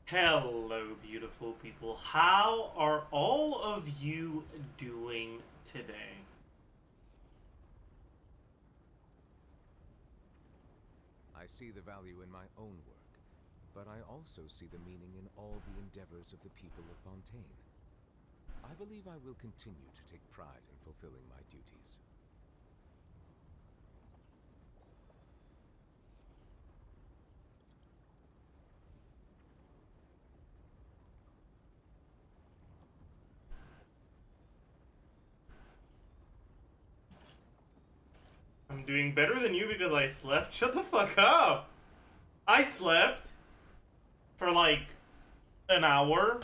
Hello, beautiful people. How are all of you doing today? I see the value in my own work, but I also see the meaning in all the endeavors of the people of Fontaine. I believe I will continue to take pride in fulfilling my duties. I'm doing better than you because I slept. Shut the fuck up. I slept for like an hour,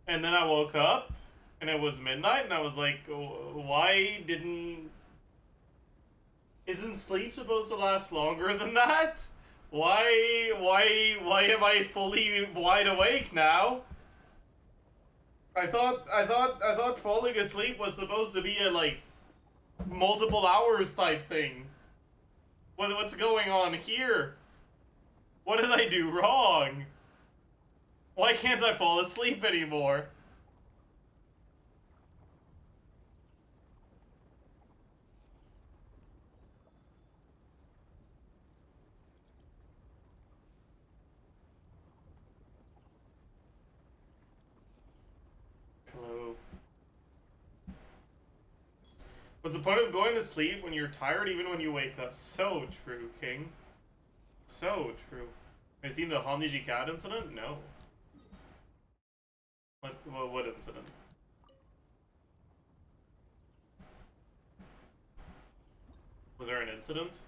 and then I woke up, and it was midnight, and I was like, why didn't. Isn't sleep supposed to last longer than that? Why am I fully wide awake now? I thought falling asleep was supposed to be a like multiple hours type thing. What's going on here? What did I do wrong? Why can't I fall asleep anymore? Hello. What's the point of going to sleep when you're tired even when you wake up? So true, King. So true. Have you seen the Hamniji cat incident? No. What incident? Was there an incident?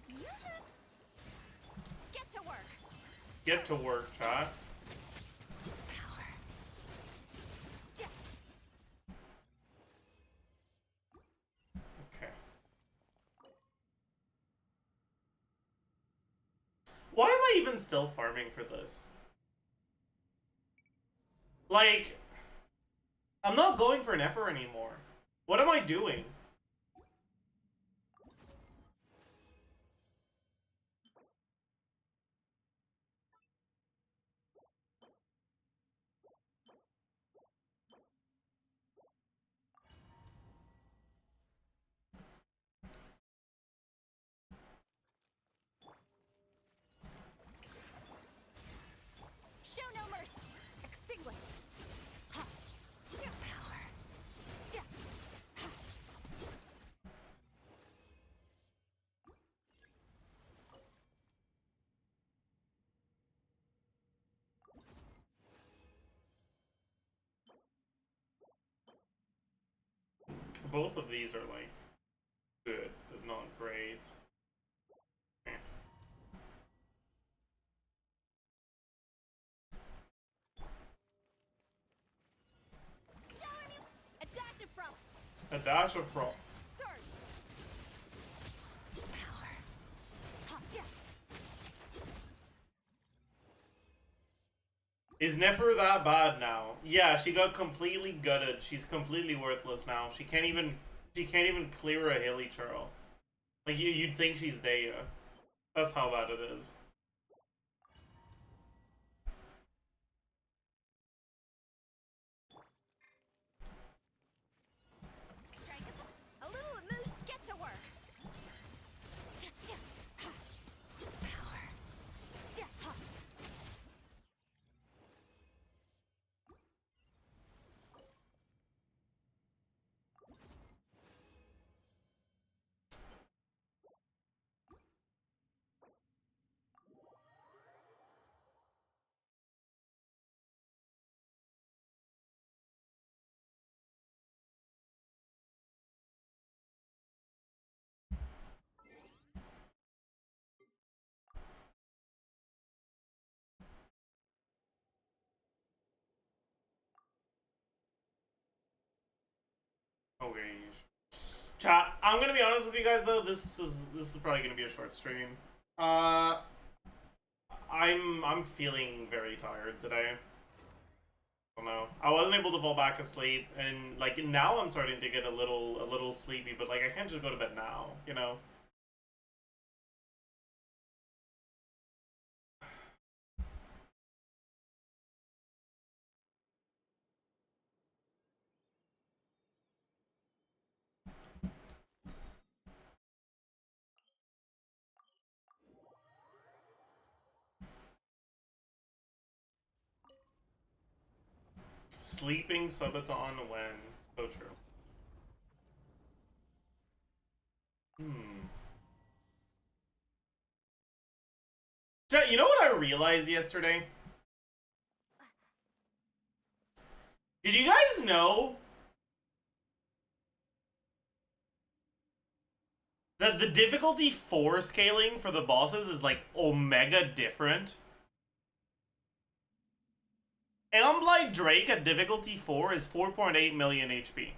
You should get to work. Get to work, chat. Power. Yeah. Okay. Why am I even still farming for this? Like, I'm not going for an effort anymore. What am I doing? Show no mercy. Extinguished. Ha. Yeah. Power. Yeah. Ha. Both of these are like good, but not great. Eh. Showing you a dash of front. A dash of frog. Surge. Power. Ha. Yeah. Is Nefer that bad now? Yeah, she got completely gutted. She's completely worthless now. She can't even clear a hilly churl. Like you'd think she's Daya. That's how bad it is. Strike. A little amuse. Get to work. Yeah. Yeah. Ha. Power. Yeah. Ha. Okay. Chat, I'm gonna be honest with you guys though, this is probably gonna be a short stream. I'm feeling very tired today. I don't know. I wasn't able to fall back asleep, and like now I'm starting to get a little sleepy, but like I can't just go to bed now, you know? Sleeping subathon when so true. You know what I realized yesterday? Did you guys know that the difficulty 4 scaling for the bosses is like omega different? Elmblight Drake at difficulty 4 is 4.8 million HP.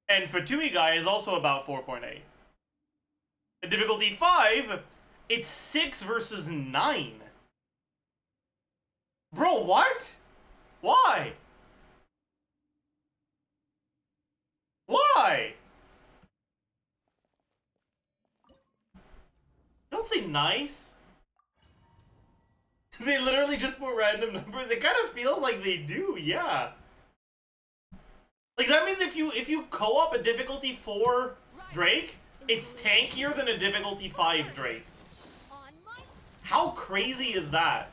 And Fatui Guy is also about 4.8. At difficulty 5, it's 6 versus 9. Bro, what? Why? Why? Don't say nice. They literally just put random numbers. It kind of feels like they do, yeah. Like that means if you co-op a difficulty 4 Drake, it's tankier than a difficulty 5 Drake. How crazy is that?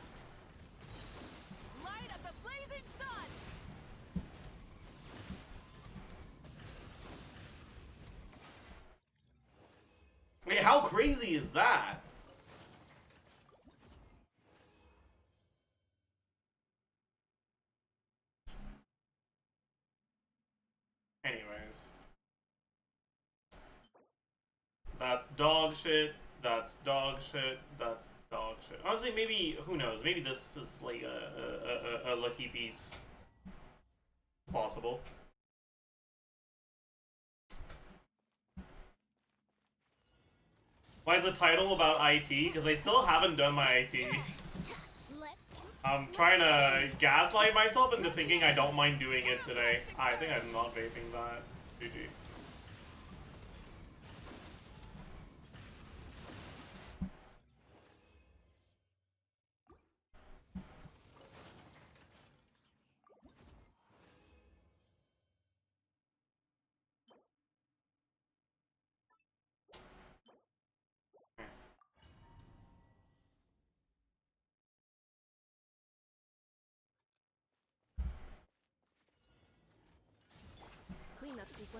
Wait, how crazy is that? Anyways. That's dog shit. That's dog shit. That's dog shit. Honestly, maybe, who knows? Maybe this is like a lucky piece. It's possible. Why is the title about IT? Because I still haven't done my IT. I'm trying to gaslight myself into thinking I don't mind doing it today. I think I'm not vaping that. GG.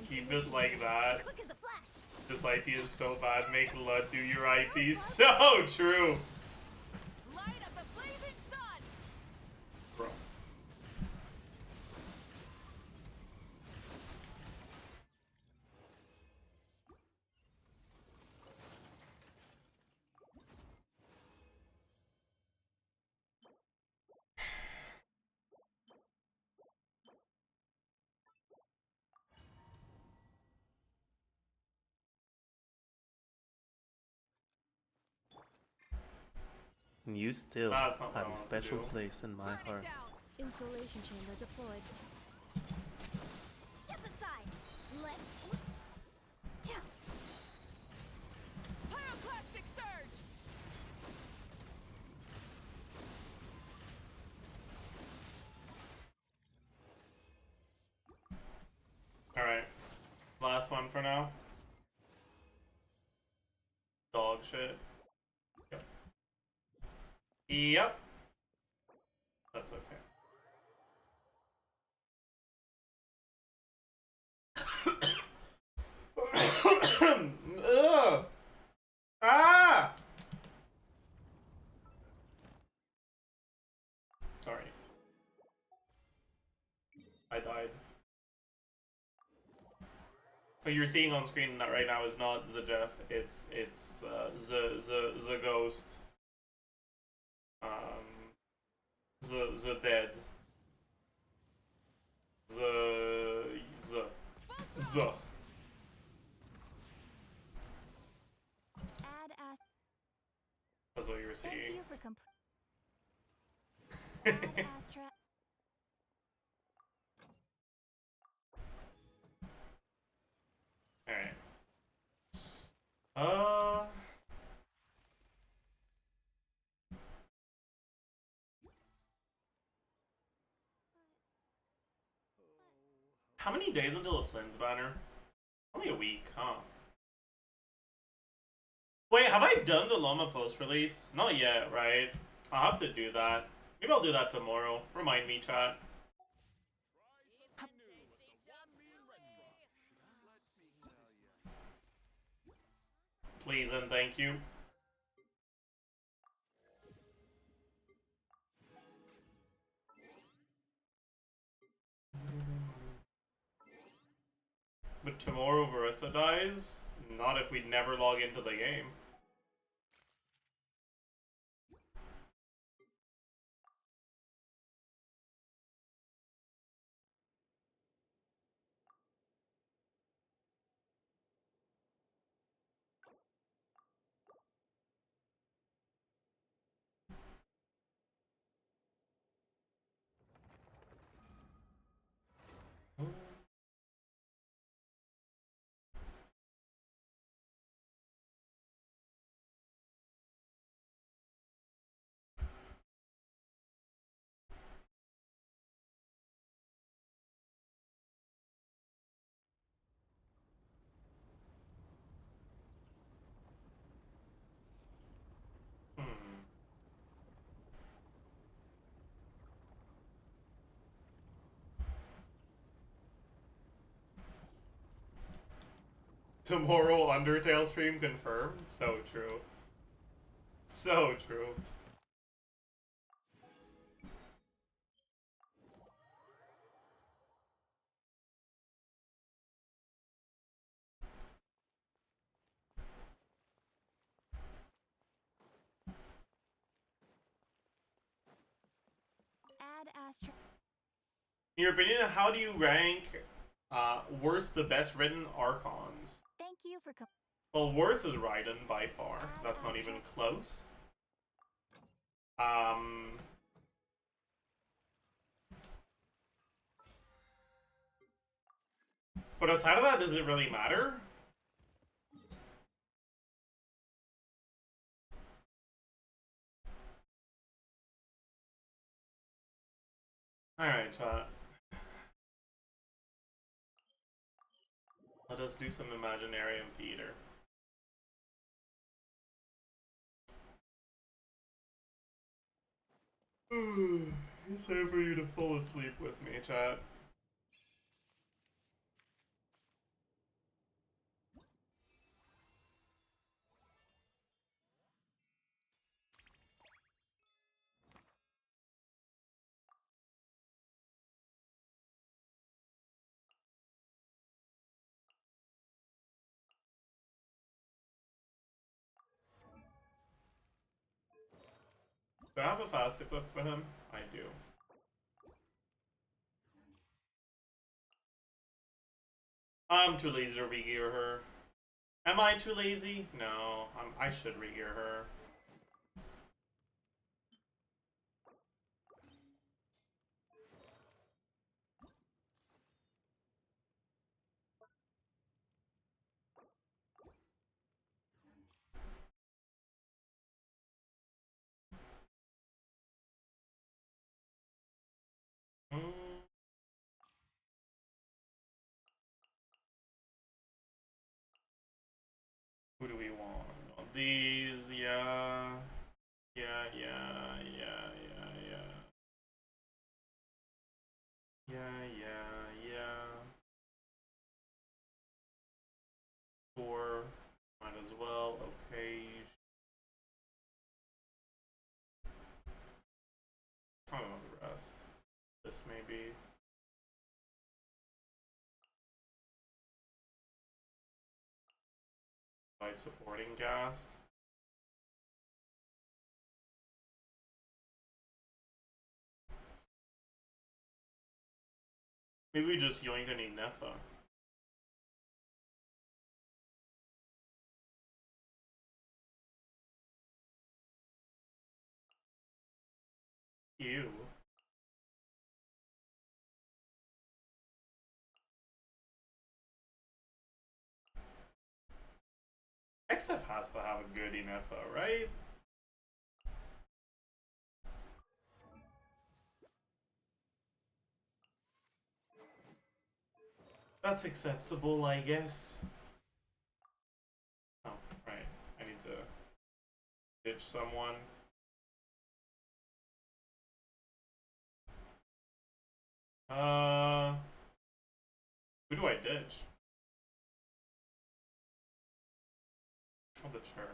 Keep it like that. This IT is so bad. Make Lud do your IT. So true. Bro. You still That's not what have I a want to special do. place in my heart. Installation chamber deployed. Step aside. Let's. Pyroclastic surge. All right. Last one for now. Dog shit. Yep. Yep. That's okay. Ugh. Ah! Sorry. I died. What you're seeing on screen right now is not Zajef. It's the ghost. The dead. The. Add That's what you were Thank seeing. you for Add Astra. Alright. How many days until the Flynn's banner? Only a week, huh? Wait, have I done the Llama post-release? Not yet, right? I'll have to do that. Maybe I'll do that tomorrow. Remind me, chat. Please and thank you. But tomorrow Verissa dies? Not if we never log into the game. Tomorrow Undertale stream confirmed? So true. So true. Add Astra. In your opinion, how do you rank worst to best written Archons? Thank you for Well, worst is Raiden by far. That's not even close. But outside of that, does it really matter? Alright, chat. Let us do some Imaginarium Theatre. It's time for you to fall asleep with me, chat. Do I have a fast equip for him? I do. I'm too lazy to regear her. Am I too lazy? No, I should regear her. Who do we want? These, yeah. Yeah. Sure. Might as well. Okay. I don't know the rest. This may be. Light supporting gas. Maybe we just yoink an Inefa. Ew. XF has to have a good Inefa, right? That's acceptable, I guess. Oh, right. I need to ditch someone. Who do I ditch? I'll ditch her.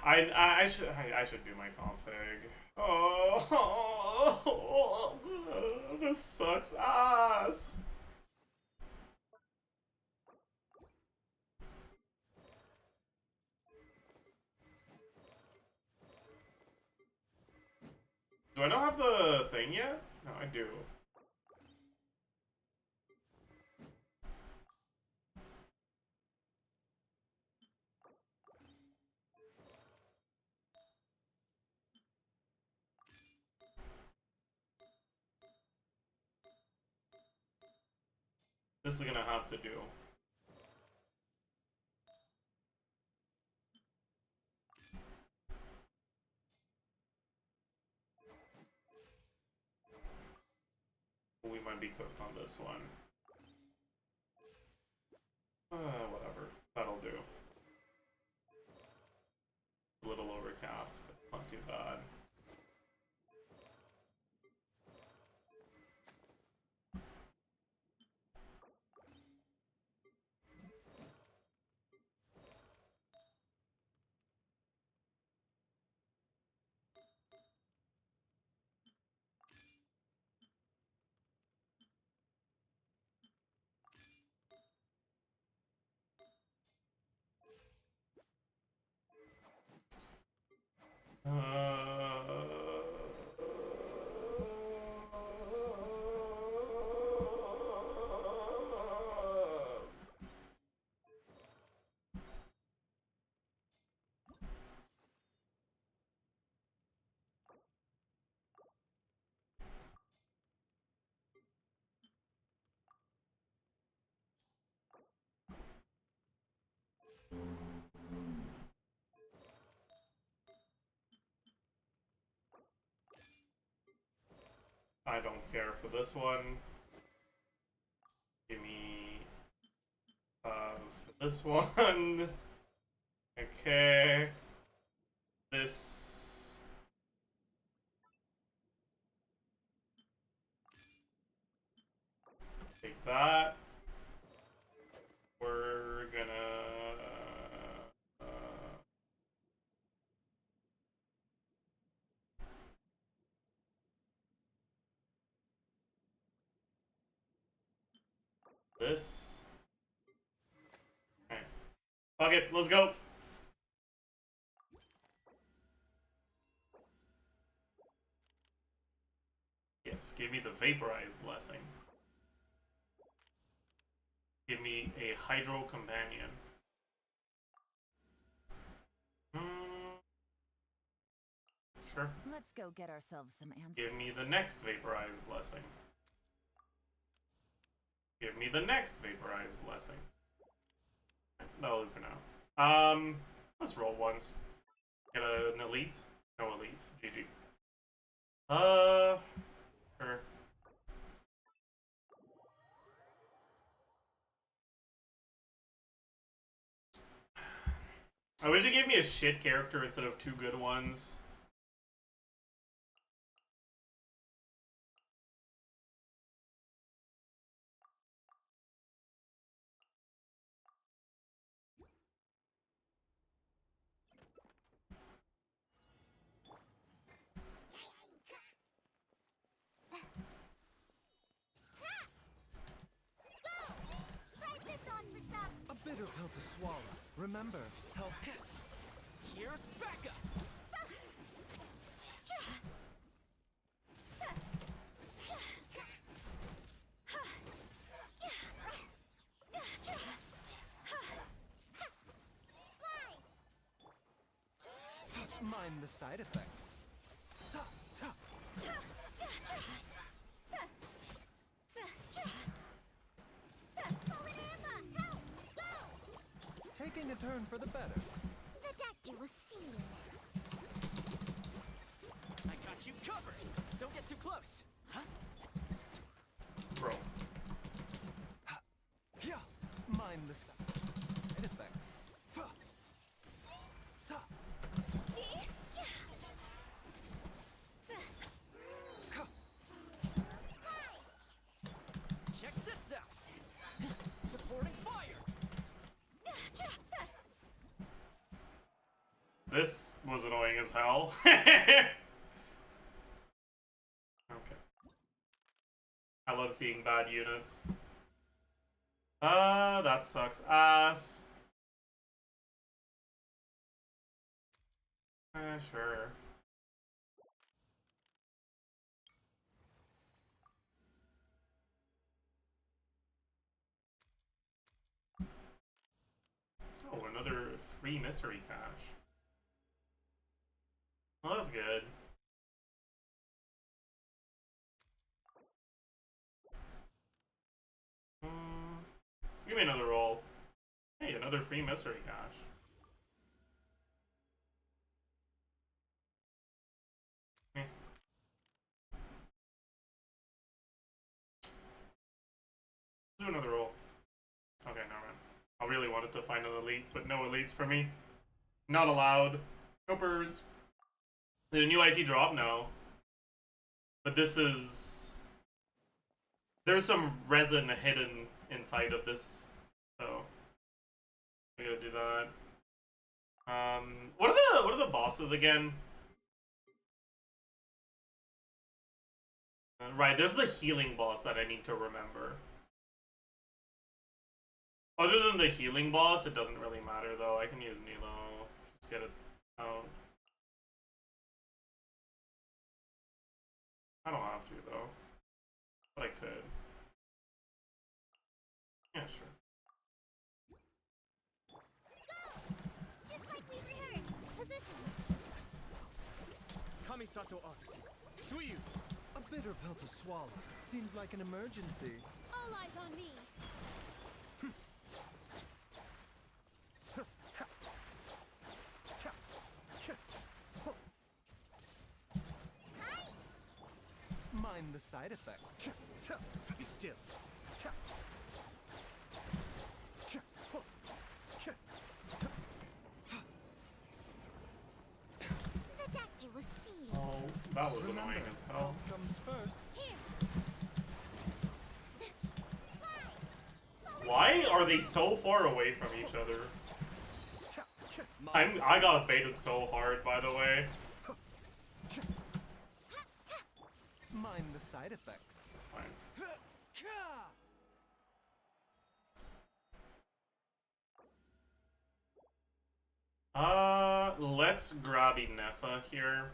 I should do my config. Oh, this sucks ass. Do I not have the thing yet? No, I do. This is gonna have to do. We might be cooked on this one. Whatever. That'll do. A little overcapped, but not too bad. I don't care for this one. Give me this one. Okay. This. Take that. We're gonna this. Alright. Fuck it, let's go. Yes, give me the vaporized blessing. Give me a hydro companion. Sure. Let's go get ourselves some answers. Give me the next vaporized blessing. Give me the next vaporized blessing. That'll do for now. Let's roll once. Get an elite? No elite. GG. Sure. I wish it gave me a shit character instead of two good ones. A bitter to swallow. Remember, help. Here's Becca! Mind the side effects. Ta, ta. Taking a turn for the better. The doctor will see you now. I got you covered! Don't get too close! Huh? Bro. Yeah. Mind the side effects. Fa. Ta. Check this out! Supporting fire! This was annoying as hell. Okay. I love seeing bad units. That sucks ass. Sure. Oh, another free mystery cache. Well, that's good. Give me another roll. Hey, another free mystery cache. Eh. Do another roll. Okay, never mind. I really wanted to find an elite, but no elites for me. Not allowed. Nopers. Did a new IT drop? No. But this is... There's some resin hidden inside of this, so we gotta do that. What are the bosses again? Right, there's the healing boss that I need to remember. Other than the healing boss, it doesn't really matter though. I can use Nilo. Just get it out. I don't have to though, but I could. Yeah, sure. Just like we rehearsed. Positions. Kamisato Arc. Suiyu! A bitter pill to swallow. Seems like an emergency. All eyes on me. Mind the side effect. Be still. The doctor will see you. Oh, that was Remember, annoying as hell. health comes first. Here. Why are they so far away from each other? I got baited so hard, by the way. Mind the side effects. It's fine. Let's grab Inefa here.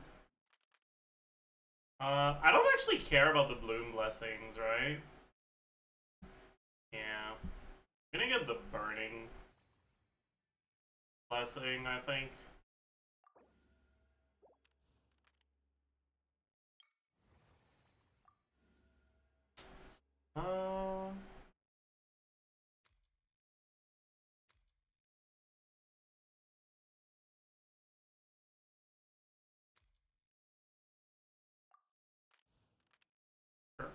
I don't actually care about the Bloom Blessings, right? Yeah. I'm gonna get the Burning Blessing, I think. Sure.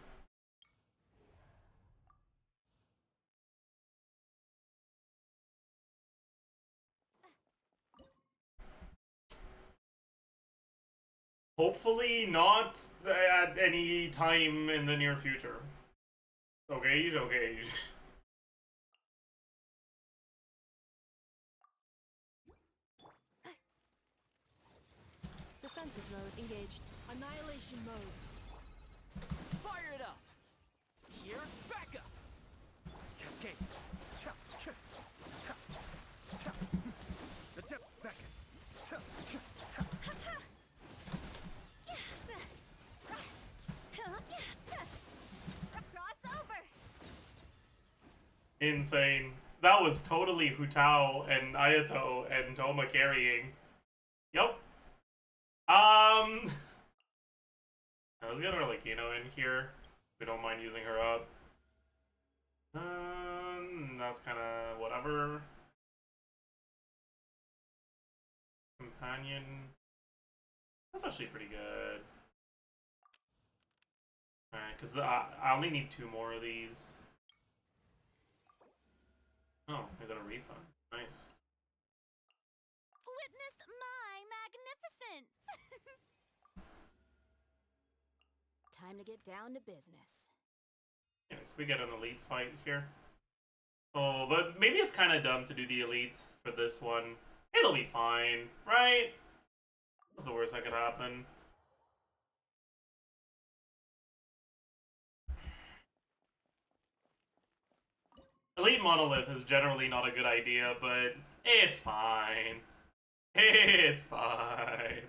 Hopefully not at any time in the near future. Okay, okay. Defensive mode engaged. Annihilation mode. Fire it up! Here's Becca! Cascade. Insane. That was totally Hutao and Ayato and Toma carrying. Yep. Let's get our Lakino in here. We don't mind using her up. That's kind of whatever. Companion. That's actually pretty good. Alright, because I only need 2 more of these. Oh, I got a refund. Nice. Witness my magnificence! Time to get down to business. Yeah, so we get an elite fight here. Oh, but maybe it's kind of dumb to do the elite for this one. It'll be fine, right? That's the worst that could happen. Elite Monolith is generally not a good idea, but it's fine. It's fine.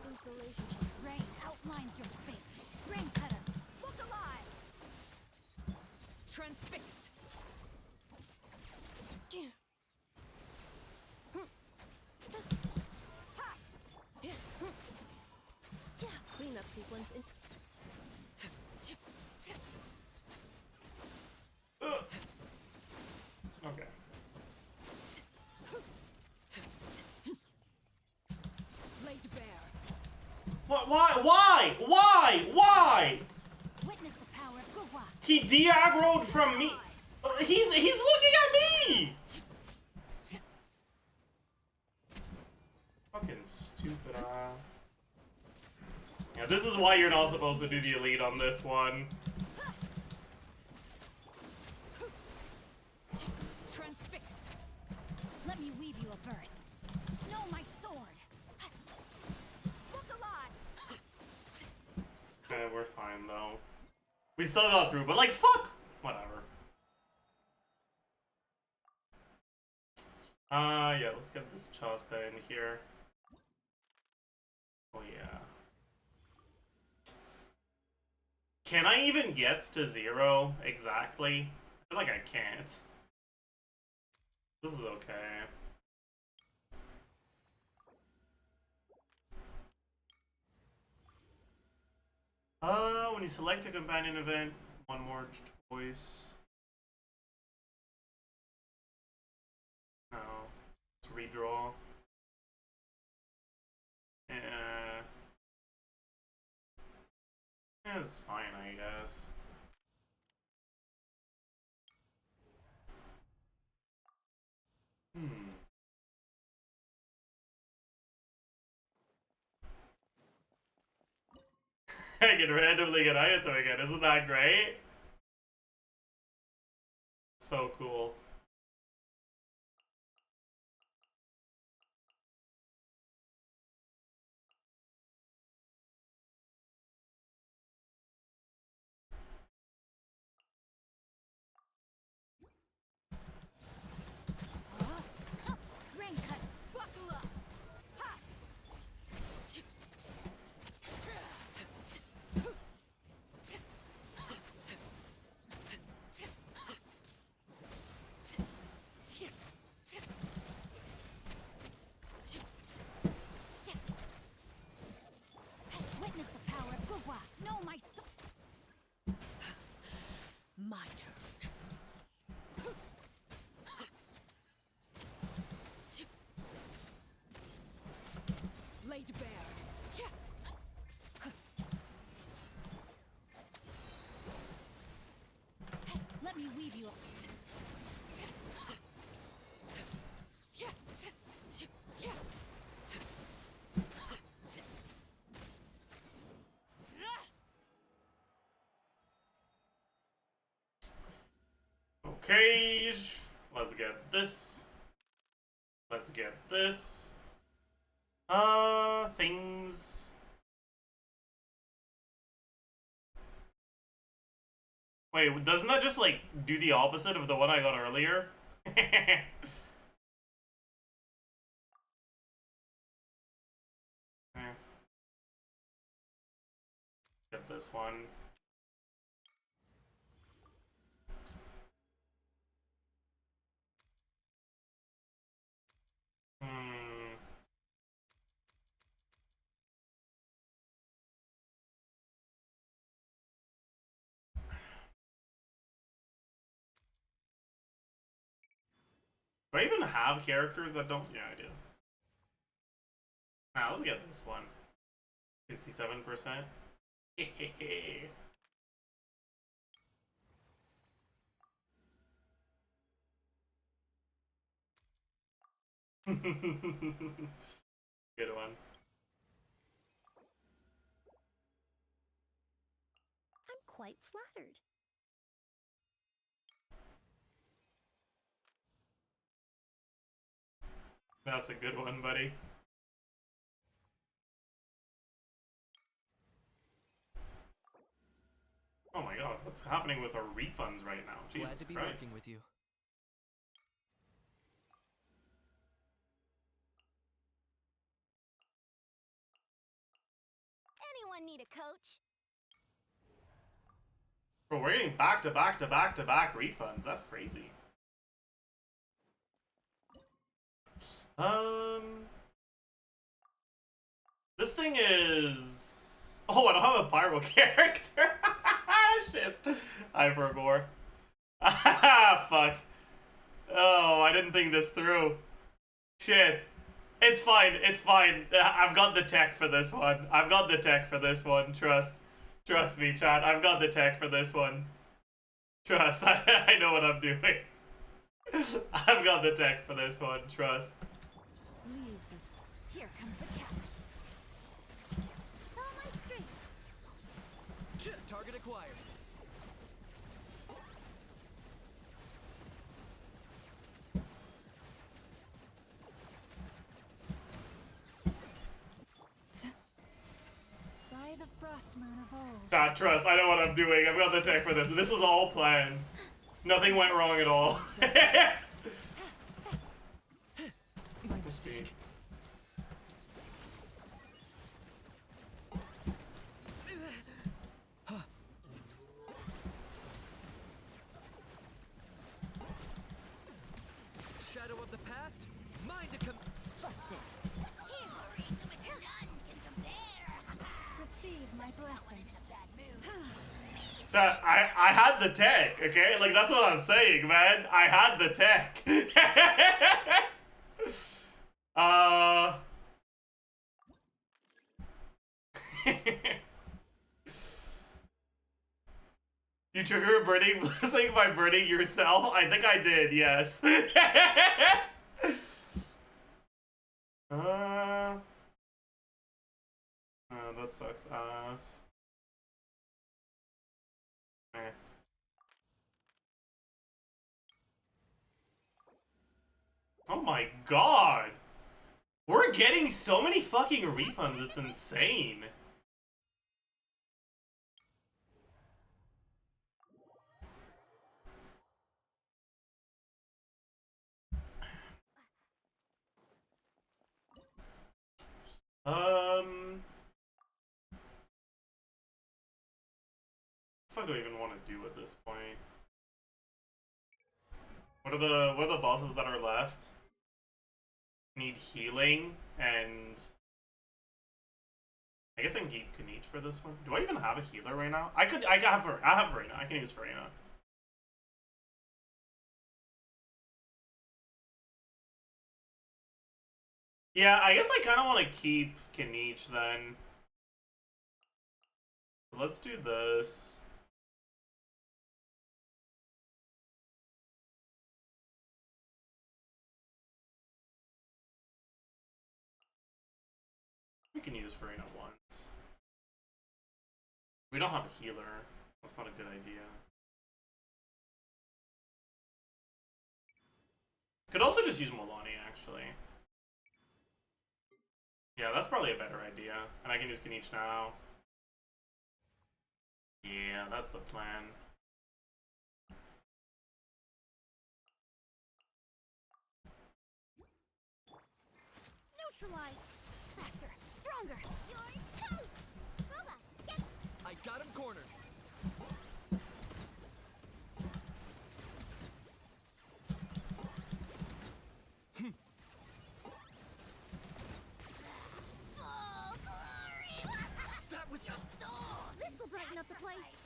Insulation rain outlines your fate. Rain cutter, look alive! Transfixed. Cleanup sequence in. Okay. Laid bare. What? Why? Witness the power of Gurwa. He de-aggroed from me. He's looking at me. Fucking stupid. Yeah, this is why you're not supposed to do the elite on this one. Transfixed. Let me weave you a verse. Know my sword. Look alive. We're fine though. We still got through, but like, fuck! Whatever. Yeah, let's get this Chaska in here. Oh yeah. Can I even get to 0 exactly? I feel like I can't. This is okay. When you select a companion event, 1 more choice. No. Let's redraw. It's fine, I guess. I can randomly get Ayato again. Isn't that great? So cool. Rain cutter, buckle up. Ha! Witness the power of Gurwa. Know my sword. My turn. Laid bare. Let me weave you a Okay, let's get this. Let's get this. Things. Wait, doesn't that just like do the opposite of the one I got earlier? Get this one. Do I even have characters that don't? Yeah, I do. Now let's get this one. 67%. Good one. I'm quite flattered. That's a good one, buddy. Oh my god, what's happening with our refunds right now? Jesus Glad to be Christ. working with you. Anyone need a coach? Bro, we're getting back to back to back to back refunds. That's crazy. This thing is... Oh, I don't have a pyro character. Shit. I forgot. Fuck. Oh, I didn't think this through. Shit. It's fine. It's fine. I've got the tech for this one. I've got the tech for this one. Trust. Trust me, chat. I've got the tech for this one. Trust. I know what I'm doing. I've got the tech for this one. Trust. Leave this. Here comes the catch. Follow my string. Target acquired. By the frost moon of old. Chat, trust. I know what I'm doing. I've got the tech for this. This was all planned. Nothing went wrong at all. My mistake. Shadow of the past, mine to come. Busted. None can compare. Receive my blessing. Chat, I had the tech, okay? Like, that's what I'm saying, man. I had the tech. You trigger a burning blessing by burning yourself? I think I did, yes. That sucks ass. Eh. Oh my god! We're getting so many fucking refunds, it's insane. What do I even want to do at this point? What are the bosses that are left? Need healing, and I guess I can keep Kanich for this one. Do I even have a healer right now? I have Verena. I can use Verena. Yeah, I guess I kind of want to keep Kanich then. Let's do this. We can use Verena once. We don't have a healer. That's not a good idea. Could also just use Milani, actually. Yeah, that's probably a better idea. And I can use Kanich now. Yeah, that's the plan. Neutralize. Faster. Stronger. You're toast. Boba, get. I the place.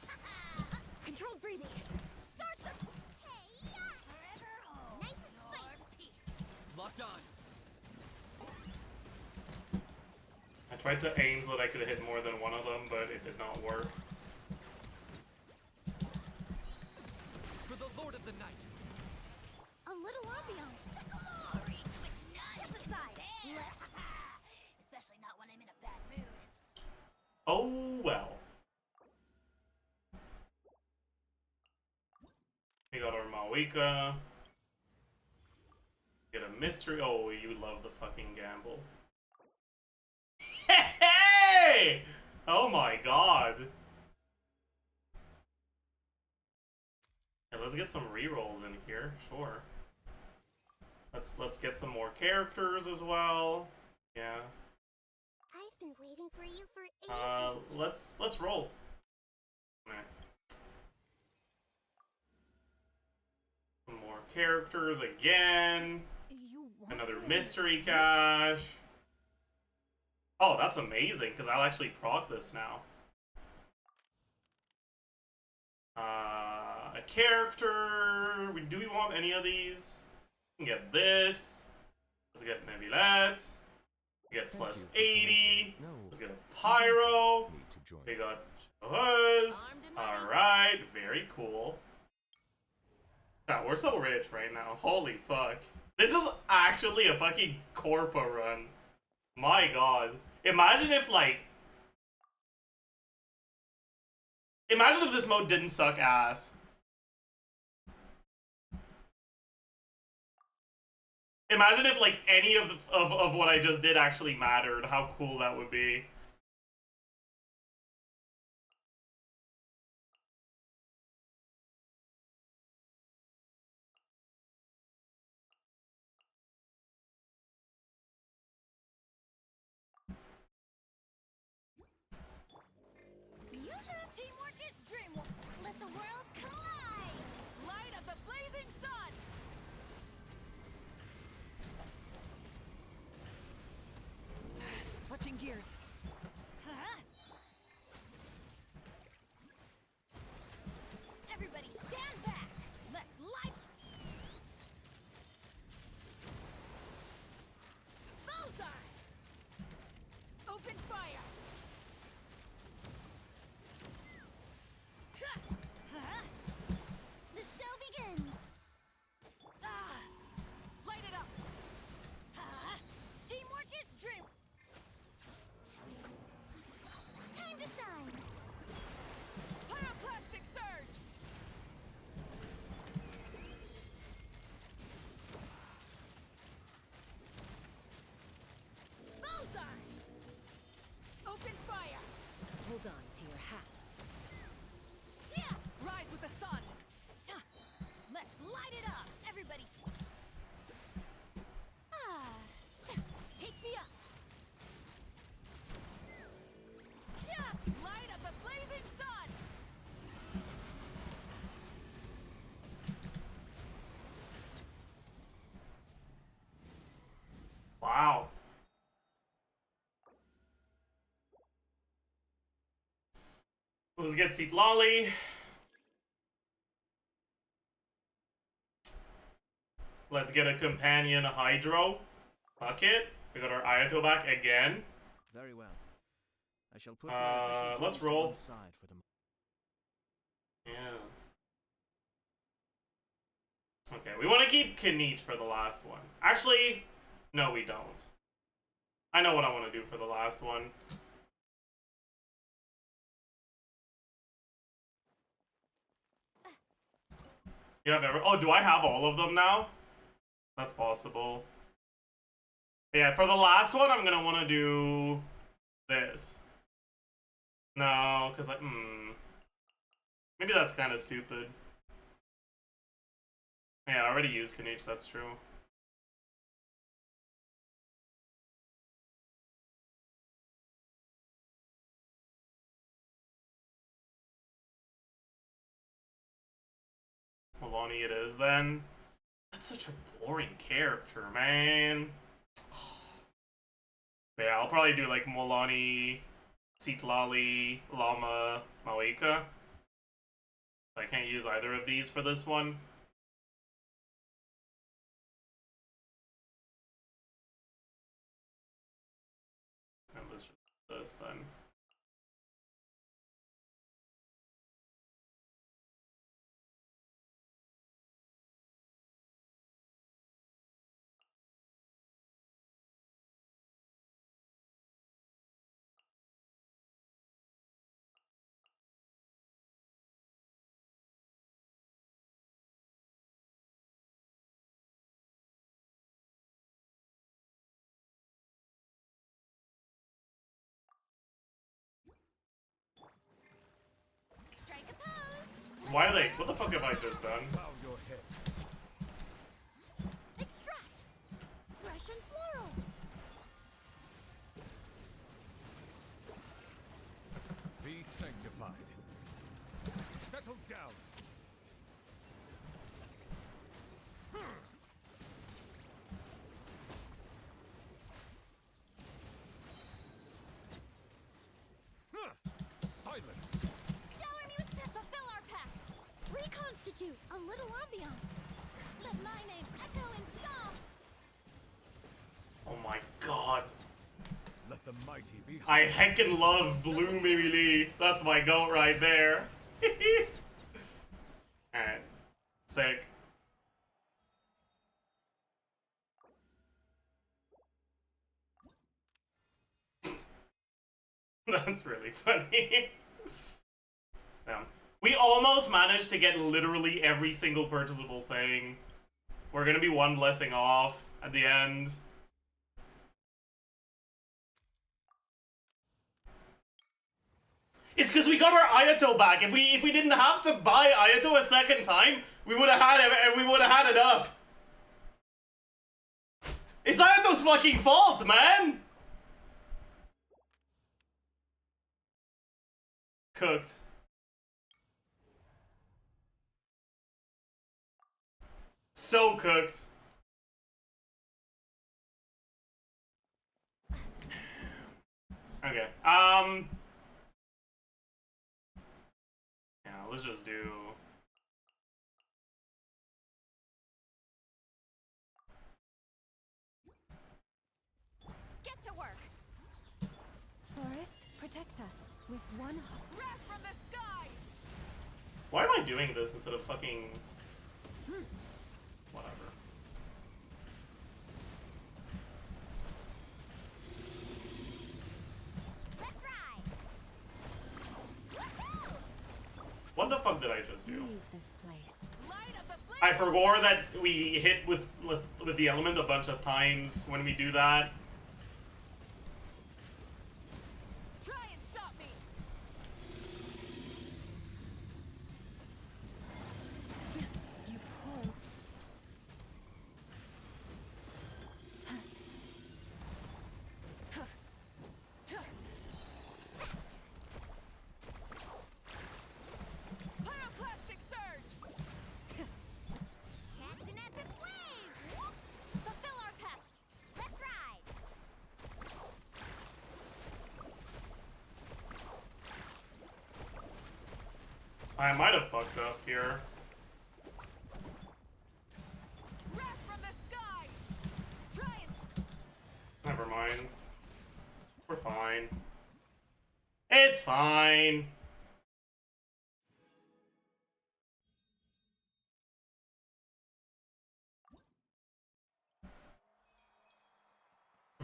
Controlled breathing. Start the... Hey, forever hold nice and spicy. Locked on. I tried to aim so that I could hit more than one of them, but it did not work. For the Lord of the Night. A little ambiance. Glory, which none step aside. Especially not when I'm in a bad mood. Oh well. We got our Mawika. Get a mystery. Oh, you love the fucking gamble. Hey! Oh my god. Yeah, let's get some rerolls in here, sure. Let's get some more characters as well. Yeah. I've been waiting for you for ages. Let's roll. Nah. Some more characters again. You Another mystery cache. Oh, that's amazing, because I'll actually proc this now. A character. Do we want any of these? We can get this. Let's get Nebulette. We get plus 80. Let's get a Pyro. We got Buzz. Alright, very cool. God, we're so rich right now. Holy fuck. This is actually a fucking Corpa run. My god. Imagine if, like... Imagine if this mode didn't suck ass. Imagine if, like, any of what I just did actually mattered. How cool that would be. Usually teamwork is dreamwork. Let the world collide. Light of the blazing sun. Switching gears. Huh? Everybody stand back. Let's light. Bullseye. Open fire. Huh? The show begins. Light it up. Huh? Teamwork is dream. Time to shine. Pyroclastic surge. Bullseye. Open fire. Hold on to your hats. Yeah. Rise with the sun. Let's light it up. Everybody. Take me up. Yeah. Light of the blazing sun. Wow. Let's get Seat Lolly. Let's get a companion Hydro. Fuck it. We got our Ayato back again. Very well. I shall put my official let's tools to roll. one side for the Yeah. Okay, we want to keep Kanich for the last one. Actually, no, we don't. I know what I want to do for the last one. You have ever? Oh, do I have all of them now? That's possible. Yeah, for the last one, I'm gonna want to do this. No, because I... Maybe that's kind of stupid. Yeah, I already used Kanich, that's true. Maloney it is then. That's such a boring character, man. Yeah, I'll probably do like Molani, Seatlali, Llama, Maui cloaca. I can't use either of these for this one. And let's just do this then. Strike a pose. Why are they? What the fuck have I just done? Bow your head. Extract. Fresh and floral. Be sanctified. Settle down. Silence. Shower me with fulfill our pact. Reconstitute a little ambiance. Let my name echo in song. Oh my god. Let the mighty be I heckin' love Blue Mimi Lee. That's my goat right there. Alright. Sick. That's really funny. Yeah. We almost managed to get literally every single purchasable thing. We're gonna be one blessing off at the end. It's because we got our Ayato back. If we didn't have to buy Ayato a second time, we would have had enough. It's Ayato's fucking fault, man. Cooked. So cooked. Okay. Yeah, let's just do. Get to work. Forest, protect us with one heart. Wrath from the skies! Why am I doing this instead of fucking. Whatever. Let's ride. Woohoo! What the fuck did I just do? Leave this place. Light of the flame! I forgot that we hit with the element a bunch of times when we do that. Try and stop me! You pull. Pyroclastic surge! Catch an epic wave. Fulfill our pact. Let's ride. I might have fucked up here. Wrath from the skies! Try and Never mind. We're fine. It's fine.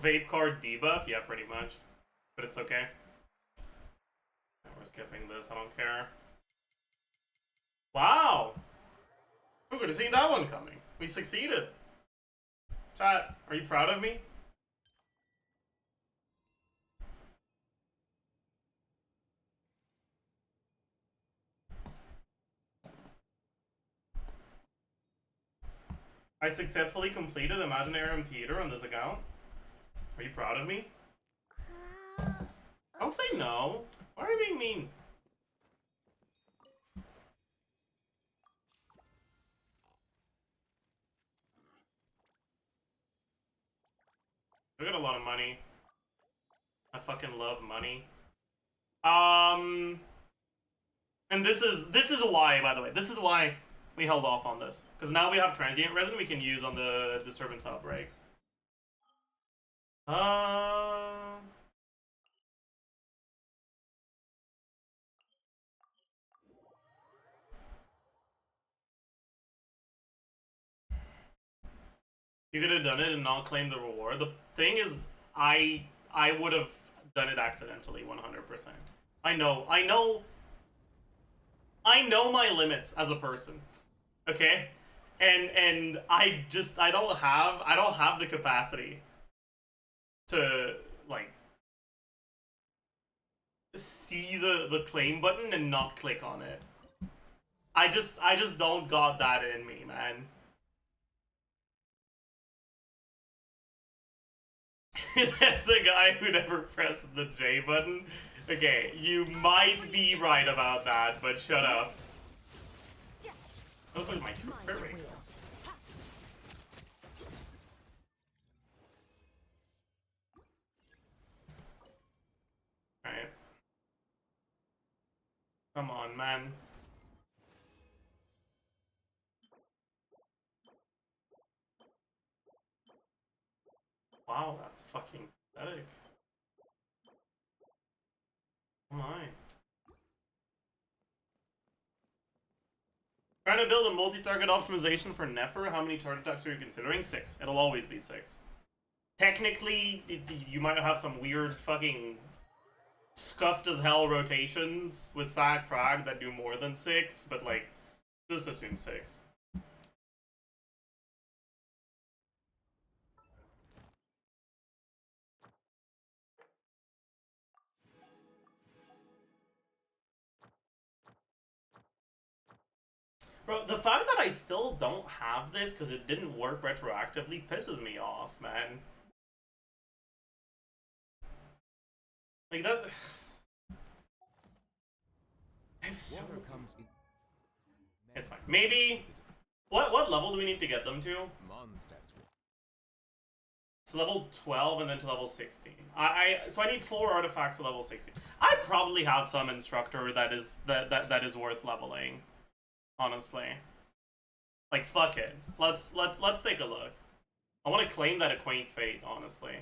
Vape card debuff? Yeah, pretty much. But it's okay. We're skipping this, I don't care. Wow! Who could have seen that one coming? We succeeded. Chat, are you proud of me? I successfully completed Imaginarium Theatre on this account. Are you proud of me? Don't say no. Why are you being mean? I got a lot of money. I fucking love money. And this is why, by the way, this is why we held off on this. Because now we have transient resin we can use on the disturbance outbreak. You could have done it and not claim the reward. The thing is, I would have done it accidentally, 100%. I know my limits as a person, okay, and I don't have the capacity to like see the claim button and not click on it. I just don't got that in me, man. That's a guy who never pressed the J button. Okay, you might be right about that, but shut up. That looks like my crit rate. Alright. Come on, man. Wow, that's fucking pathetic. Oh my. Trying to build a multi-target optimization for Nefer. How many charge attacks are you considering? 6. It'll always be 6. Technically, you might have some weird fucking scuffed as hell rotations with Sack Frag that do more than 6, but like, just assume 6. Bro, the fact that I still don't have this because it didn't work retroactively pisses me off, man. Like that. So... It's fine. Maybe. What level do we need to get them to? It's level 12 and then to level 16. So I need 4 artifacts to level 16. I probably have some instructor that is worth leveling. Honestly. Like fuck it. Let's take a look. I want to claim that Acquaint Fate, honestly.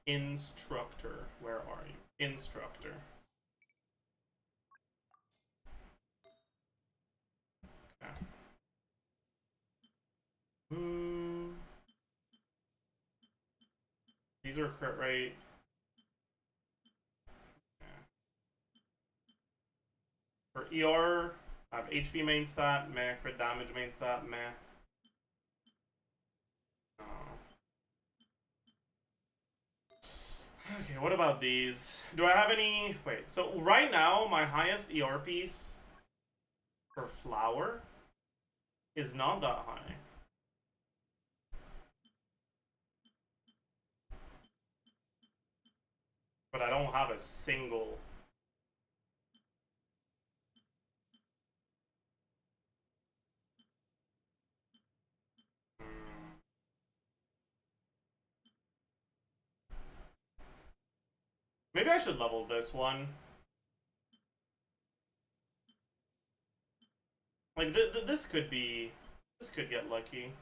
Instructor. Where are you? Instructor. Okay. These are crit rate. For ER, I have HP main stat, meh. Crit damage main stat, meh. Oh. Okay, what about these? Do I have any... Wait, so right now, my highest ER piece for Flower is not that high. But I don't have a single... Maybe I should level this one. Like, this could be... This could get lucky.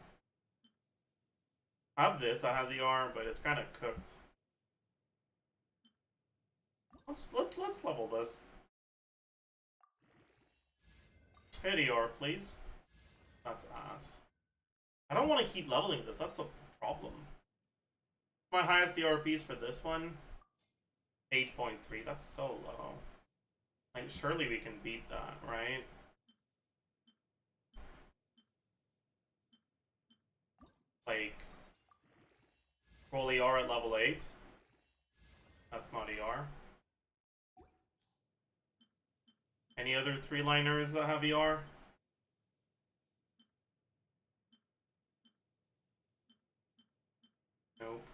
I have this that has ER, but it's kind of cooked. Let's level this. Hit ER, please. That's ass. I don't want to keep leveling this. That's a problem. My highest ER piece for this one... 8.3, that's so low. Like, surely we can beat that, right? Like, roll ER at level 8. That's not ER. Any other 3-liners that have ER? Nope.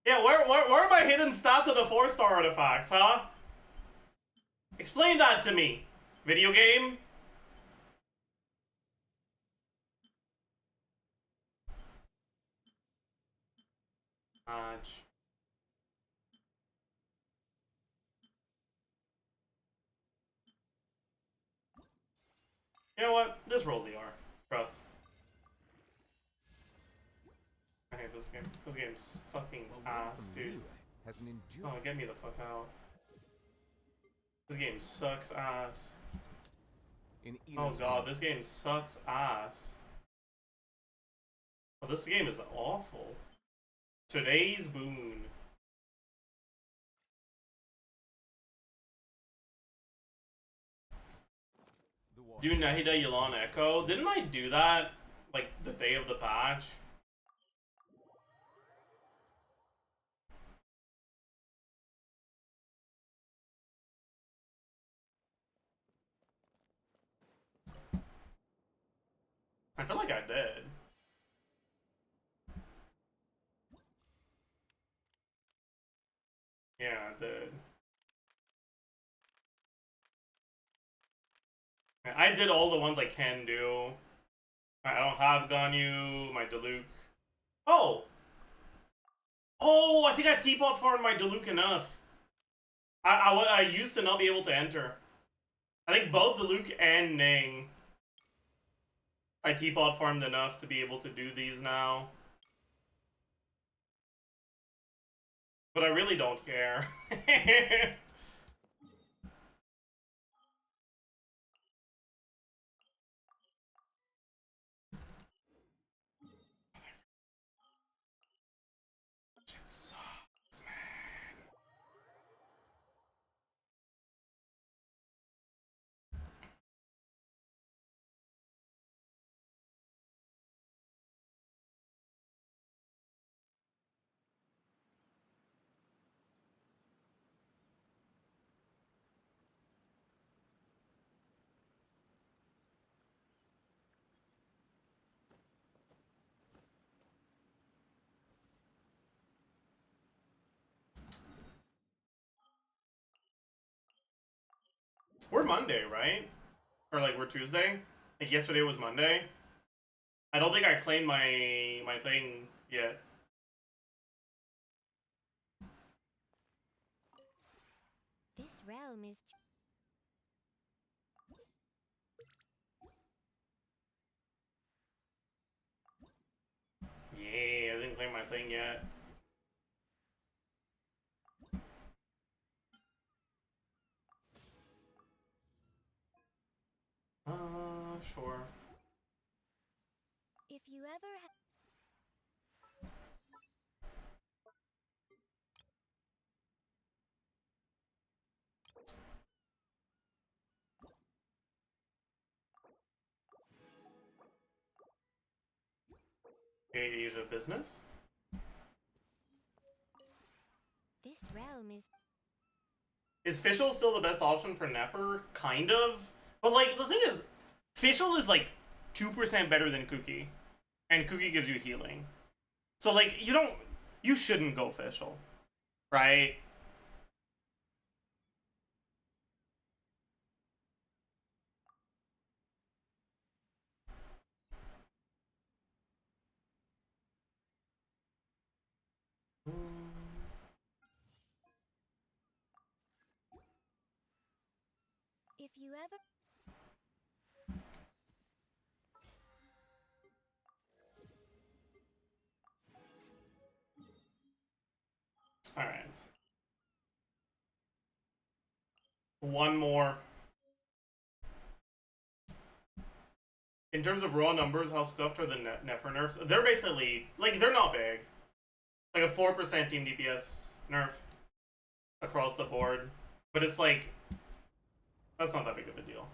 Yeah, where are my hidden stats of the 4-star artifacts, huh? Explain that to me, video game. Patch. You know what? This rolls ER. Trust. I hate this game. This game's fucking ass, dude. Has an Oh, enduring get me the fuck out. This game sucks ass. in Oh Ina's god, honor. this game sucks ass. Oh, this game is awful. Today's boon. The water Do Nahida Ylan Echo. Didn't I do that like the day of the patch? I feel like I did. Yeah, I did. I did all the ones I can do. I don't have Ganyu, my Diluc. Oh! Oh, I think I teapot farmed my Diluc enough. I used to not be able to enter. I think both Diluc and Ning. I teapot farmed enough to be able to do these now. But I really don't care. Shit sucks, man. We're Monday, right? Or like we're Tuesday? Like yesterday was Monday? I don't think I claimed my thing yet. This realm is. Yeah, I didn't claim my thing yet. Sure. If you ever Asia business? This realm is. Is Fischl still the best option for Nefer? Kind of. But like, the thing is, Fischl is like 2% better than Kuki. And Kuki gives you healing. So like, you shouldn't go Fischl. Right? If you ever. Alright. One more. In terms of raw numbers, how scuffed are the Nefer nerfs? They're basically, like, they're not big. Like a 4% team DPS nerf across the board. But it's like, that's not that big of a deal.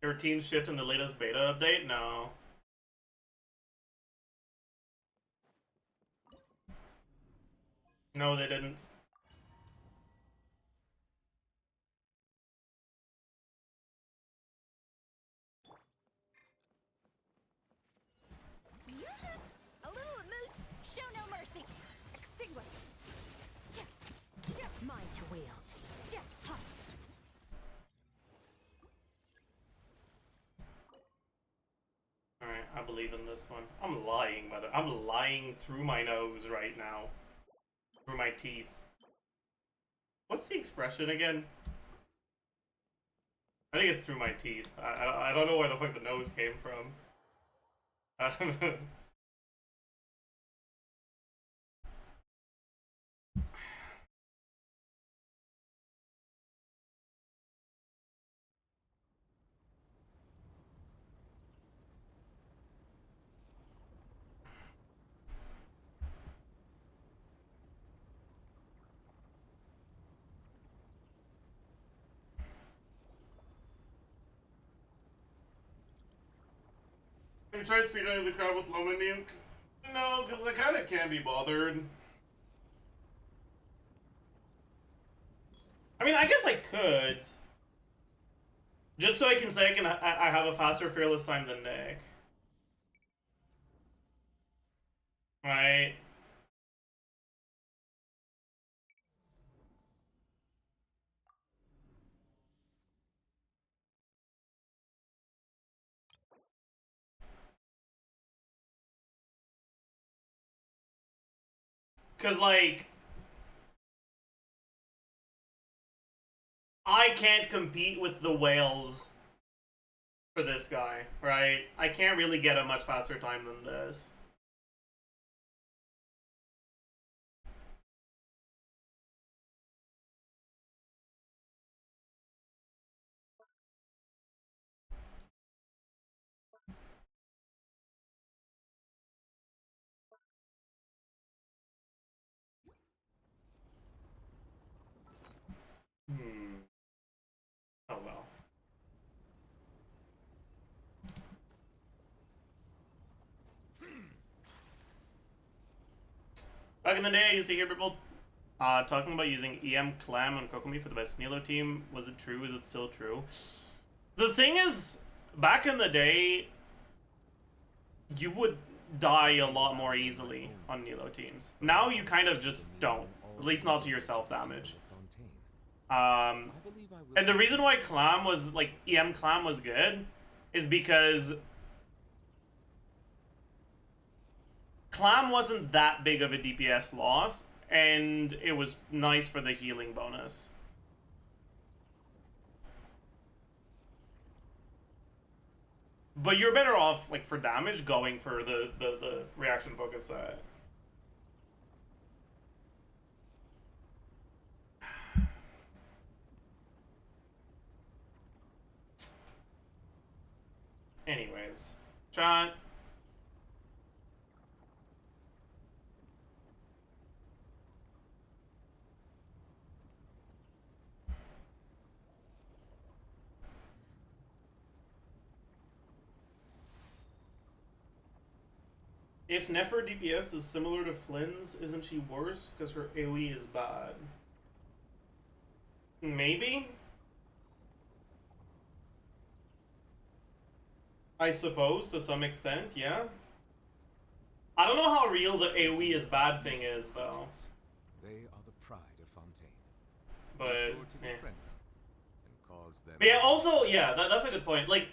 Your teams shift in the latest beta update? No. No, they didn't. A little moose. Show no mercy. Extinguish. Mine to wield. this one. I'm lying, but I'm lying through my nose right now. Through my teeth. What's the expression again? I think it's through my teeth. I don't know where the fuck the nose came from. Have you tried speedrunning the crowd with Loma Nuke? No, because I kind of can't be bothered. I mean, I guess I could. Just so I can say I have a faster fearless time than Nick. Right? Because, like, I can't compete with the whales for this guy, right? I can't really get a much faster time than this. Oh well. Back in the day, I used to hear people talking about using EM Clam and Kokomi for the best Nilo team. Was it true? Is it still true? The thing is, back in the day, you would die a lot more easily on Nilo teams. Now you kind of just don't. At least not to your self-damage. And the reason why Clam was, like, EM Clam was good is because Clam wasn't that big of a DPS loss, and it was nice for the healing bonus. But you're better off, like, for damage, going for the reaction focus set. Anyways, John. If Nefer DPS is similar to Flynn's, isn't she worse because her AoE is bad? Maybe? I suppose, to some extent, yeah. I don't know how real the AoE is bad thing is, though. They are the pride of Fontaine. But, Be sure to be yeah. friendly and cause them. But yeah, also, yeah, that's a good point. Like,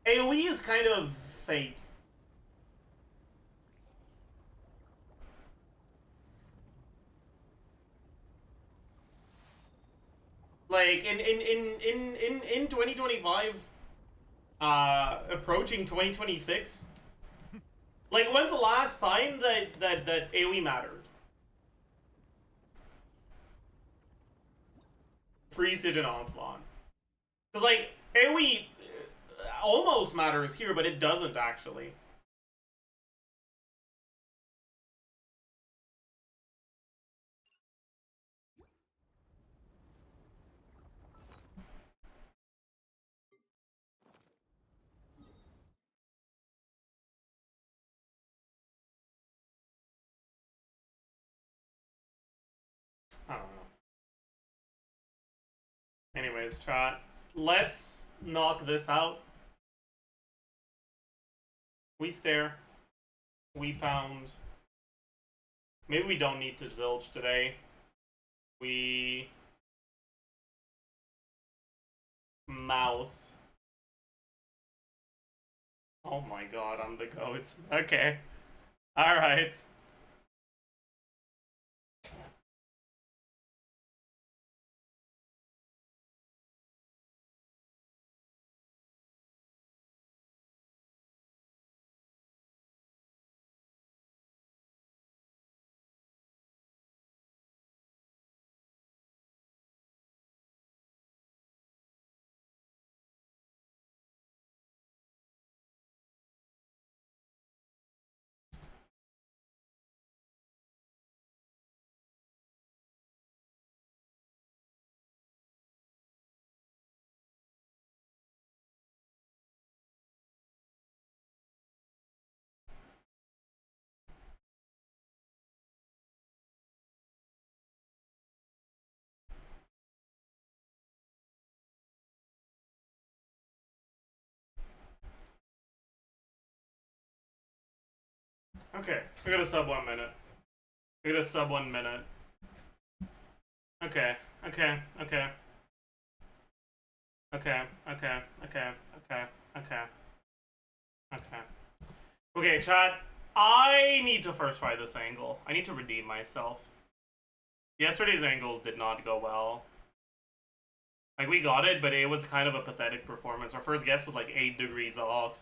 AoE is kind of fake. Like, in 2025, approaching 2026, like, when's the last time that AoE mattered? Pre-Siege and Onslaught. Because, like, AoE almost matters here, but it doesn't, actually. I don't know. Anyways, chat. Let's knock this out. We stare. We pound. Maybe we don't need to zilch today. We mouth. Oh my god, I'm the goat. Okay. Alright. Okay, we got a sub 1 minute. We got a sub 1 minute. Okay, okay, okay. Okay, okay, okay, okay, okay. Okay. Okay, chat. I need to first try this angle. I need to redeem myself. Yesterday's angle did not go well. Like, we got it, but it was kind of a pathetic performance. Our first guess was like 8 degrees off.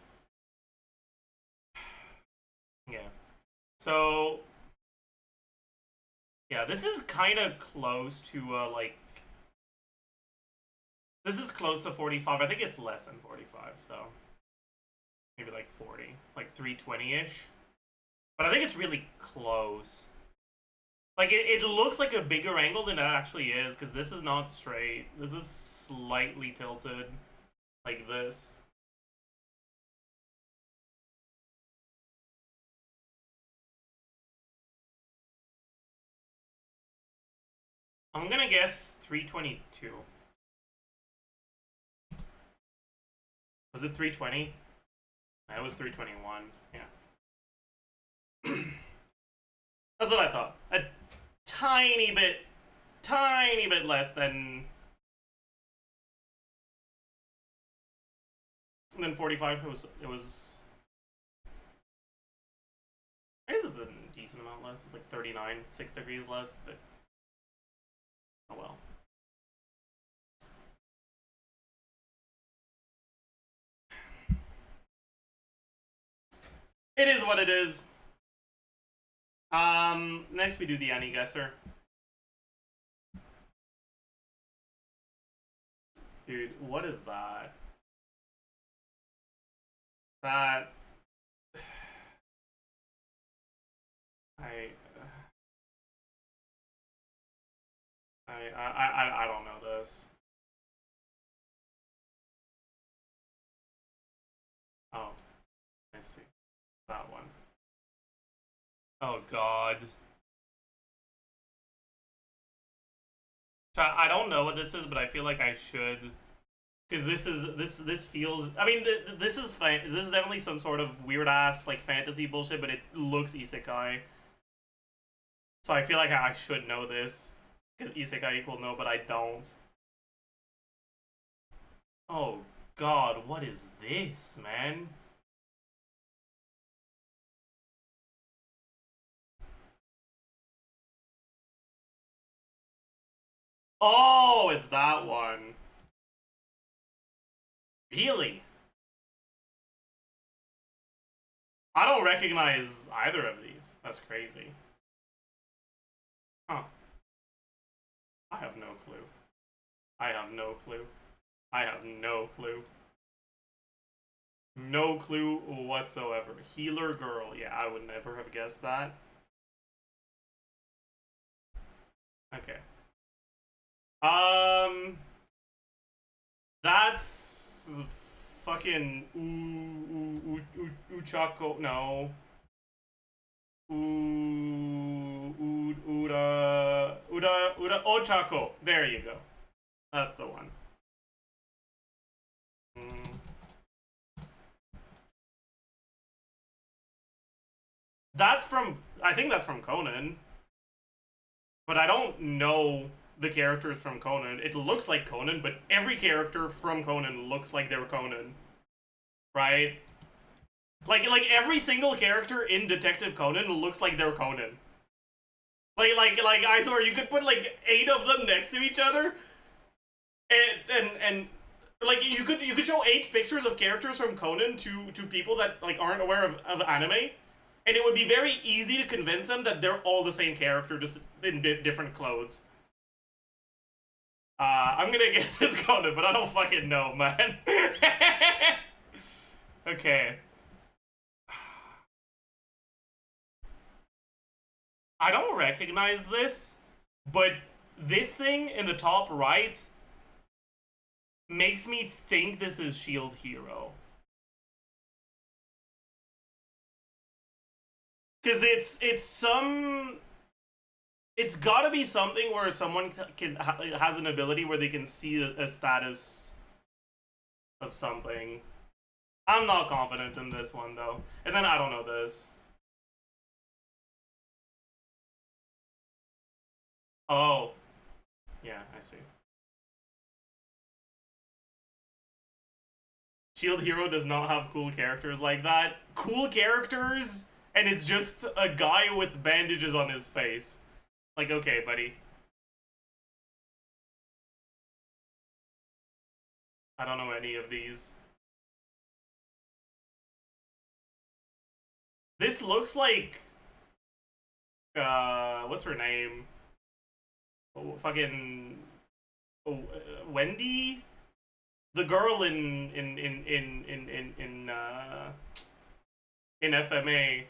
Yeah. So, yeah, this is kind of close to, like... This is close to 45. I think it's less than 45, though. Maybe like 40. Like 320-ish. But I think it's really close. Like, it looks like a bigger angle than it actually is, because this is not straight. This is slightly tilted. Like this. I'm gonna guess 322. Was it 320? It was 321, yeah. That's what I thought. A tiny bit less than 45. It was I guess it's a decent amount less. It's like 39, 6 degrees less, but oh well. It is what it is. Next we do the Any Guesser. Dude, what is that? That... I don't know this. Oh, I see. That one. Oh god. I don't know what this is, but I feel like I should, because this feels. I mean, this is definitely some sort of weird ass like fantasy bullshit, but it looks isekai. So I feel like I should know this, because isekai equal no, but I don't. Oh god, what is this, man? Oh, it's that one. Really? I don't recognize either of these. That's crazy. Huh. I have no clue. I have no clue. I have no clue. No clue whatsoever. Healer girl. Yeah, I would never have guessed that. Okay. That's fucking Uchako. No. Uda Ochako. There you go. That's the one. That's from, I think that's from Conan. But I don't know the characters from Conan. It looks like Conan, but every character from Conan looks like they're Conan. Right? Like every single character in Detective Conan looks like they're Conan. Like I swear you could put like 8 of them next to each other, and like you could show 8 pictures of characters from Conan to people that like aren't aware of anime, and it would be very easy to convince them that they're all the same character, just in different clothes. I'm gonna guess it's Conan, but I don't fucking know, man. Okay. I don't recognize this, but this thing in the top right makes me think this is Shield Hero. Cause it's gotta be something where someone has an ability where they can see a status of something. I'm not confident in this one though. And then I don't know this. Oh. Yeah, I see. Shield Hero does not have cool characters like that. Cool characters, and it's just a guy with bandages on his face. Like, okay, buddy. I don't know any of these. This looks like... what's her name? Oh, fucking... Oh, Wendy? The girl in FMA.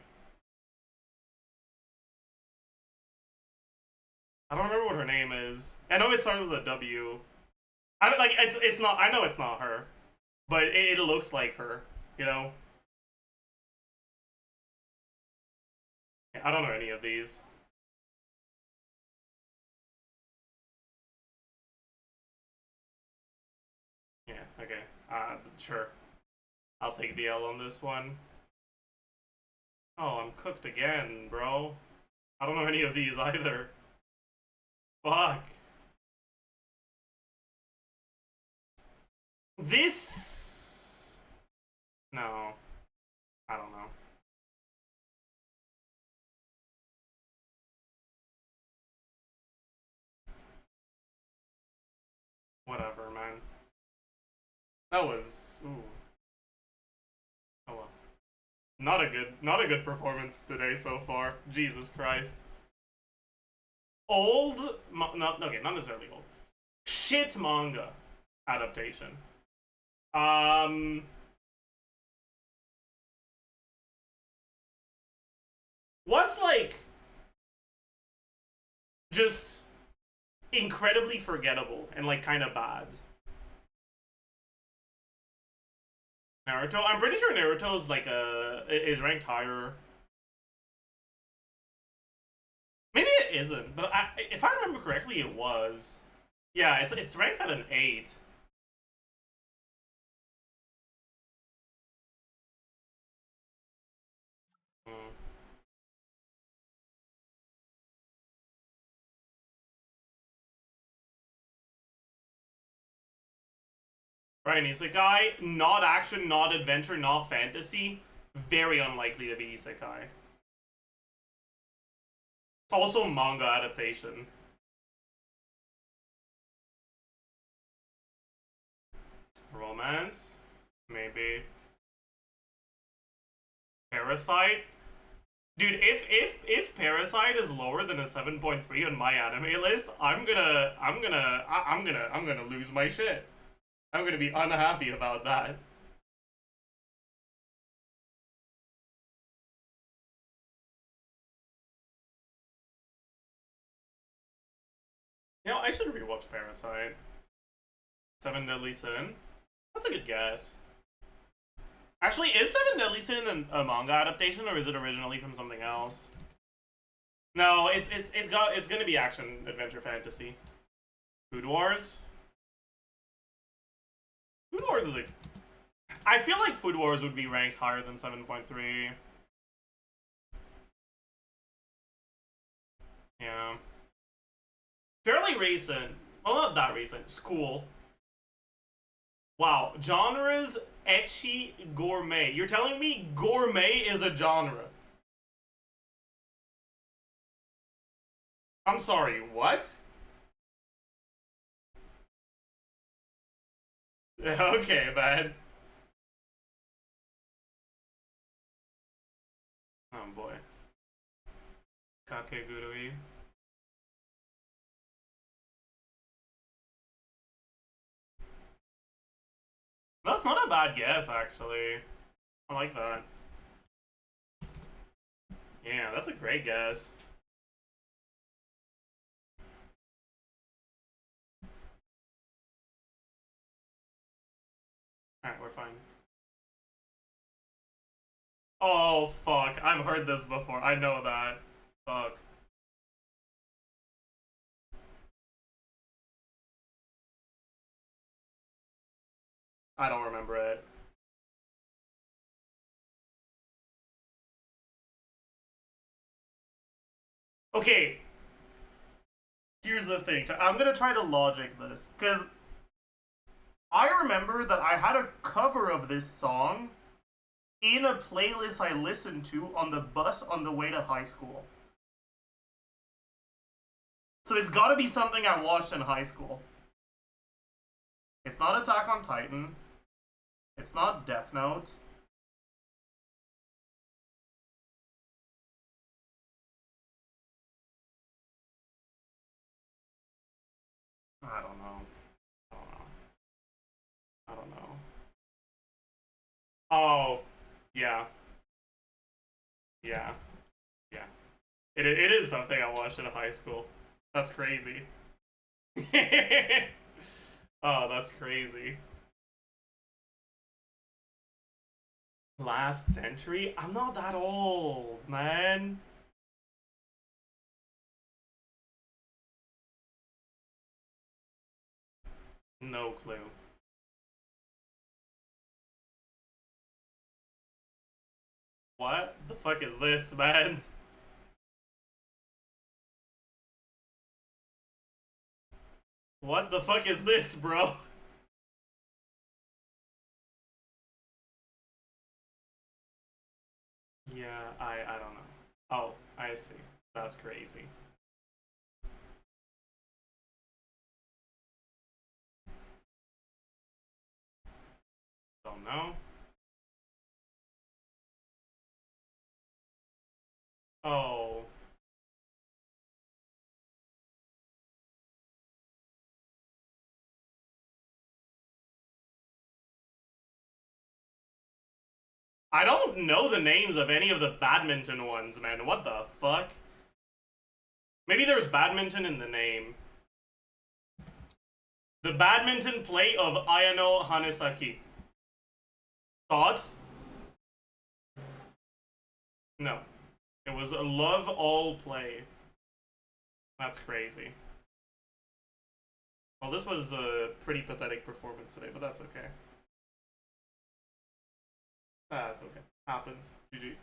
I don't remember what her name is. I know it starts with a W. I don't like it's not. I know it's not her, but it looks like her. You know. I don't know any of these. Yeah. Okay. Sure. I'll take the L on this one. Oh, I'm cooked again, bro. I don't know any of these either. Fuck. This... No. I don't know. Whatever, man. That was... Ooh. Oh well. Not a good performance today so far. Jesus Christ. Old... Not necessarily old. Shit manga adaptation. What's like just incredibly forgettable and like kind of bad? Naruto. I'm pretty sure Naruto's like is ranked higher. Maybe it isn't, but if I remember correctly, it was. Yeah, it's ranked at an 8. Right, isekai, not action, not adventure, not fantasy. Very unlikely to be isekai. Also manga adaptation. Romance? Maybe. Parasite? Dude, if Parasite is lower than a 7.3 on my anime list, I'm gonna lose my shit. I'm gonna be unhappy about that. You know, I should rewatch Parasite. 7 Deadly Sin? That's a good guess. Actually, is 7 Deadly Sin a manga adaptation, or is it originally from something else? No, it's gonna be action, adventure, fantasy. Food Wars? Food Wars is I feel like Food Wars would be ranked higher than 7.3. Yeah. Fairly recent. Well, not that recent. School. Wow, genres, ecchi, gourmet. You're telling me gourmet is a genre? I'm sorry, what? Okay, man. Oh boy. Kakegurui. That's not a bad guess, actually. I like that. Yeah, that's a great guess. Alright, we're fine. Oh, fuck. I've heard this before. I know that. Fuck. I don't remember it. Okay. Here's the thing. I'm gonna try to logic this, because I remember that I had a cover of this song in a playlist I listened to on the bus on the way to high school. So it's gotta be something I watched in high school. It's not Attack on Titan. It's not Death Note. I don't know. I don't know. I don't know. Oh, yeah. Yeah. Yeah. It is something I watched in high school. That's crazy. Oh, that's crazy. Last century? I'm not that old, man. No clue. What the fuck is this, man? What the fuck is this, bro? Yeah, I don't know. Oh, I see. That's crazy. Don't know. Oh. I don't know the names of any of the badminton ones, man. What the fuck? Maybe there's badminton in the name. The badminton play of Ayano Hanesaki. Thoughts? No. It was a love all play. That's crazy. Well, this was a pretty pathetic performance today, but that's okay. That's okay. Happens. GG.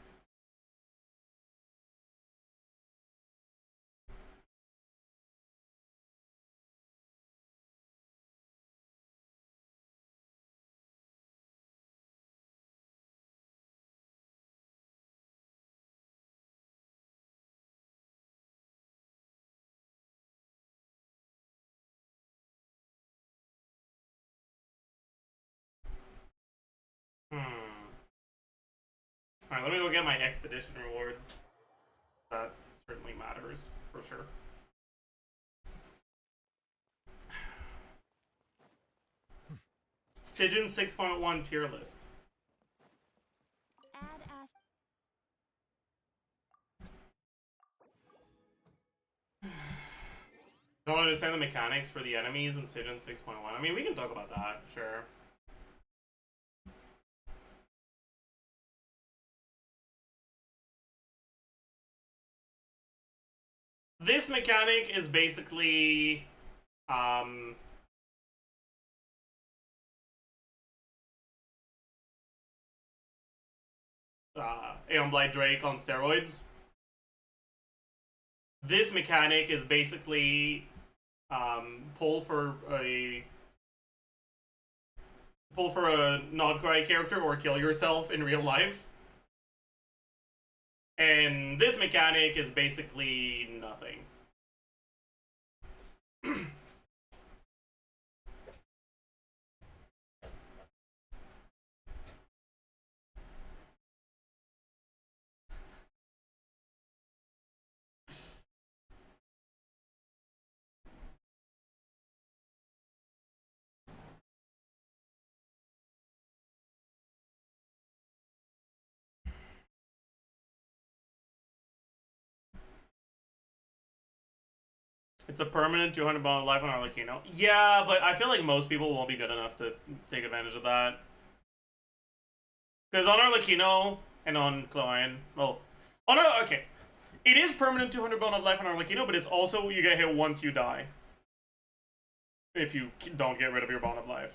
Alright, let me go get my expedition rewards. That certainly matters, for sure. Stygian 6.1 tier list. Add as Don't understand the mechanics for the enemies in Stygian 6.1. I mean, we can talk about that, sure. This mechanic is basically Aeon Blight Drake on steroids. This mechanic is basically pull pull for a not cry character or kill yourself in real life. And this mechanic is basically nothing. It's a permanent 200 bond life on Arlecchino. Yeah, but I feel like most people won't be good enough to take advantage of that. Because on Arlecchino and on Klein, well, okay. It is permanent 200 bond of life on Arlecchino, but it's also you get hit once you die. If you don't get rid of your bond of life.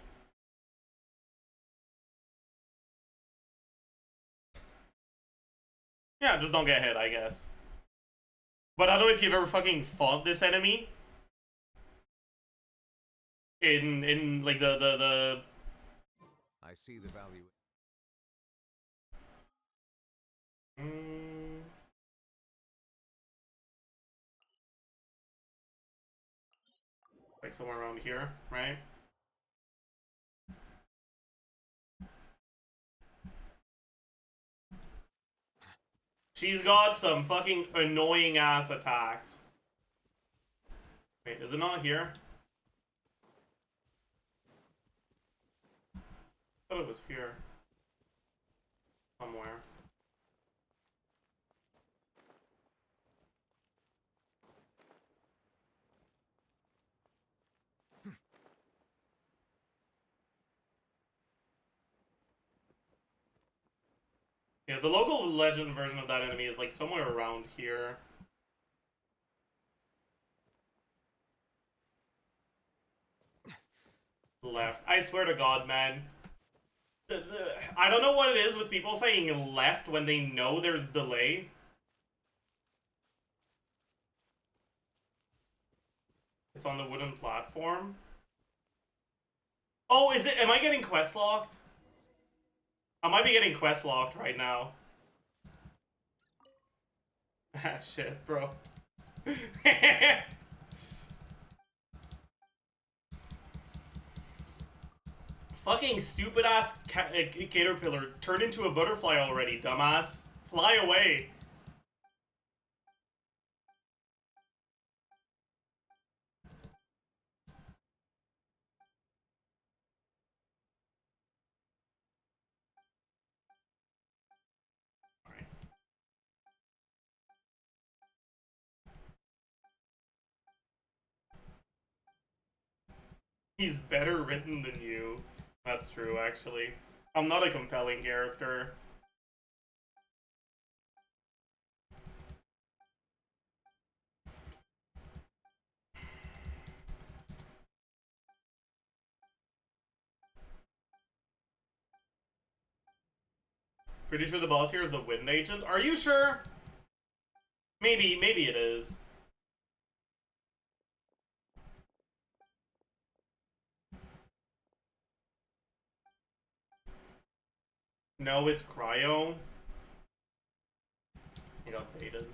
Yeah, just don't get hit, I guess. But I don't know if you've ever fucking fought this enemy. In like the I see the value. Like somewhere around here, right? She's got some fucking annoying ass attacks. Wait, is it not here? I thought it was here. Somewhere. Yeah, the local legend version of that enemy is like somewhere around here. Left. I swear to God, man. I don't know what it is with people saying left when they know there's delay. It's on the wooden platform. Oh, is it? Am I getting quest locked? I might be getting quest locked right now. Ah, shit, bro. Fucking stupid ass caterpillar turned into a butterfly already, dumbass. Fly away. Alright. He's better written than you. That's true, actually. I'm not a compelling character. Pretty sure the boss here is the Wind Agent. Are you sure? Maybe it is. No, it's Cryo. He got baited.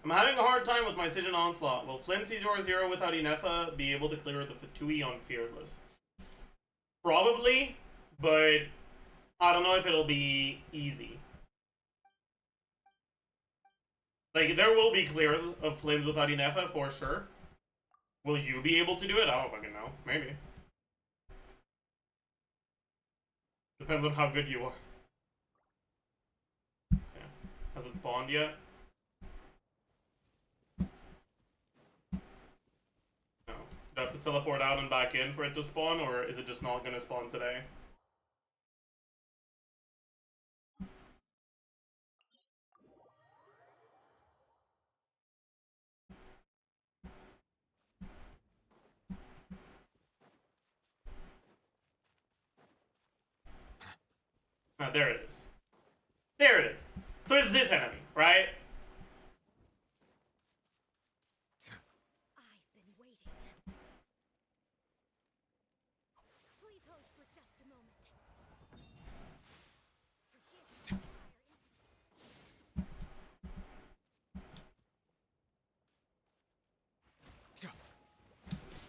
I'm having a hard time with my Stygian onslaught. Will Flynn C0 without Inefa be able to clear the Fatui on Fearless? Probably, but I don't know if it'll be easy. Like, there will be clears of Flynn's without Inefa for sure. Will you be able to do it? I don't fucking know. Maybe. Depends on how good you are. Okay. Has it spawned yet? No. Do I have to teleport out and back in for it to spawn, or is it just not gonna spawn today? there it is. There it is. So it's this enemy, right? I've been waiting. Please hold for just a moment. Forgive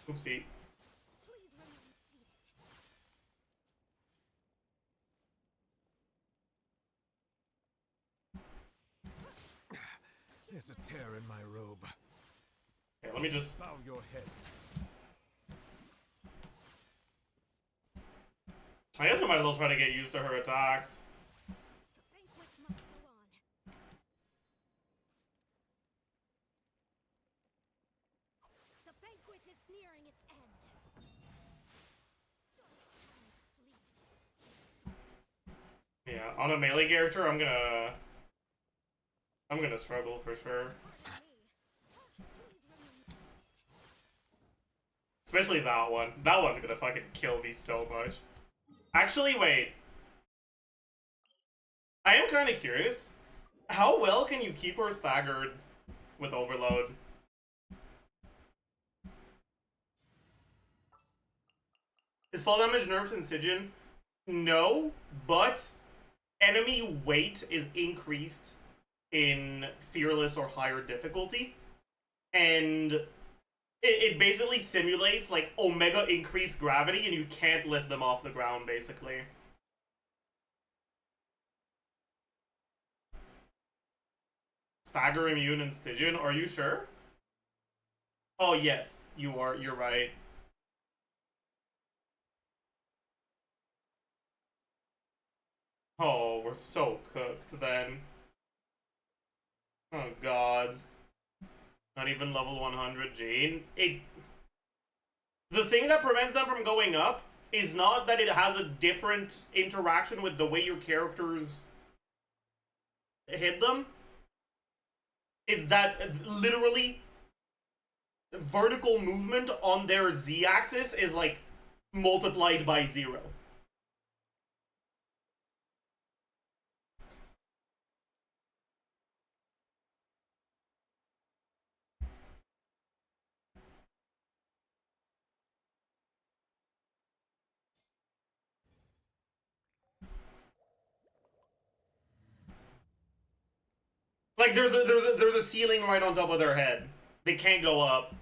Oopsie. Please remain seated. There's a tear in my robe. Okay, let me just... Bow your head. I guess I might as well try to get used to her attacks. The banquet must go on. The banquet is nearing its end. Joyous times flee. Yeah, on a melee character, I'm gonna struggle for sure. Please remain seated. Especially that one. That one's gonna fucking kill me so much. Actually, wait. I am kind of curious. How well can you keep her staggered with overload? Is fall damage nerfed in Stygian? No, but enemy weight is increased in fearless or higher difficulty, and it basically simulates like omega increased gravity, and you can't lift them off the ground basically. Stagger immune and Stygian, are you sure? Oh yes, you are, you're right. Oh, we're so cooked then. Oh god. Not even level 100 Gene. The thing that prevents them from going up is not that it has a different interaction with the way your characters hit them. It's that literally vertical movement on their z-axis is like multiplied by 0. Like there's a ceiling right on top of their head. They can't go up.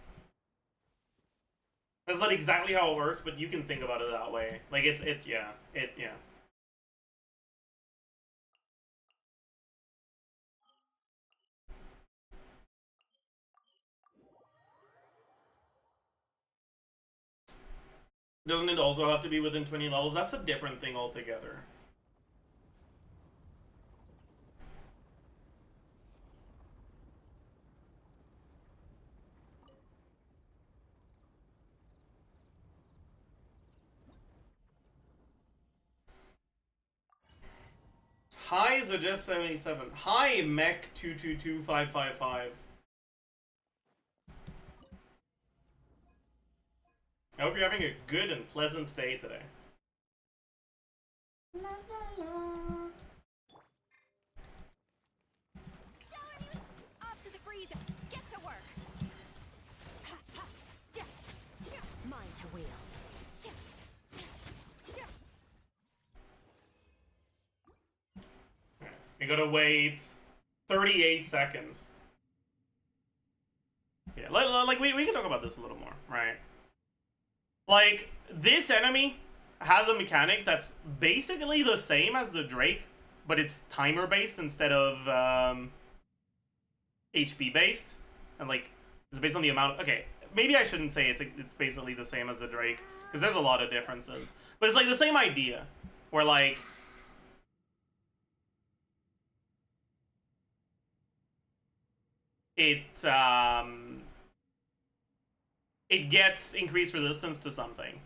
That's not exactly how it works, but you can think about it that way. Like it's yeah. Yeah. Doesn't it also have to be within 20 levels? That's a different thing altogether. Hi, Zajef77. Hi, Mech222555. I hope you're having a good and pleasant day today. Shower you up to the freezer. Get to work. Mine to wield. You gotta wait 38 seconds. Yeah, like we can talk about this a little more, right? Like, this enemy has a mechanic that's basically the same as the Drake, but it's timer based instead of HP based, and like it's based on the amount. Okay, maybe I shouldn't say it's basically the same as the Drake because there's a lot of differences, but it's like the same idea, where like it gets increased resistance to something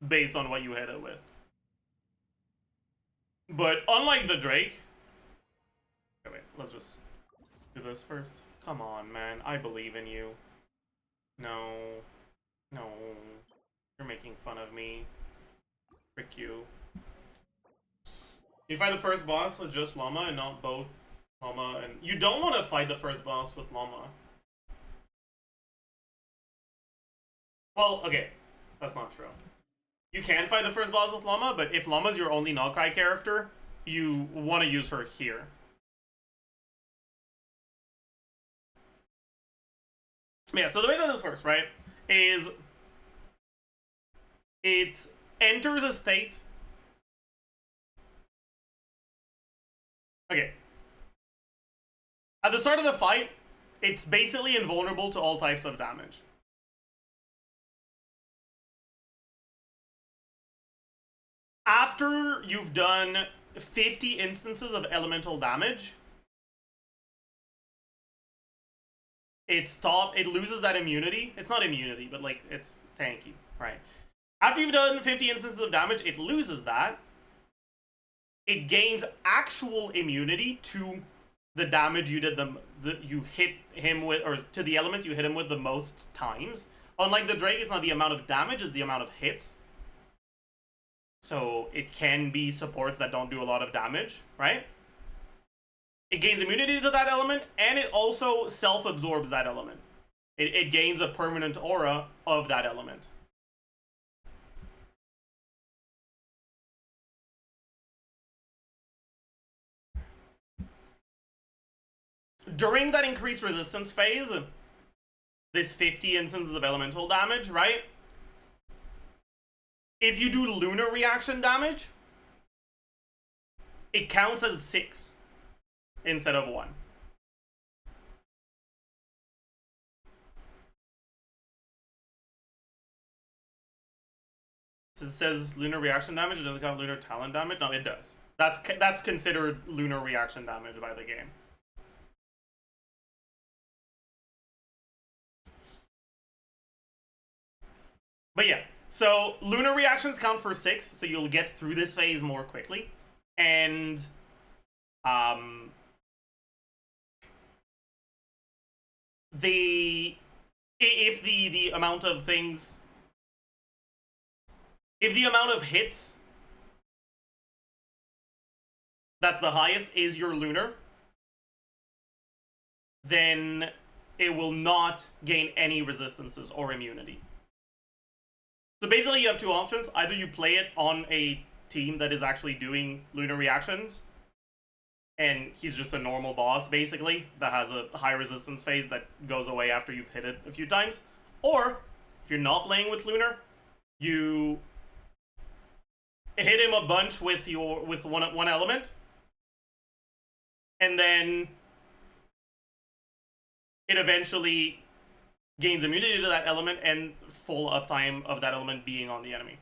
based on what you hit it with. But unlike the Drake... Okay, wait, let's just do this first. Come on, man. I believe in you. No. No. You're making fun of me. Frick you. You fight the first boss with just Llama and not both Llama and... You don't want to fight the first boss with Llama. Well, okay. That's not true. You can fight the first boss with Llama, but if Llama's your only Nokai character, you want to use her here. Yeah, so the way that this works, right, is it enters a state. Okay. At the start of the fight, it's basically invulnerable to all types of damage. After you've done 50 instances of elemental damage, it loses that immunity. It's not immunity, but like it's tanky, right? After you've done 50 instances of damage, it loses that. It gains actual immunity to the damage you did you hit him with, or to the elements you hit him with the most times. Unlike the Drake, it's not the amount of damage, it's the amount of hits. So it can be supports that don't do a lot of damage, right? It gains immunity to that element, and it also self-absorbs that element. It gains a permanent aura of that element. During that increased resistance phase, this 50 instances of elemental damage, right? If you do lunar reaction damage, it counts as 6 instead of 1. So it says lunar reaction damage, it doesn't count lunar talent damage? No, it does. That's considered lunar reaction damage by the game. But yeah, so lunar reactions count for 6, so you'll get through this phase more quickly. And if the amount of things, if the amount of hits that's the highest is your lunar, then it will not gain any resistances or immunity. So basically you have two options. Either you play it on a team that is actually doing lunar reactions, and he's just a normal boss, basically, that has a high resistance phase that goes away after you've hit it a few times. Or, if you're not playing with lunar, you hit him a bunch with one element, and then it eventually gains immunity to that element and full uptime of that element being on the enemy.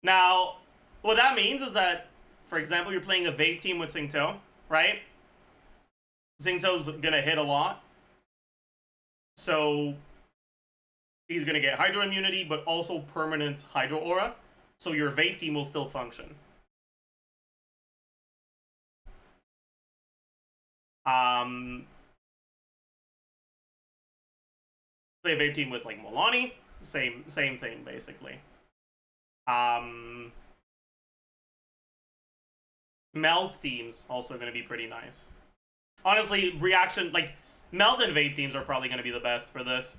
Now, what that means is that, for example, you're playing a vape team with Xingqiu, right? Xingqiu's gonna hit a lot, so he's gonna get Hydro immunity, but also permanent Hydro aura, so your vape team will still function. Play a vape team with like Milani, same thing basically. Melt teams also going to be pretty nice. Honestly, reaction, like melt and vape teams are probably going to be the best for this.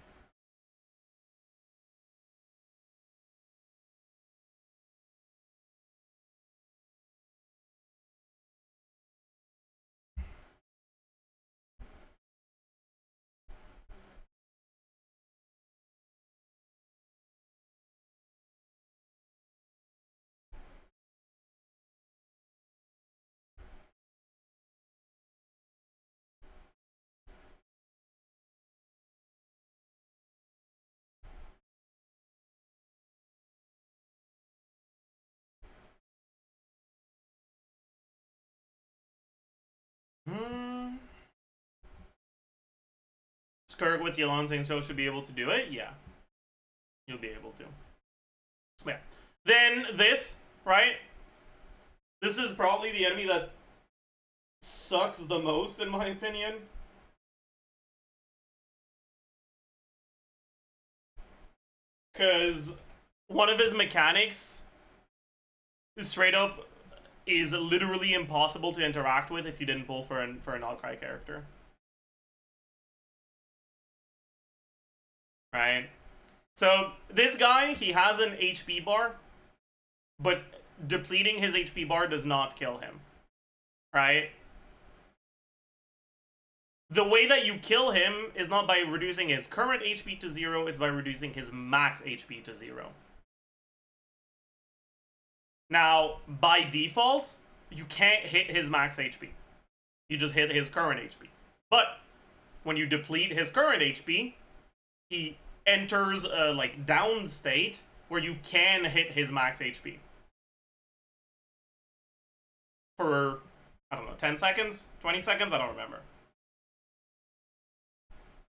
Skirk with Yelan Xingqiu should be able to do it? Yeah. You'll be able to. Yeah. Then this, right? This is probably the enemy that sucks the most, in my opinion. Because one of his mechanics is straight up is literally impossible to interact with if you didn't pull for a Nodcry character. Right? So this guy, he has an HP bar, but depleting his HP bar does not kill him. Right? The way that you kill him is not by reducing his current HP to 0, it's by reducing his max HP to 0. Now, by default, you can't hit his max HP. You just hit his current HP. But when you deplete his current HP, he enters a like down state where you can hit his max HP. For, I don't know, 10 seconds? 20 seconds? I don't remember.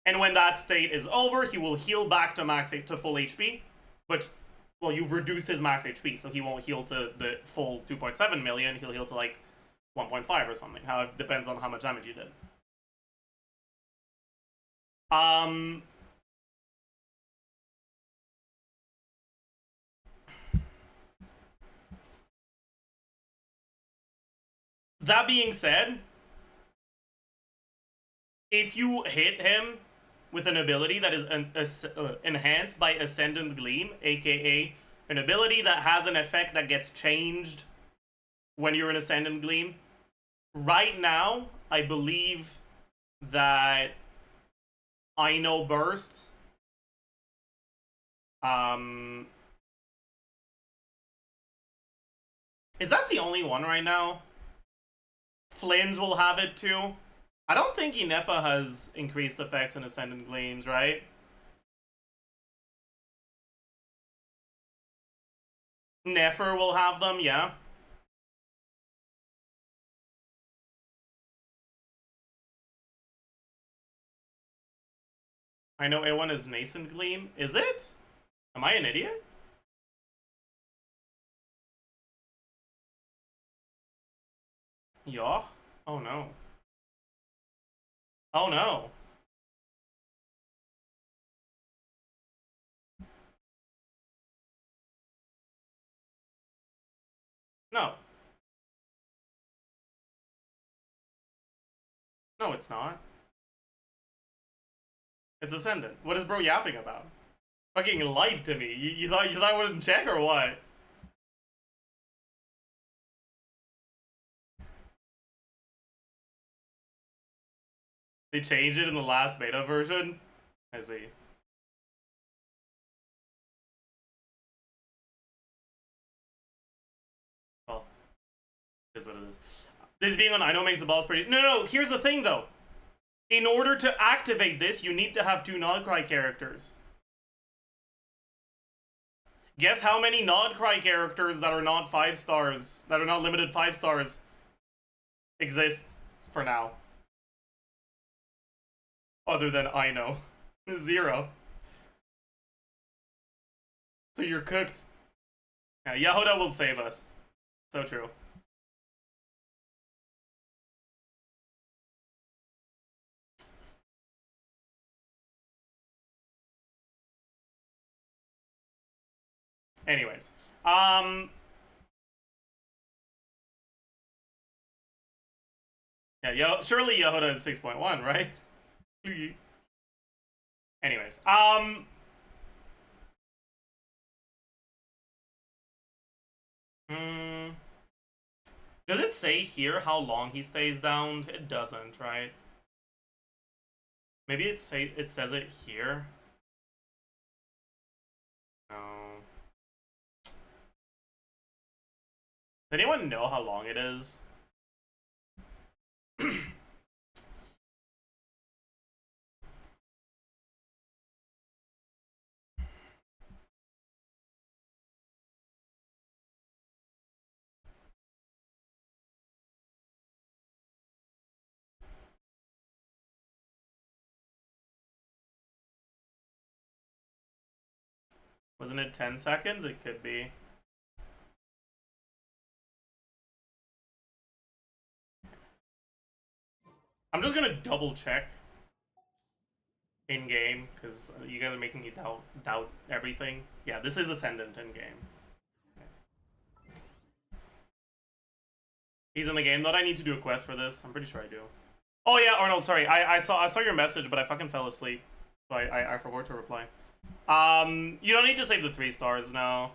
And when that state is over, he will heal back to full HP, but, well, you've reduced his max HP, so he won't heal to the full 2.7 million, he'll heal to like 1.5 or something. How it depends on how much damage you did. That being said, if you hit him with an ability that is enhanced by Ascendant Gleam, aka an ability that has an effect that gets changed when you're in Ascendant Gleam. Right now, I believe that I Know Burst is that the only one right now? Flynn's will have it too. I don't think Inefa has increased effects in Ascendant Gleams, right? Nefer will have them, yeah. I know A1 is Nascent Gleam. Is it? Am I an idiot? Yeah? Oh no. Oh no. No. No, it's not. It's Ascendant. What is bro yapping about? Fucking lied to me. You thought I wouldn't check or what? They changed it in the last beta version? I see. Well, is what it is. This being on I know makes the balls pretty. No, here's the thing though. In order to activate this, you need to have 2 Nodcry characters. Guess how many Nodcry characters that are not 5 stars, that are not limited 5 stars, exist for now? Other than I know. 0. So you're cooked. Yeah, Yahoda will save us. So true. Anyways, yeah, surely Yahoda is 6.1, right? Anyways, does it say here how long he stays down? It doesn't, right? Maybe it says it here. No. Does anyone know how long it is? Wasn't it 10 seconds? It could be. I'm just gonna double check in game because you guys are making me doubt everything. Yeah, this is Ascendant in game. He's in the game. Don't I need to do a quest for this? I'm pretty sure I do. Oh yeah, Arnold, sorry. I saw your message, but I fucking fell asleep. So I forgot to reply. You don't need to save the 3 stars now.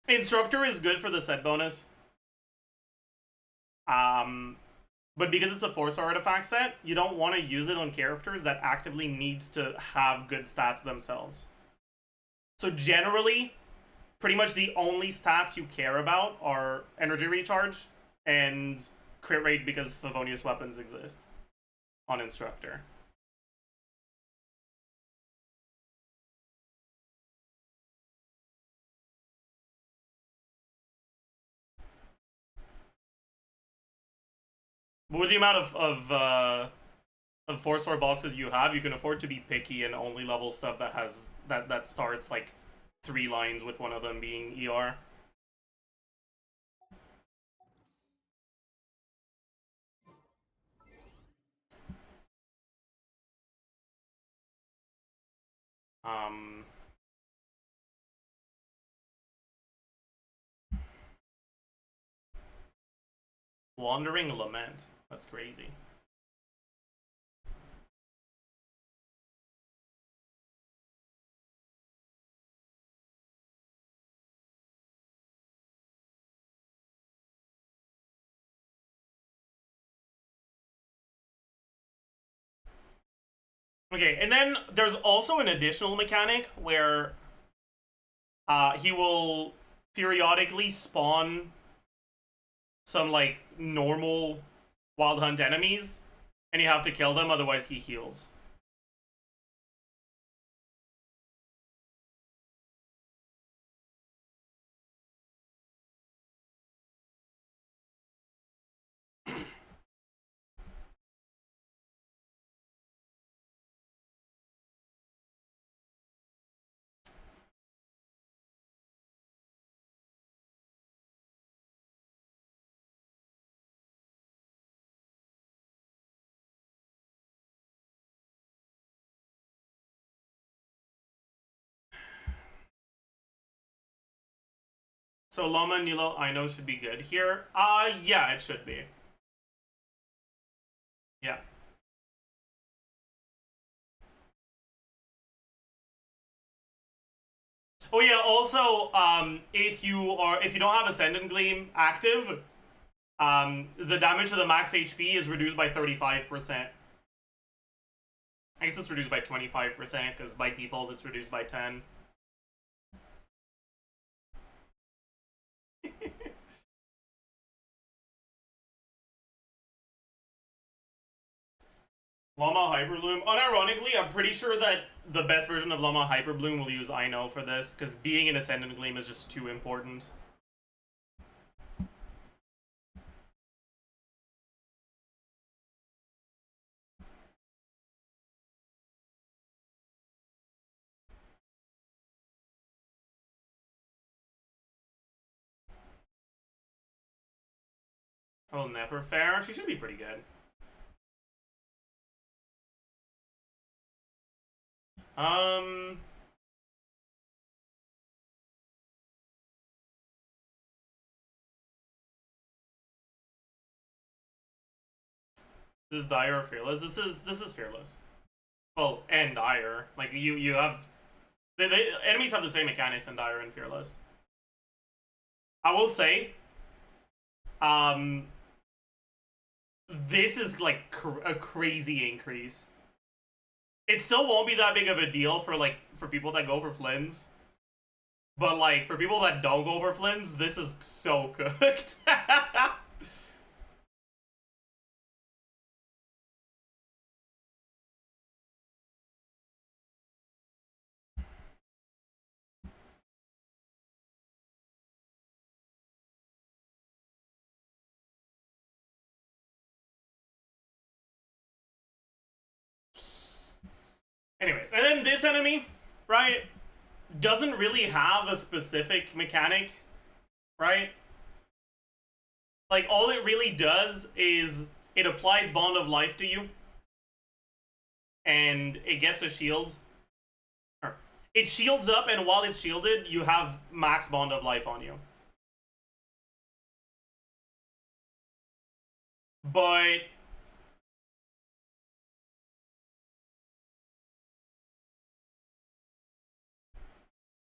Instructor is good for the set bonus. But because it's a 4-star artifact set, you don't want to use it on characters that actively need to have good stats themselves. So generally, pretty much the only stats you care about are energy recharge and crit rate because Favonius weapons exist on Instructor. But with the amount of 4-star boxes you have, you can afford to be picky and only level stuff that has that starts like 3 lines with one of them being ER. Wandering Lament. That's crazy. Okay, and then there's also an additional mechanic where he will periodically spawn some, like, normal Wild Hunt enemies, and you have to kill them, otherwise he heals. So Loma and Nilo, I know, should be good here. Yeah, it should be. Yeah. Oh yeah, also, if you don't have Ascendant Gleam active, the damage to the max HP is reduced by 35%. I guess it's reduced by 25%, because by default it's reduced by 10. Llama Hyperbloom. Unironically, I'm pretty sure that the best version of Llama Hyperbloom will use I Know for this, because being an Ascendant Gleam is just too important. Oh, Never Fair? She should be pretty good. This is Dire or Fearless? This is Fearless. Well, and Dire. Like, you have... The enemies have the same mechanics in Dire and Fearless. I will say... This is, like, a crazy increase. It still won't be that big of a deal for, like, for people that go for Flins. But, like, for people that don't go for Flins, this is so cooked. Anyways, and then this enemy, right, doesn't really have a specific mechanic, right? Like, all it really does is it applies Bond of Life to you, and it gets a shield. It shields up, and while it's shielded, you have max bond of life on you. But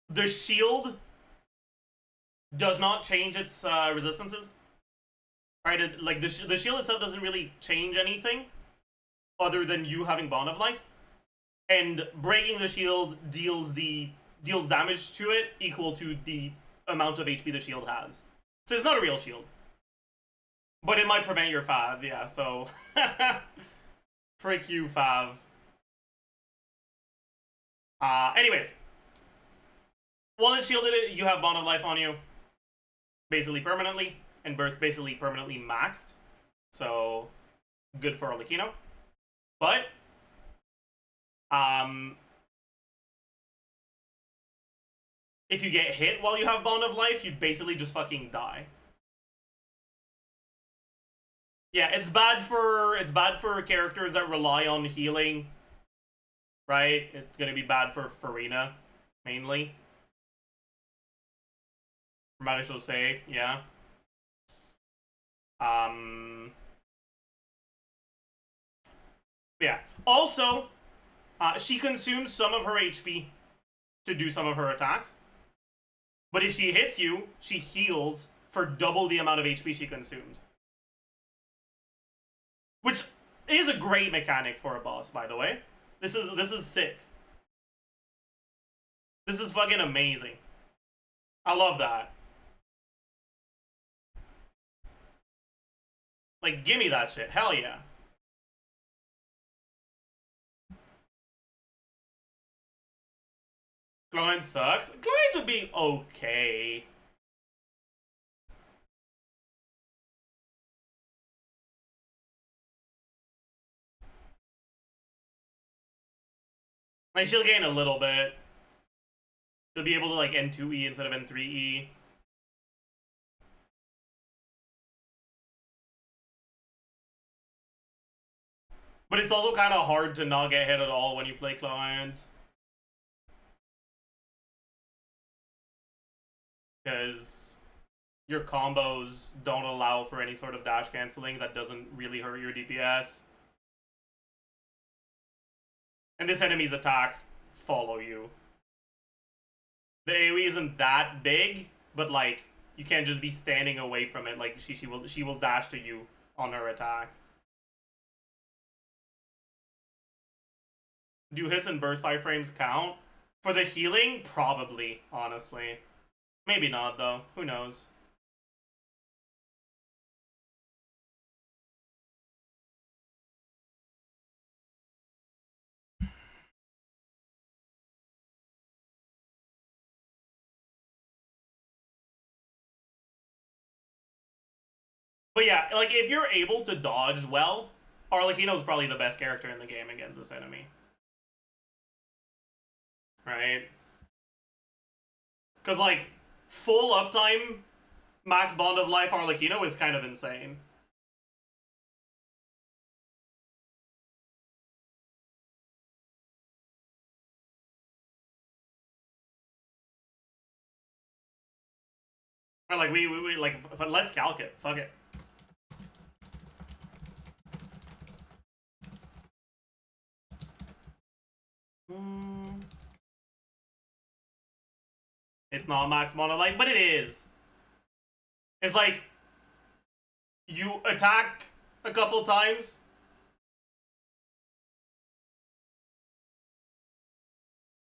the shield does not change its resistances. Right? Like, the shield itself doesn't really change anything other than you having bond of life. And breaking the shield deals damage to it equal to the amount of HP the shield has. So it's not a real shield. But it might prevent your favs, yeah, so... Frick you, fav. Anyways. While it's shielded, you have bond of life on you. Basically permanently. And burst basically permanently maxed. So, good for Arlecchino. But... if you get hit while you have bond of life, you'd basically just fucking die. Yeah, it's bad for characters that rely on healing, right? It's gonna be bad for Farina, mainly. Marie say, yeah. Yeah. Also, she consumes some of her HP to do some of her attacks. But if she hits you, she heals for double the amount of HP she consumed. Which is a great mechanic for a boss, by the way. This is sick. This is fucking amazing. I love that. Like, gimme that shit. Hell yeah. Glowing sucks. Glowing would be okay. Like, she'll gain a little bit. She'll be able to, like, N2E instead of N3E. But it's also kind of hard to not get hit at all when you play Client. Because your combos don't allow for any sort of dash canceling that doesn't really hurt your DPS. And this enemy's attacks follow you. The AoE isn't that big, but like you can't just be standing away from it. Like she will dash to you on her attack. Do hits and burst iframes count? For the healing, probably, honestly. Maybe not though. Who knows? But yeah, like, if you're able to dodge well, Arlecchino's probably the best character in the game against this enemy. Right? Because, like, full uptime, max bond of life Arlecchino is kind of insane. Or, like, we like, let's calc it. Fuck it. It's not max bond of life, but it is. It's like, you attack a couple times,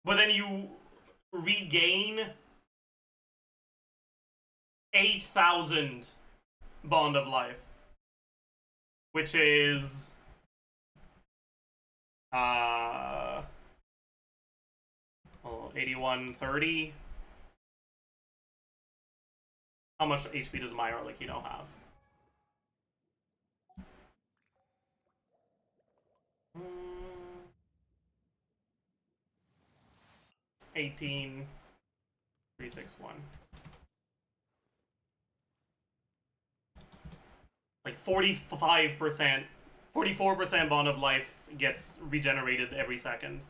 but then you regain 8,000 bond of life, which is 8130. How much HP does my Arlecchino have? 18,361. Like 45%, 44% bond of life gets regenerated every second.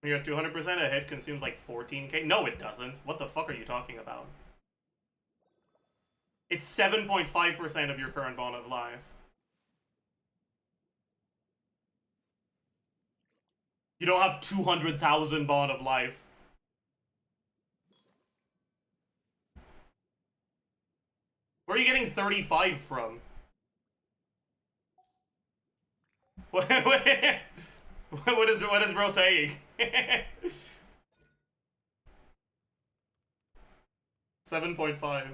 When you're at 200%, a hit consumes like 14k. No, it doesn't. What the fuck are you talking about? It's 7.5% of your current bond of life. You don't have 200,000 bond of life. Where are you getting 35 from? What is bro saying? 7.5.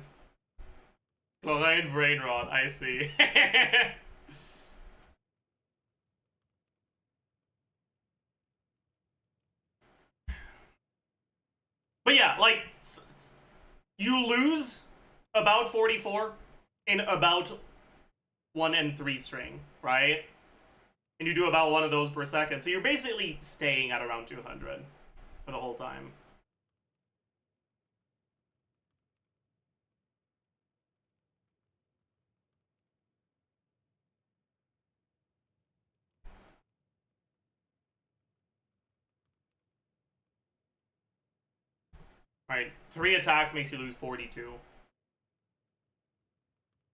Lorraine brain rot, I see. But yeah, like, you lose about 44 in about 1 and 3 string, right? And you do about one of those per second. So you're basically staying at around 200 for the whole time. Right, 3 attacks makes you lose 42.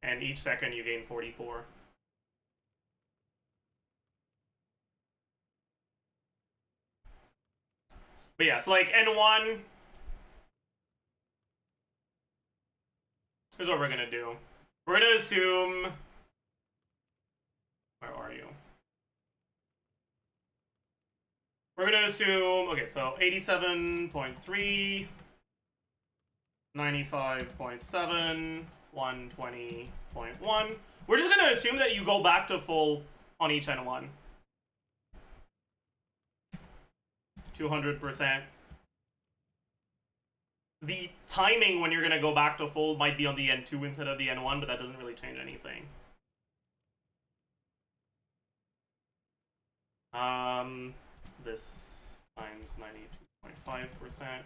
And each second you gain 44. But yeah, so like N1. Here's what we're gonna do. We're gonna assume. Where are you? We're gonna assume. Okay, so 87.3, 95.7, 120.1. We're just gonna assume that you go back to full on each N1. 200%. The timing when you're gonna go back to full might be on the N2 instead of the N1, but that doesn't really change anything. This times 92.5%.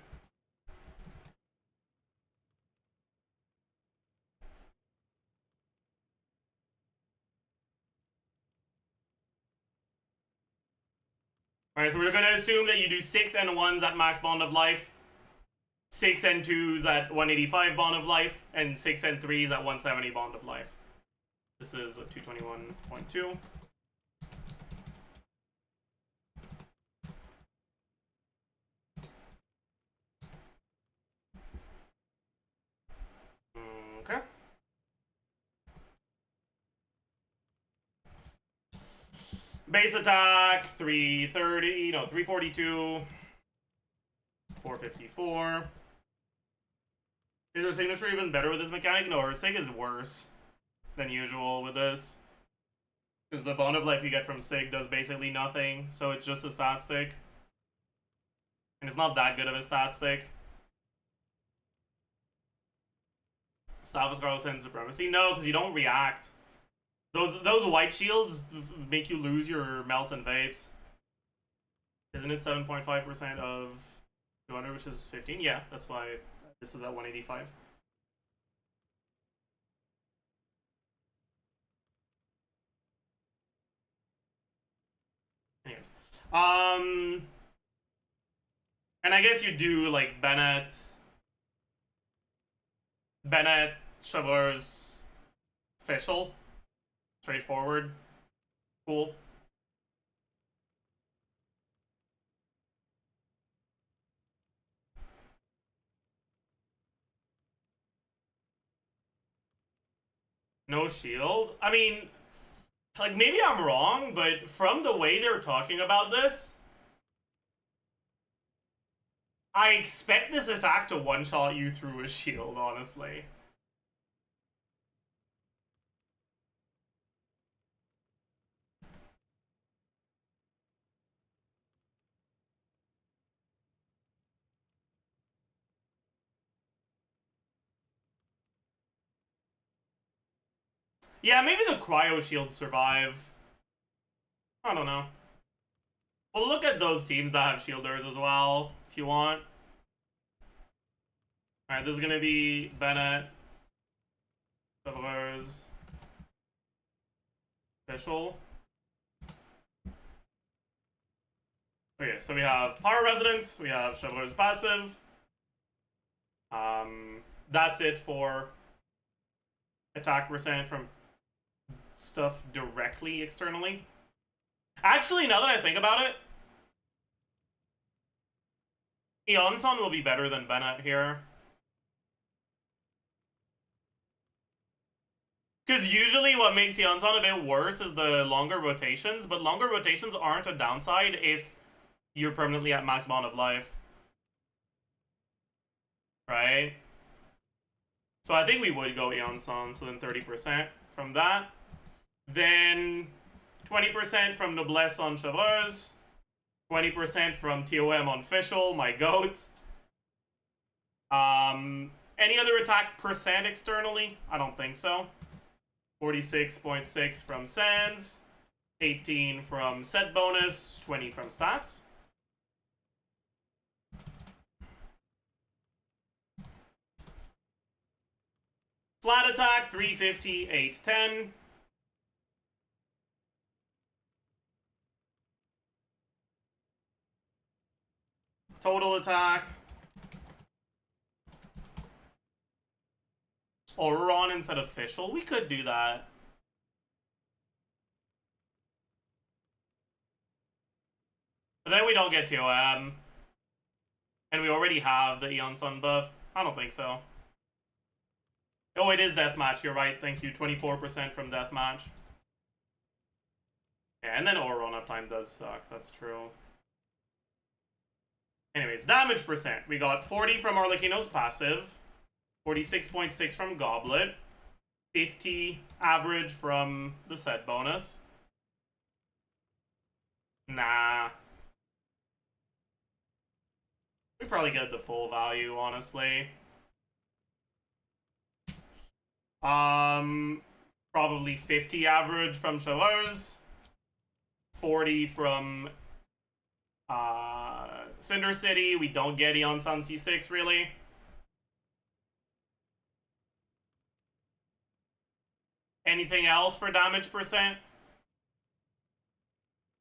Alright, so we're gonna assume that you do 6 N1s at max bond of life, 6 N2s at 185 bond of life, and 6 N3s at 170 bond of life. This is 221.2. Okay. Base attack, 330, no, 342, 454. Is her signature even better with this mechanic? No, her sig is worse than usual with this. Because the bond of life you get from sig does basically nothing, so it's just a stat stick. And it's not that good of a stat stick. Staff of Scarlet and Supremacy? No, because you don't react. Those white shields make you lose your melts and vapes. Isn't it 7.5% of 200, which is 15? Yeah, that's why this is at 185. Anyways. And I guess you do like Bennett, Chevreur's Fischl. Straightforward. Cool. No shield? I mean, like, maybe I'm wrong, but from the way they're talking about this, I expect this attack to one-shot you through a shield, honestly. Yeah, maybe the cryo shields survive. I don't know. We'll look at those teams that have shielders as well, if you want. Alright, this is gonna be Bennett, Chevreur's Fischl. Okay, so we have Power Resonance, we have Chevaleur's Passive. That's it for attack percent from stuff directly externally. Actually, now that I think about it, Eonson will be better than Bennett here. Because usually what makes Eonson a bit worse is the longer rotations, but longer rotations aren't a downside if you're permanently at max amount of life. Right? So I think we would go Eonson, so then 30% from that. Then 20% from Noblesse on Chevreuse. 20% from TOM on Fischl, my goat. Any other attack percent externally? I don't think so. 46.6 from Sands. 18 from set bonus. 20 from stats. Flat attack, 350, 810. Total attack. Or Ron instead of Fischl. We could do that. But then we don't get TOM. And we already have the Eonson buff. I don't think so. Oh, it is Deathmatch. You're right. Thank you. 24% from Deathmatch. Yeah, and then Auron uptime does suck. That's true. Anyways, damage percent. We got 40 from Arlecchino's passive. 46.6 from Goblet. 50 average from the set bonus. Nah. We probably get the full value, honestly. Probably 50 average from Chevreuse. 40 from Cinder City. We don't get Eonson C6 really. Anything else for damage percent?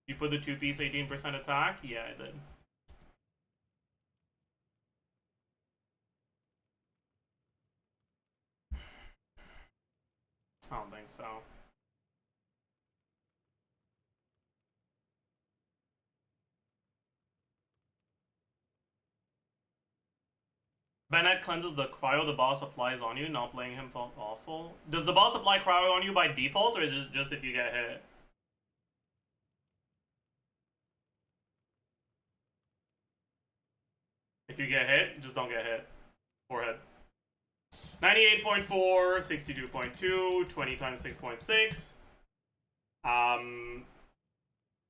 You put the 2-piece 18% attack? Yeah, I did. I don't think so. Bennett cleanses the cryo the boss applies on you, not playing him felt awful. Does the boss apply cryo on you by default, or is it just if you get hit? If you get hit, just don't get hit. Forehead. 98.4, 62.2, 20 times 6.6.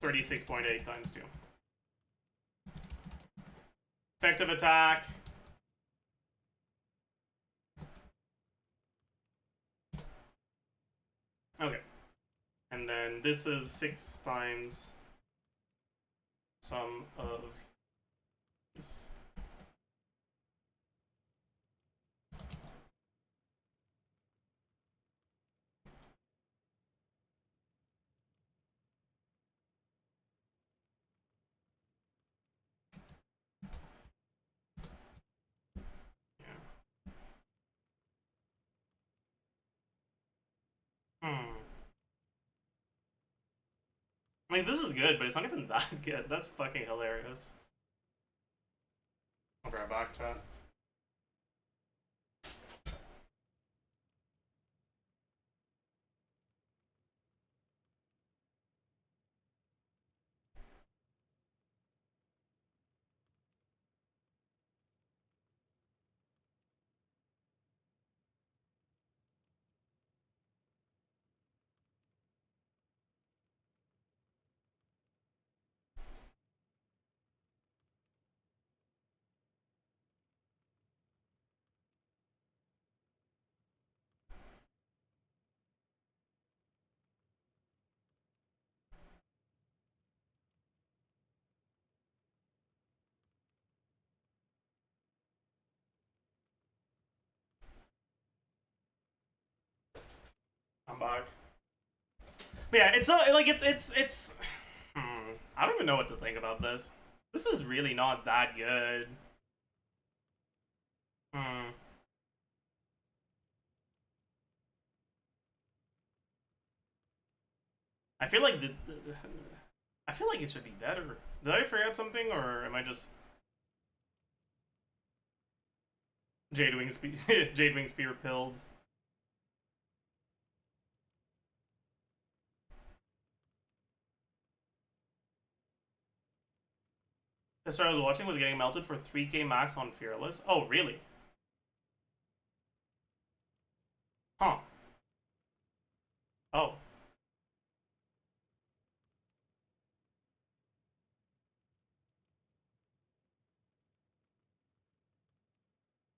36.8 times 2. Effective attack. Okay. And then this is 6 times sum of this. Like, this is good, but it's not even that good. That's fucking hilarious. I'll grab back chat. I'm back. But yeah, it's not like it's I don't even know what to think about this. This is really not that good. I feel like I feel like it should be better. Did I forget something, or am I just Jadewing Spear pilled? The star I was watching was getting melted for 3k max on Fearless. Oh, really? Huh. Oh.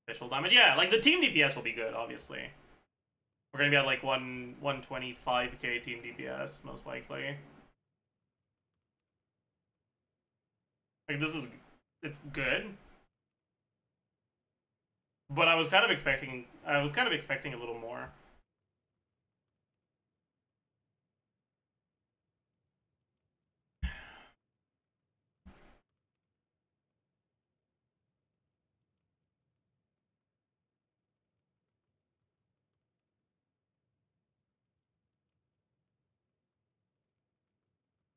Official damage? Yeah, like the team DPS will be good, obviously. We're gonna be at like 125k team DPS, most likely. Like, it's good. But I was kind of expecting a little more.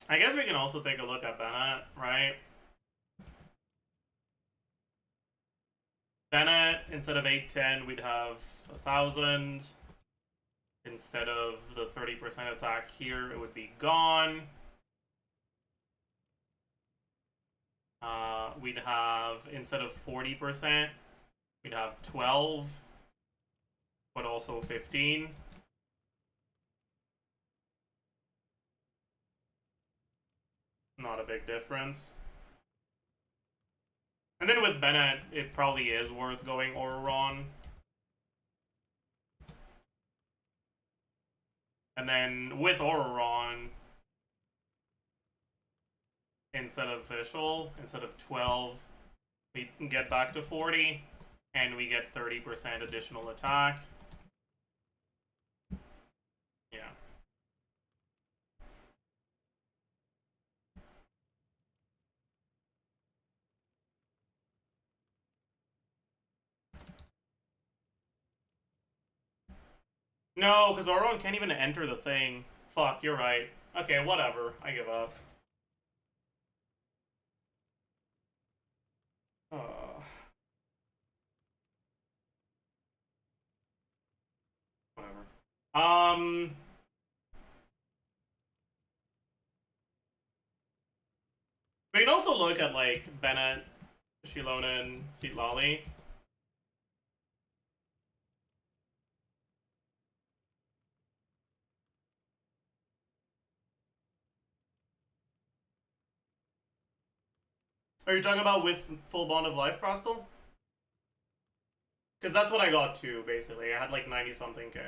I guess we can also take a look at Bennett, right? Bennett, instead of 810, we'd have 1,000. Instead of the 30% attack here, it would be gone. We'd have, instead of 40%, we'd have 12, but also 15. Not a big difference. And then with Bennett, it probably is worth going Auroron. And then with Auroron, instead of official, instead of 12, we can get back to 40, and we get 30% additional attack. Yeah. No, because Auroron can't even enter the thing. Fuck, you're right. Okay, whatever. I give up. Whatever. We can also look at, like, Bennett, Shilonen, Seatlali. Are you talking about with full Bond of Life, Crostal? Because that's what I got too, basically. I had like 90-something K.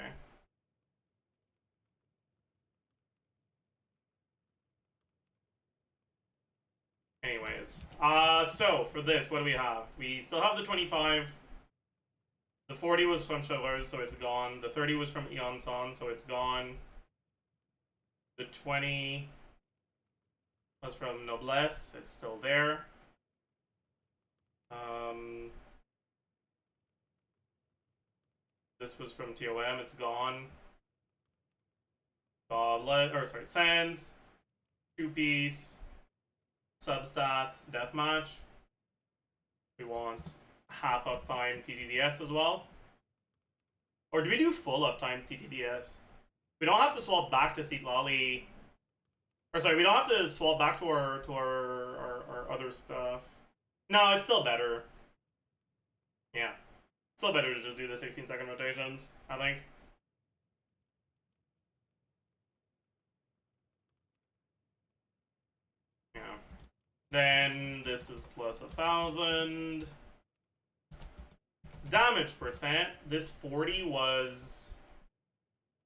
Anyways. So, for this, what do we have? We still have the 25. The 40 was from Chevreuse, so it's gone. The 30 was from Eonson, so it's gone. The 20 was from Noblesse, it's still there. This was from TOM, it's gone. Sands, 2-piece, substats, deathmatch. We want half uptime TTDS as well. Or do we do full uptime TTDS? We don't have to swap back to Seatlali. Or sorry, we don't have to swap back to our other stuff. No, it's still better. Yeah. It's still better to just do the 16-second rotations, I think. Yeah. Then this is plus 1,000. Damage percent. This 40 was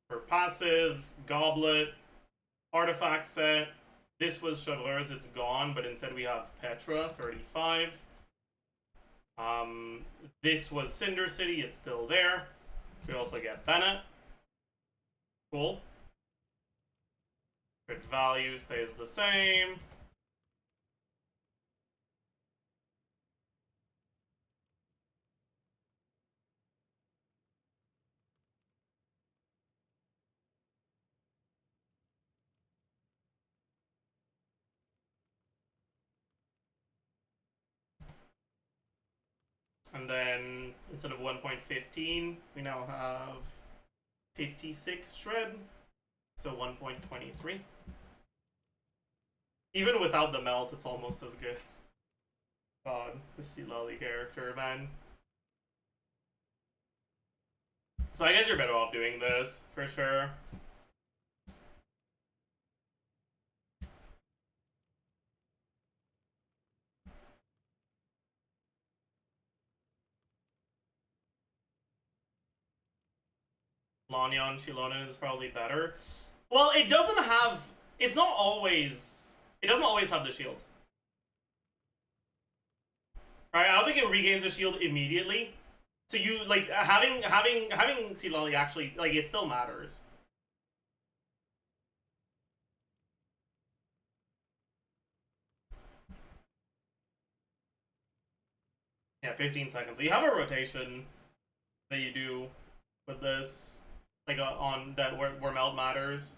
for passive, goblet, artifact set. This was Chevreuse, it's gone, but instead we have Petra, 35. This was Cinder City, it's still there. We also get Bennett. Cool. Crit value stays the same. And then instead of 1.15, we now have 56 shred. So 1.23. Even without the melt, it's almost as good. God, the Silali character, man. So I guess you're better off doing this, for sure. Lanyan Shilona is probably better. Well, it doesn't have... It's not always... It doesn't always have the shield. Right? I don't think it regains the shield immediately. So you, like, having Silali actually, like, it still matters. Yeah, 15 seconds. So you have a rotation that you do with this, like, on that where meld matters.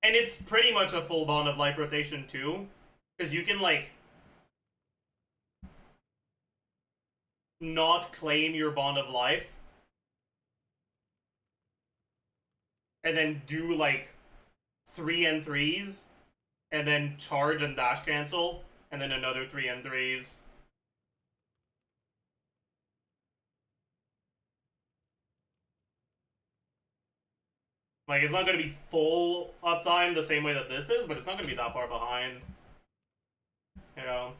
And it's pretty much a full Bond of Life rotation too, because you can, like, not claim your Bond of Life and then do, like, 3 and 3s and then charge and dash cancel and then another 3 and 3s. Like, it's not going to be full uptime the same way that this is, but it's not going to be that far behind. You know?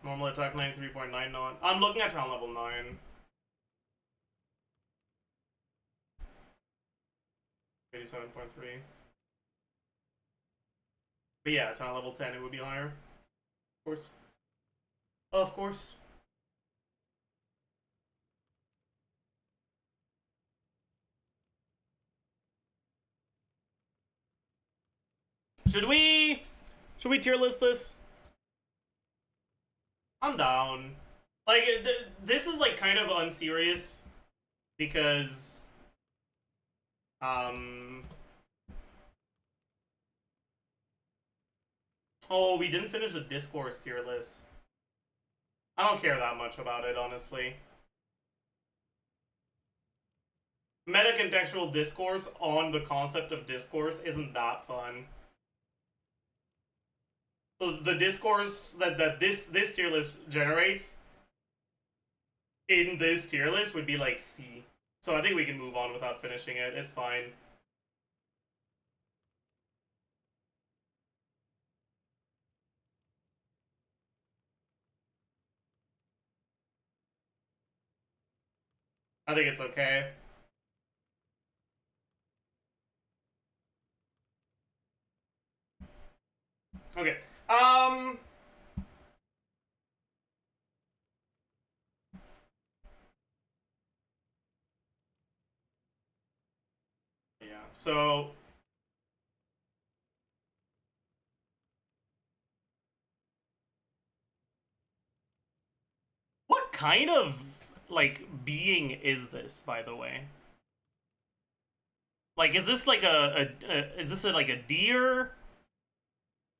Normal attack 93.9 not. I'm looking at talent level 9. 87.3. But yeah, talent level 10 it would be higher. Of course. Of course. Should we tier list this? I'm down. Like, this is, like, kind of unserious because oh, we didn't finish the discourse tier list. I don't care that much about it, honestly. Meta-contextual discourse on the concept of discourse isn't that fun. So the discourse that this tier list generates in this tier list would be like C. So I think we can move on without finishing it. It's fine. I think it's okay. Okay. Yeah, so what kind of, like, being is this, by the way? Like, is this like is this like a deer?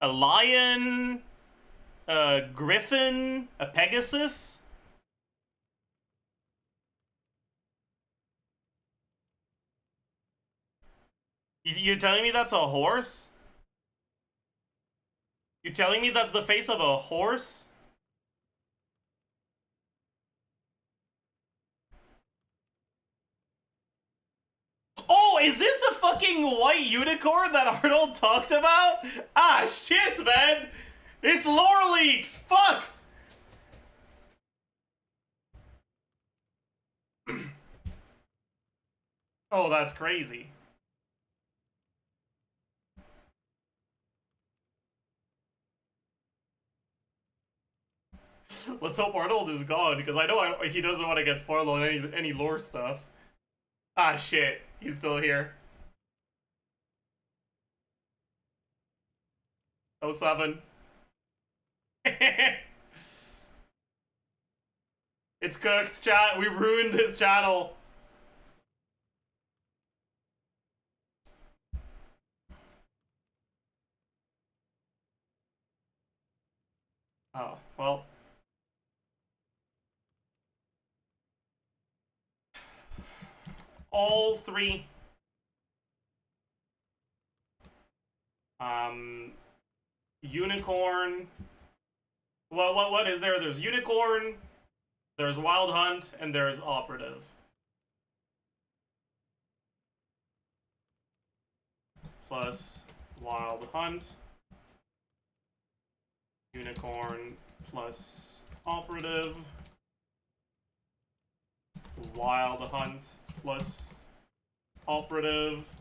A lion? A griffin? A pegasus? You're telling me that's a horse? You're telling me that's the face of a horse? Oh, is this the fucking white unicorn that Arnold talked about? Ah, shit, man! It's lore leaks! Fuck! Oh, that's crazy. Let's hope Arnold is gone, because I know he doesn't want to get spoiled on any lore stuff. Ah, shit. He's still here. 07. It's cooked, chat. We ruined his channel. Oh, well. All three. Unicorn. Well, what is there? There's Unicorn, there's Wild Hunt, and there's Operative. Plus Wild Hunt. Unicorn plus Operative. Wild Hunt plus Operative.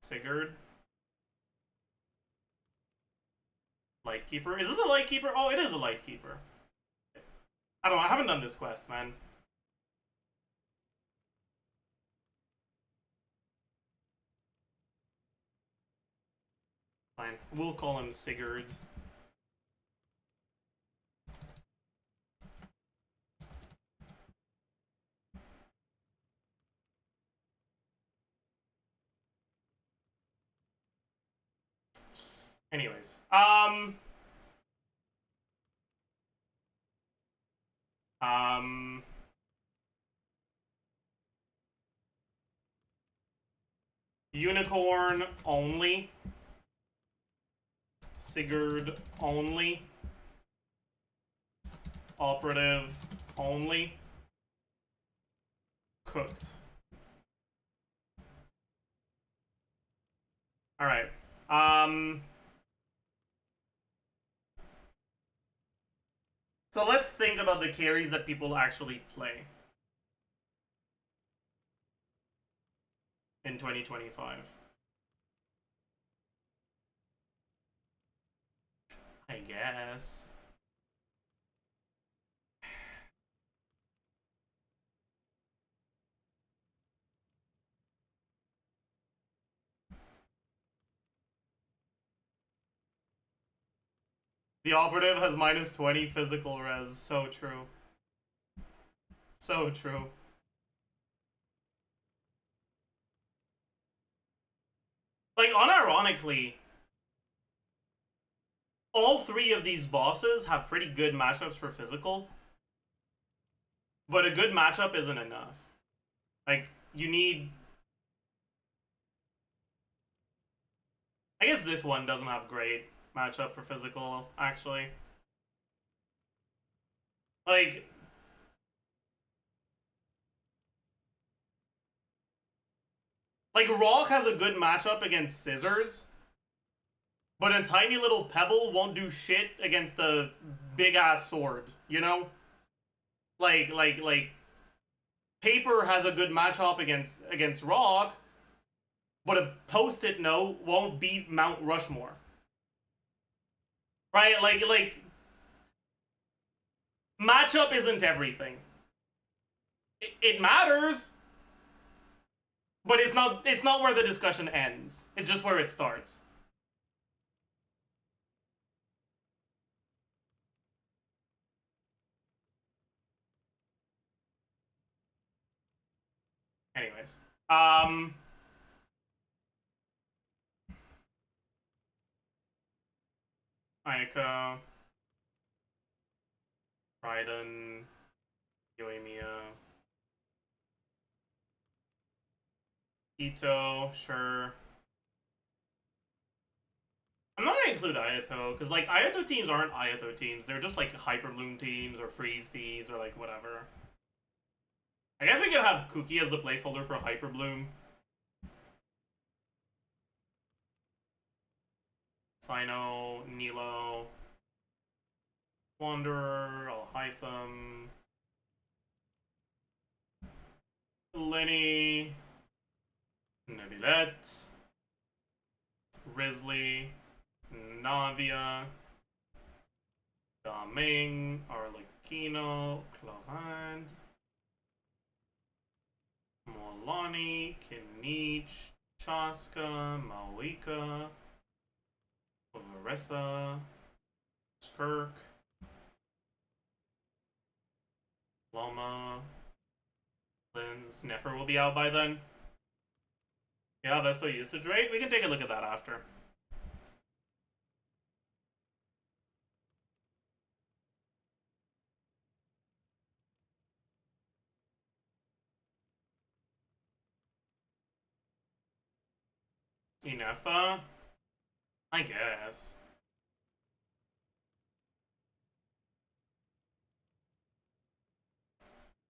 Sigurd. Lightkeeper? Is this a Lightkeeper? Oh, it is a Lightkeeper. I don't know, I haven't done this quest, man. Fine. We'll call him Sigurd. Anyways, Unicorn only. Sigurd only. Operative only. Cooked. Alright. So let's think about the carries that people actually play in 2025. I guess. The Operative has minus 20 physical res. So true. So true. Like, unironically, all three of these bosses have pretty good matchups for physical. But a good matchup isn't enough. Like, you need... I guess this one doesn't have great matchup for physical, actually. Like... Like, Rock has a good matchup against Scissors. But a tiny little pebble won't do shit against a big-ass sword, you know? Like, Paper has a good matchup against Rock, but a Post-it note won't beat Mount Rushmore. Right? Like, matchup isn't everything. It matters, but it's not where the discussion ends. It's just where it starts. Anyways, Ayaka, Raiden, Yoimiya, Ito, sure. I'm not gonna include Ayato, because, like, Ayato teams aren't Ayato teams. They're just, like, Hyper Bloom teams, or Freeze teams, or, like, whatever. I guess we could have Kuki as the placeholder for Hyper Bloom. Sino, Nilo, Wanderer, Alhaitham, Lenny, Nebilette, Risley, Navia, Daming, Arlecchino, Clavand, Molani, Kinich, Chaska, Mawika, Varessa, Skirk. Loma. Lynn's Nefer will be out by then. Yeah, vessel usage rate. We can take a look at that after. Inefa? I guess.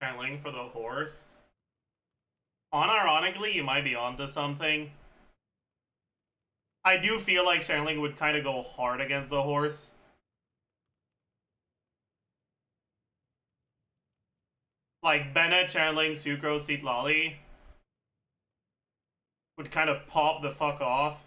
Channeling for the horse. Unironically, you might be onto something. I do feel like channeling would kind of go hard against the horse. Like Bennett channeling Sucrose Citlali would kind of pop the fuck off.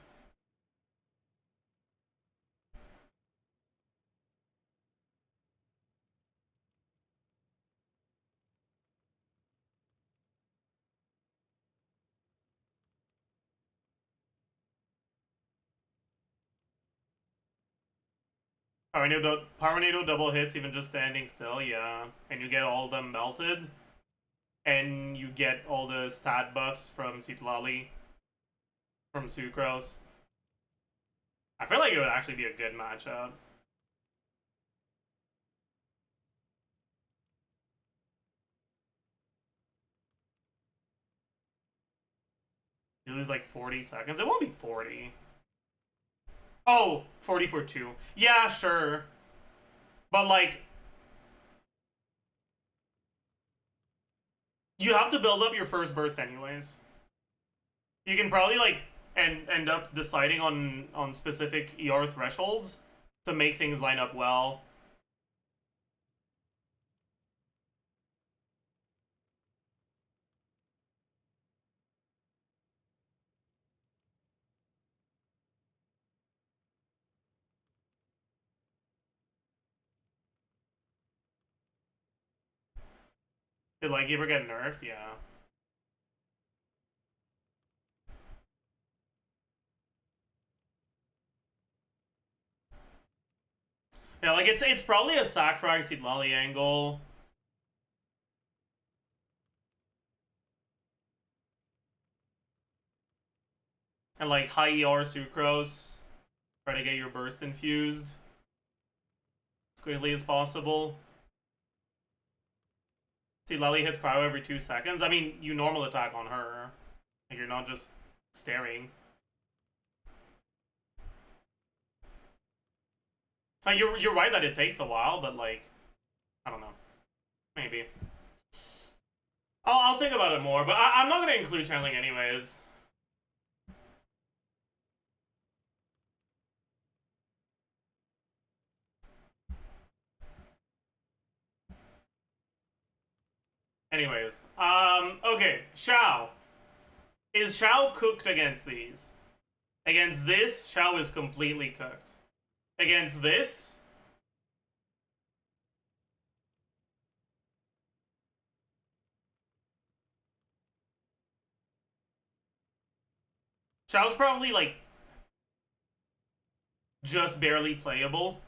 Power Needle double hits even just standing still, yeah. And you get all of them melted. And you get all the stat buffs from Citlali. From Sucrose. I feel like it would actually be a good matchup. You lose like 40 seconds. It won't be 40. Oh, 40 for 2. Yeah, sure. But like, you have to build up your first burst anyways. You can probably like end up deciding on specific ER thresholds to make things line up well. Did like ever get nerfed? Yeah. Yeah, like it's probably a sack frag Citlali angle. And like high ER Sucrose. Try to get your burst infused as quickly as possible. Citlali hits cryo every 2 seconds. I mean, you normal attack on her. Like, you're not just staring. Like, you're right that it takes a while, but like, I don't know. Maybe. I'll think about it more, but I'm not gonna include channeling anyways. Anyways, okay, Xiao. Is Xiao cooked against these? Against this, Xiao is completely cooked. Against this, Xiao's probably like just barely playable.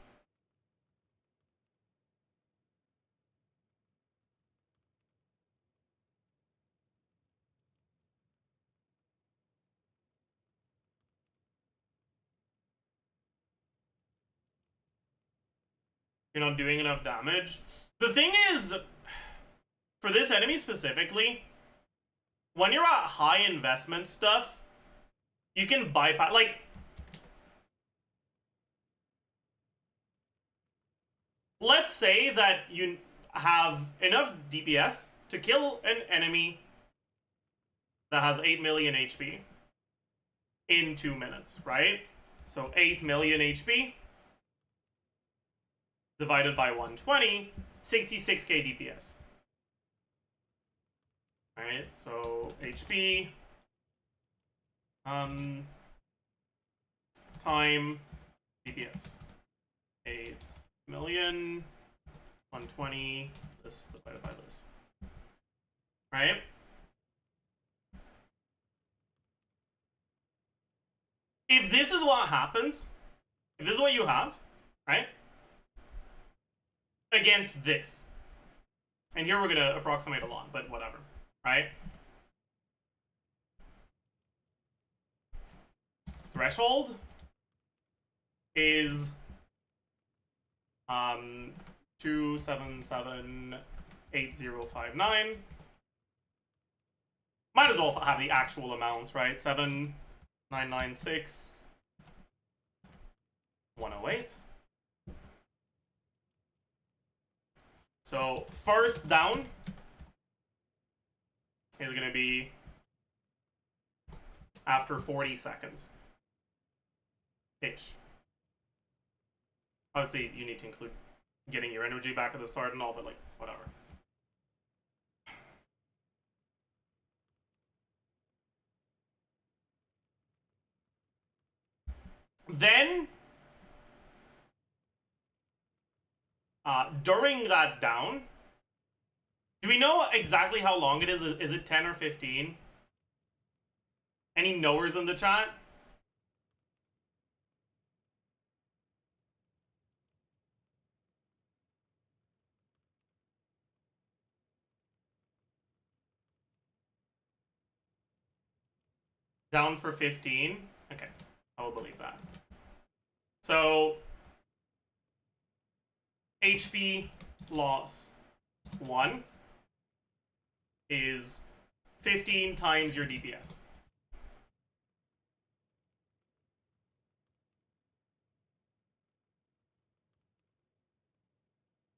You're not doing enough damage. The thing is, for this enemy specifically, when you're at high investment stuff, you can bypass, like, let's say that you have enough DPS to kill an enemy that has 8 million HP in 2 minutes, right? So 8 million HP divided by 120, 66k DPS. Alright, so HP time DPS. 8 million 120 this divided by this. Right? If this is what happens, if this is what you have, right? against this. And here we're going to approximate a lot, but whatever, right? Threshold is 2778059. Might as well have the actual amounts, right? 7996 108. So first down is going to be after 40 seconds. Ish. Obviously, you need to include getting your energy back at the start and all, but like, whatever. Then, during that down, do we know exactly how long it is? Is it 10 or 15? Any knowers in the chat? Down for 15? Okay, I will believe that. So, HP loss 1 is 15 times your DPS.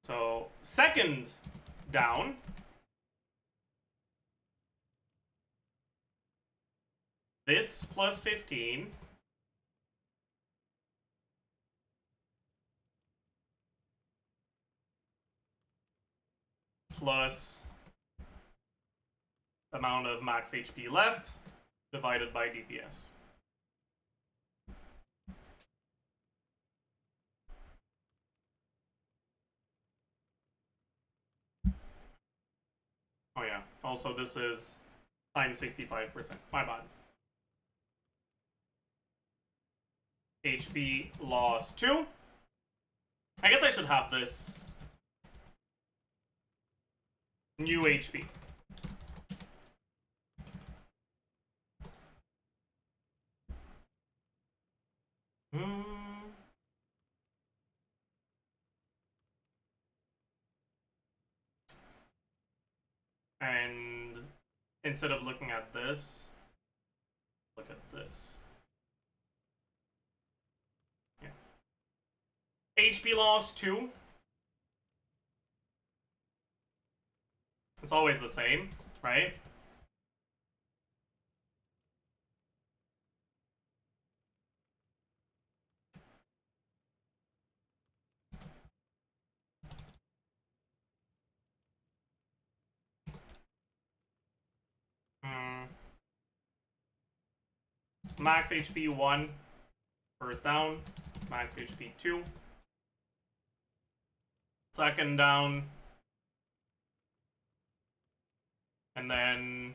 So, second down this plus 15 plus the amount of max HP left divided by DPS. Oh yeah, also this is times 65%. My bad. HP loss 2. I guess I should have this new HP. And instead of looking at this, look at this. Yeah. HP loss 2. It's always the same, right? Max HP 1, first down. Max HP 2. Second down. And then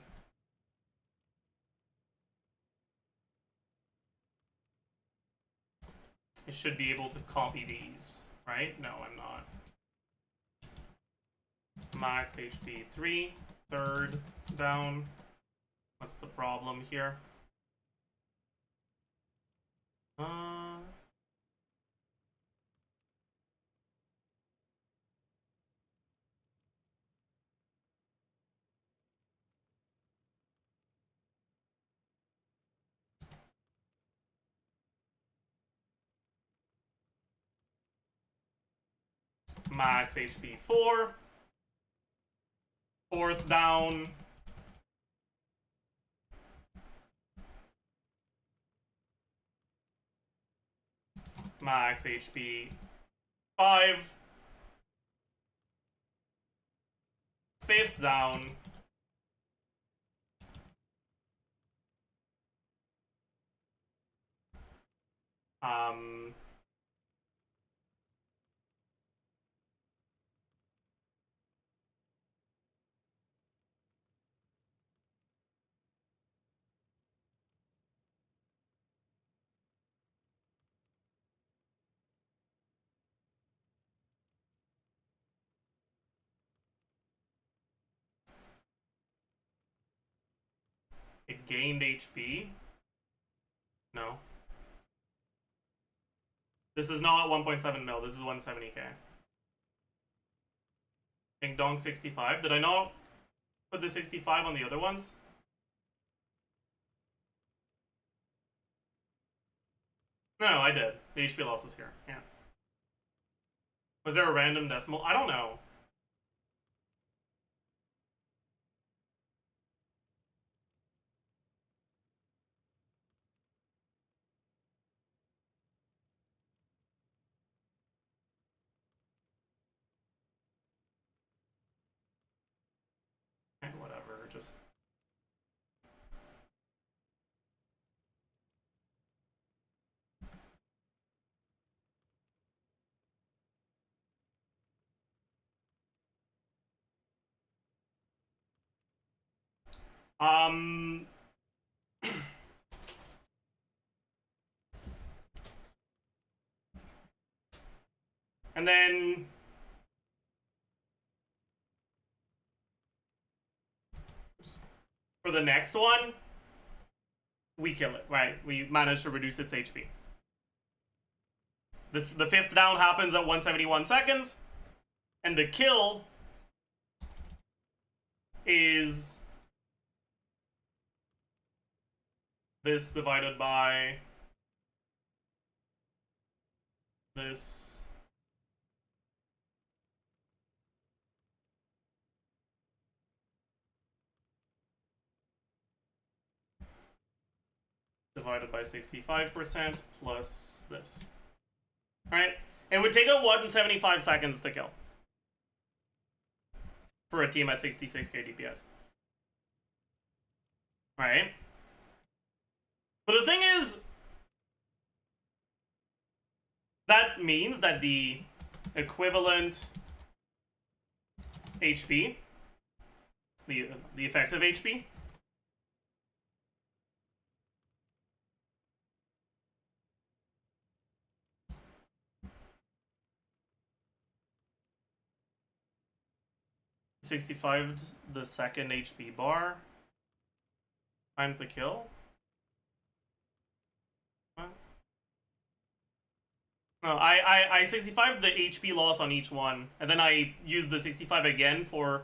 I should be able to copy these, right? No, I'm not. Max HP 3, third down. What's the problem here? Max HP 4. Fourth down. Max HP 5. Fifth down. It gained HP. No. This is not 1.7 mil. This is 170k. Ding dong 65. Did I not put the 65 on the other ones? No, I did. The HP loss is here. Yeah. Was there a random decimal? I don't know. Whatever, just... And then... For the next one, we kill it, right? We manage to reduce its HP. The 5th down happens at 171 seconds, and the kill is this divided by this. Divided by 65% plus this. Right? It would take a 175 seconds to kill. For a team at 66k DPS. Right? But the thing is, that means that the equivalent HP, the effective HP, $65 the second HP bar. Time to kill. What? No, I 65 the HP loss on each one, and then I use the 65 again for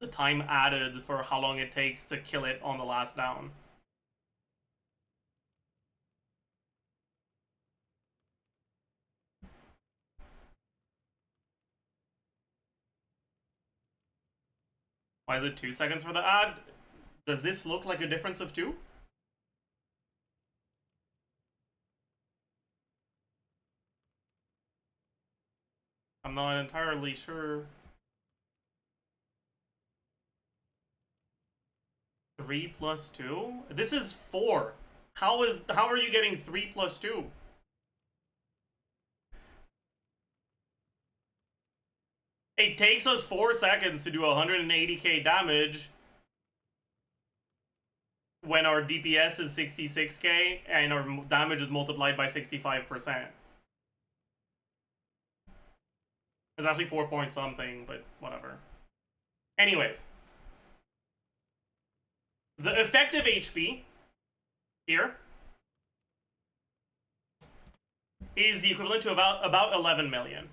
the time added for how long it takes to kill it on the last down. Why is it 2 seconds for the add? Does this look like a difference of 2? I'm not entirely sure. 3 plus 2? This is 4. How are you getting 3 plus 2? It takes us 4 seconds to do 180k damage when our DPS is 66k and our damage is multiplied by 65%. It's actually 4 point something, but whatever. Anyways. The effective HP here is the equivalent to about 11 million.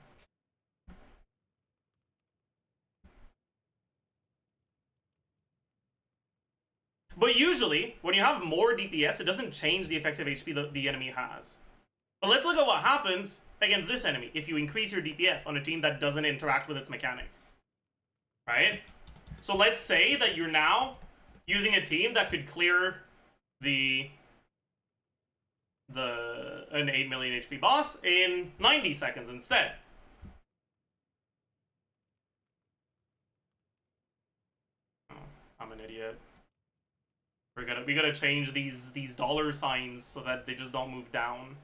But usually, when you have more DPS, it doesn't change the effective HP that the enemy has. But let's look at what happens against this enemy if you increase your DPS on a team that doesn't interact with its mechanic. Right? So let's say that you're now using a team that could clear an 8 million HP boss in 90 seconds instead. Oh, I'm an idiot. We gotta change these dollar signs so that they just don't move down.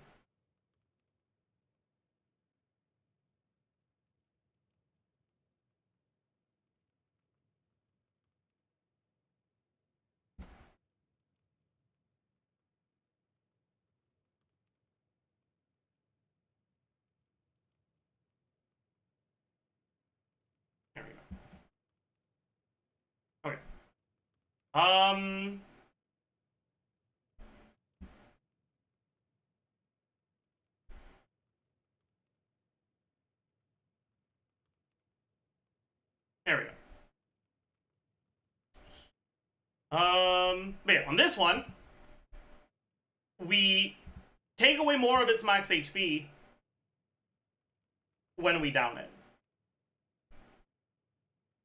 There we go. Okay. There we go. But yeah, on this one, we take away more of its max HP when we down it.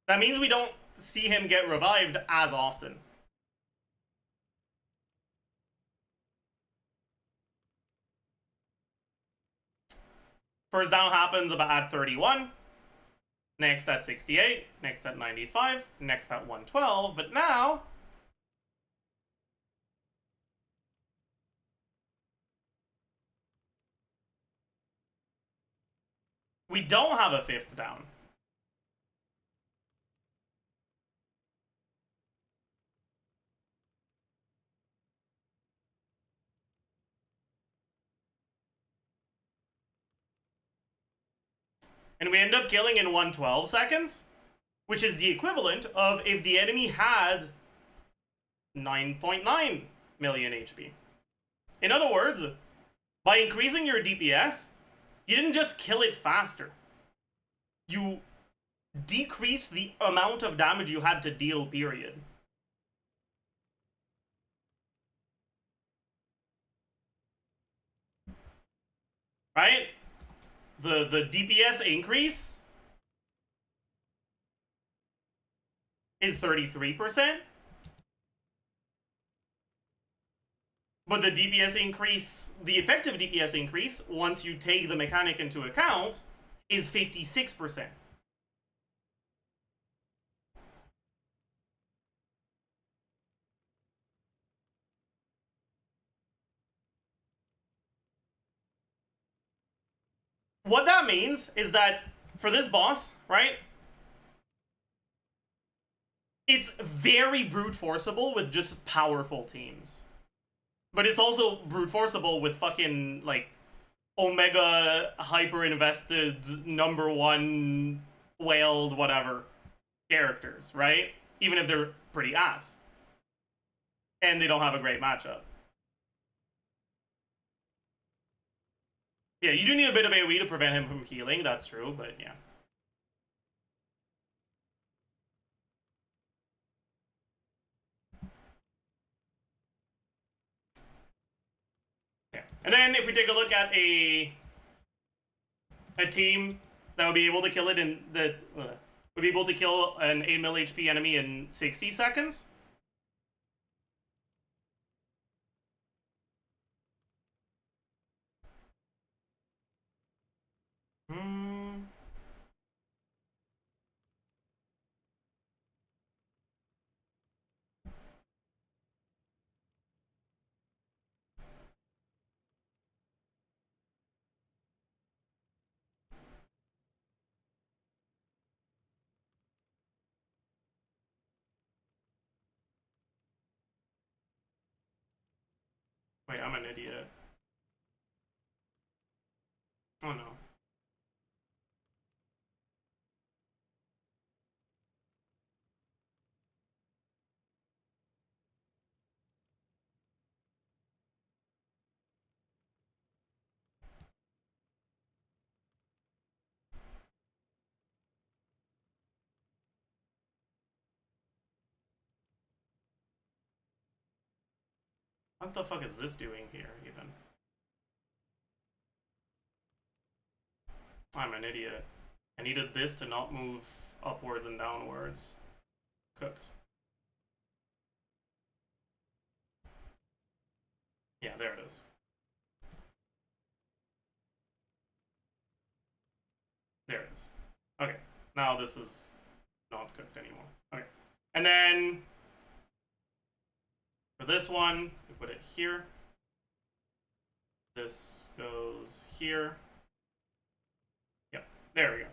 That means we don't see him get revived as often. First down happens about at 31. Next at 68. Next at 95. Next at 112. But now we don't have a fifth down. And we end up killing in 112 seconds, which is the equivalent of if the enemy had 9.9 million HP. In other words, by increasing your DPS, you didn't just kill it faster. You decreased the amount of damage you had to deal, period. Right? The DPS increase is 33%. But the DPS increase, the effective DPS increase, once you take the mechanic into account, is 56%. What that means is that for this boss, right? It's very brute forceable with just powerful teams. But it's also brute forceable with fucking, like, Omega hyper invested #1 whaled whatever characters, right? Even if they're pretty ass. And they don't have a great matchup. Yeah, you do need a bit of AoE to prevent him from healing, that's true, but yeah. Yeah. And then if we take a look at a team that would be able to kill it in the would be able to kill an 8 mil HP enemy in 60 seconds. Wait, I'm an idiot. Oh no. What the fuck is this doing here, even? I'm an idiot. I needed this to not move upwards and downwards. Cooked. Yeah, there it is. There it is. Okay, now this is not cooked anymore. Okay, and then for this one, we put it here. This goes here. Yep, there we go.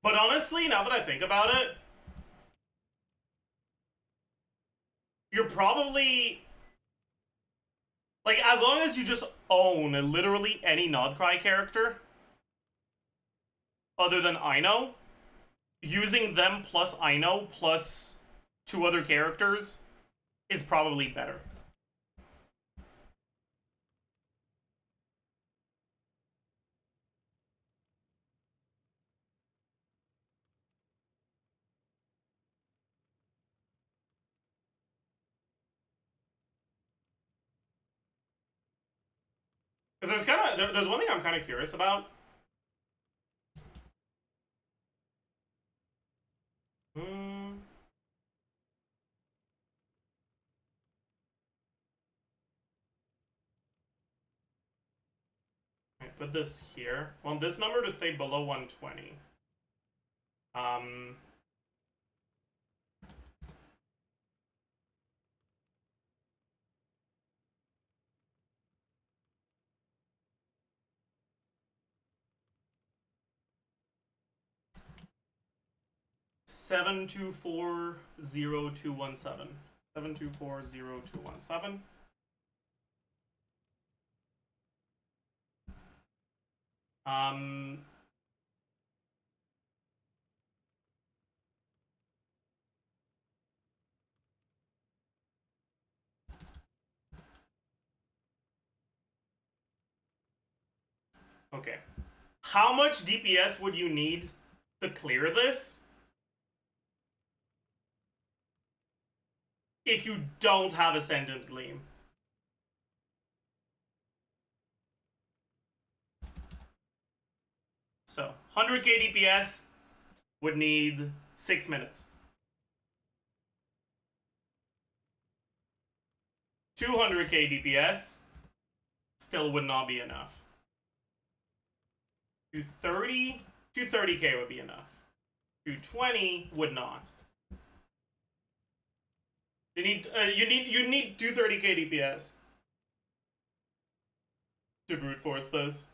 But honestly, now that I think about it, you're probably, like, as long as you just own literally any Nodcry character other than Ino, using them plus Ino plus 2 other characters is probably better. Because there's one thing I'm kind of curious about. Right, put this here. I want this number to stay below 120. Seven two four 0217. 7240217. Okay. How much DPS would you need to clear this? If you don't have Ascendant Gleam. So, 100k DPS would need 6 minutes. 200k DPS still would not be enough. 230k would be enough. 220 would not. You need 230k DPS to brute force this.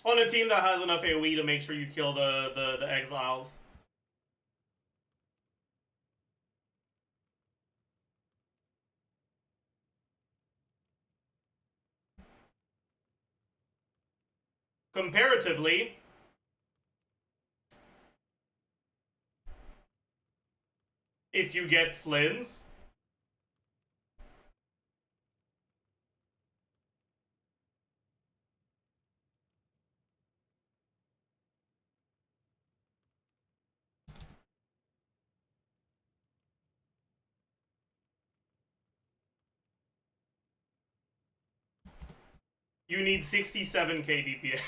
On a team that has enough AoE to make sure you kill the exiles. Comparatively, if you get Flynn's, you need 67k DPS.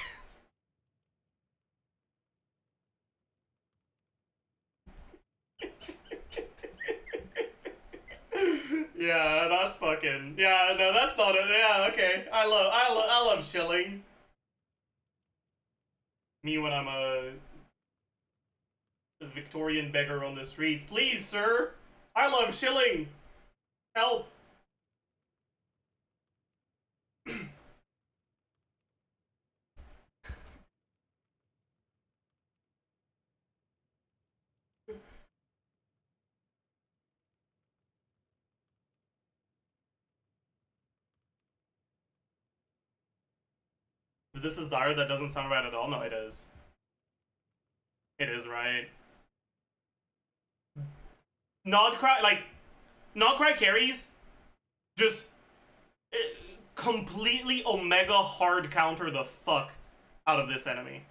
Yeah, that's fucking. Yeah, no, that's not it. Yeah, okay. I love shilling. Me when I'm a Victorian beggar on the street. Please, sir. I love shilling. Help. This is dire, that doesn't sound right at all. No, it is. It is right. Nodcry carries just completely Omega hard counter the fuck out of this enemy.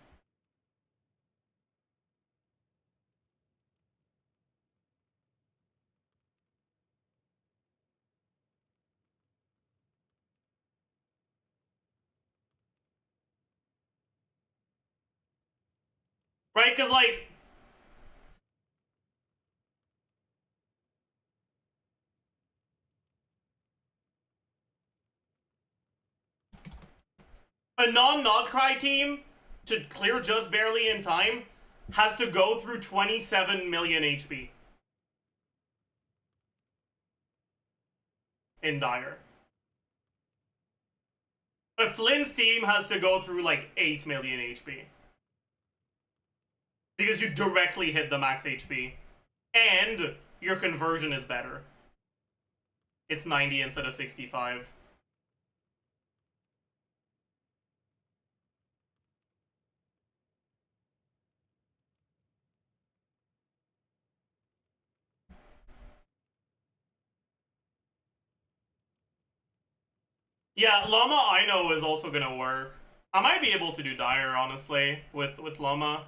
Right? Because, like, a non-Nodcry team, to clear just barely in time, has to go through 27 million HP. In Dire. A Flynn's team has to go through, like, 8 million HP. Because you directly hit the max HP. And your conversion is better. It's 90 instead of 65. Yeah, Llama I know is also gonna work. I might be able to do Dire, honestly, with Llama.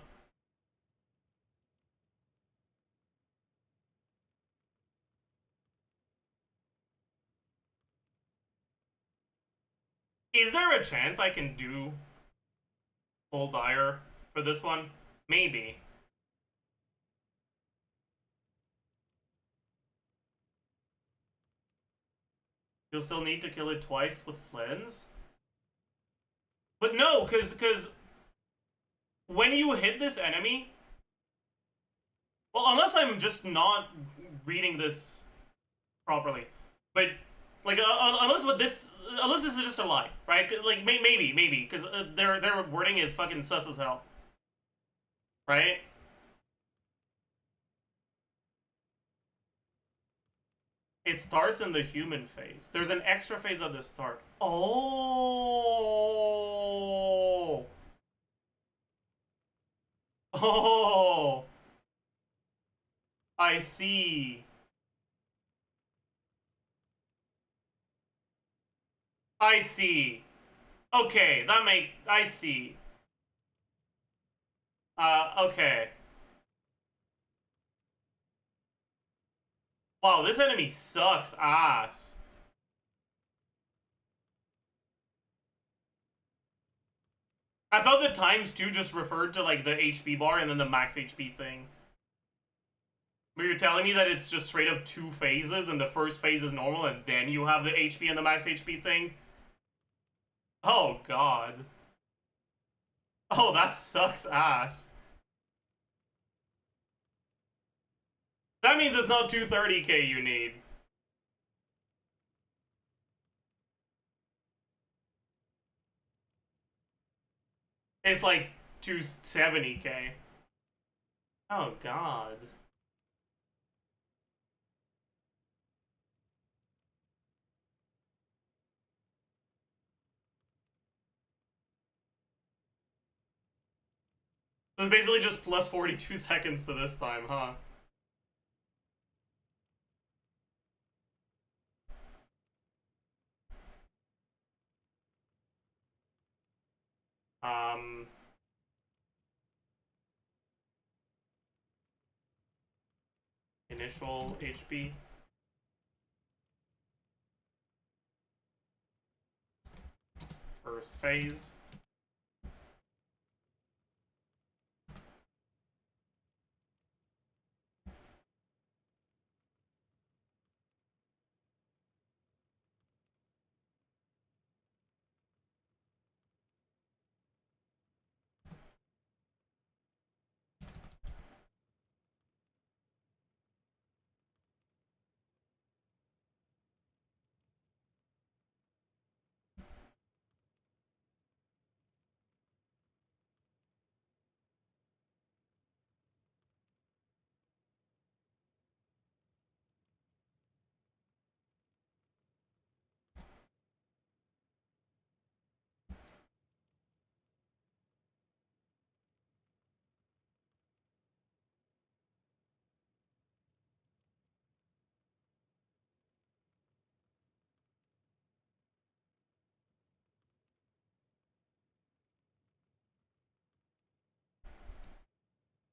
Is there a chance I can do full Dire for this one? Maybe. You'll still need to kill it twice with Flens? But no, cause when you hit this enemy, well, unless I'm just not reading this properly, but like unless this is just a lie, right? Like maybe, because their wording is fucking sus as hell, right? It starts in the human phase. There's an extra phase at the start. Oh. Oh. I see. I see. Okay, I see. Okay. Wow, this enemy sucks ass. I thought the times 2 just referred to like the HP bar and then the max HP thing. But you're telling me that it's just straight up 2 phases and the first phase is normal and then you have the HP and the max HP thing? Oh god. Oh, that sucks ass. That means it's not 230k you need. It's like 270k. Oh god. So it's basically just plus 42 seconds to this time, huh? Initial HP. First phase.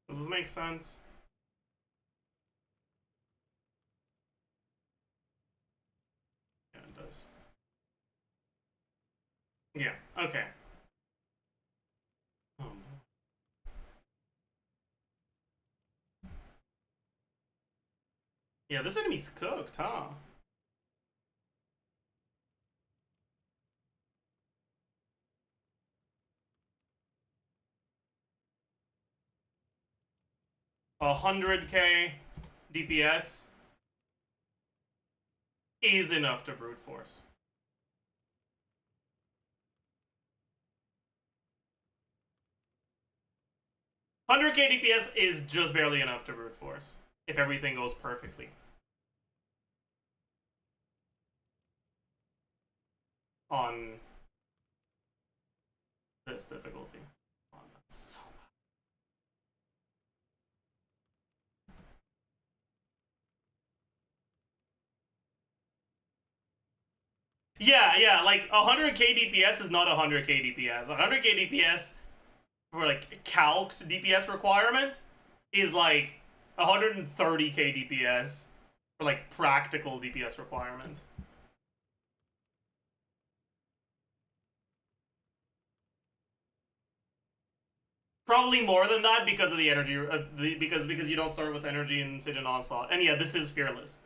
Does this make sense? Yeah, it does. Yeah, okay. Oh. Yeah, this enemy's cooked, huh? A 100k DPS is enough to brute force. 100k DPS is just barely enough to brute force if everything goes perfectly on this difficulty. Oh, that's so bad. Yeah, like 100k DPS is not 100k DPS. 100k DPS for like calced DPS requirement is like 130k DPS for like practical DPS requirement. Probably more than that because of the energy, because you don't start with energy in Stygian onslaught. And yeah, this is fearless.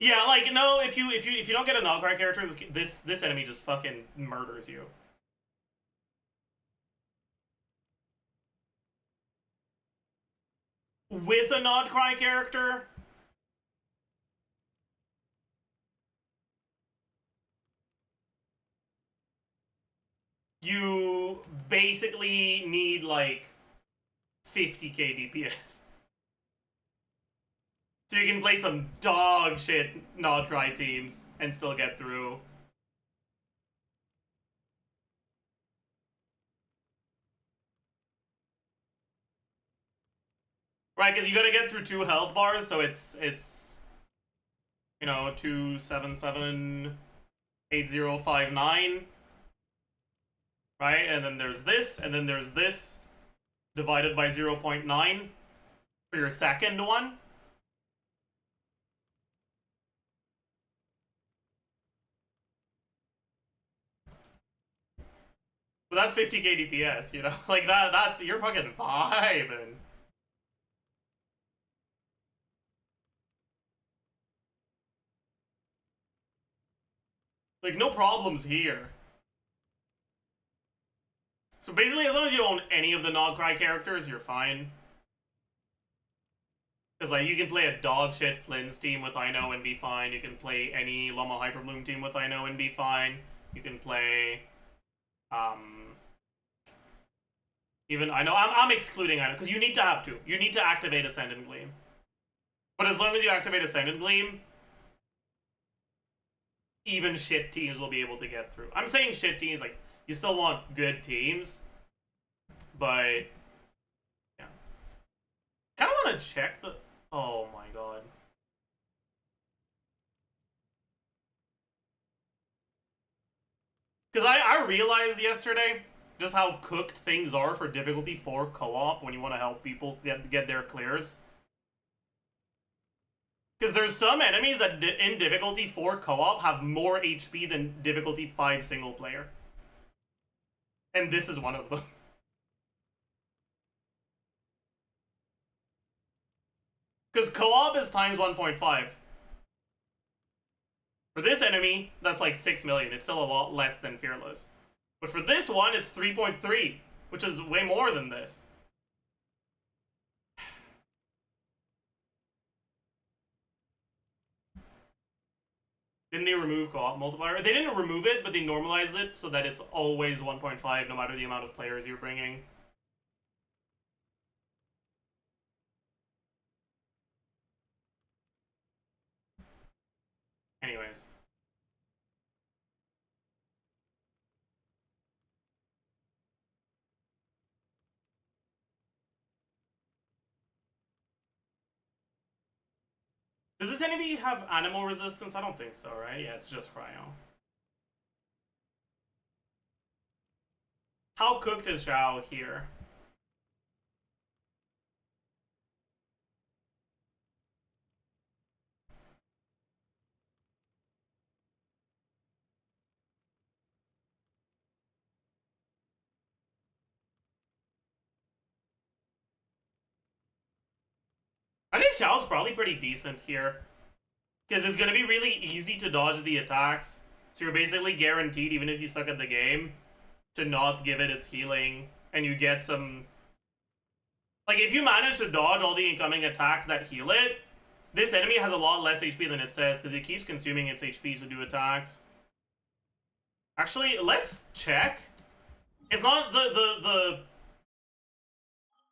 Yeah, like no, if you don't get a Nogcry character, this enemy just fucking murders you. With a Nogcry character, you basically need like 50k DPS. So you can play some dog shit Nogcry teams and still get through. Right, because you gotta get through 2 health bars, so it's you know, 2778059. Right, and then there's this, and then there's this, divided by 0.9 for your second one. But that's 50k DPS, you know? Like that's, you're fucking vibing. Like, no problems here. So basically, as long as you own any of the Nogcry characters, you're fine. Because, like, you can play a dog shit Flynn's team with Ino and be fine. You can play any Llama Hyperbloom team with Ino and be fine. You can play, even, I know, I'm excluding Ino, because you need to have 2. You need to activate Ascendant Gleam. But as long as you activate Ascendant Gleam, even shit teams will be able to get through. I'm saying shit teams, like, you still want good teams, but yeah. Kind of want to check the. Oh my god. Because I realized yesterday just how cooked things are for difficulty 4 co-op when you want to help people get their clears. Because there's some enemies that in difficulty 4 co-op have more HP than difficulty 5 single player. And this is one of them. Because co-op is times 1.5. For this enemy, that's like 6 million. It's still a lot less than Fearless. But for this one, it's 3.3, which is way more than this. Didn't they remove co-op multiplier? They didn't remove it, but they normalized it so that it's always 1.5 no matter the amount of players you're bringing. Anyways. Does this enemy have animal resistance? I don't think so, right? Yeah, it's just cryo. How cooked is Zhao here? I think Xiao's probably pretty decent here. Because it's going to be really easy to dodge the attacks. So you're basically guaranteed, even if you suck at the game, to not give it its healing. And you get some... Like, if you manage to dodge all the incoming attacks that heal it, this enemy has a lot less HP than it says, because it keeps consuming its HP to do attacks. Actually, let's check. It's not the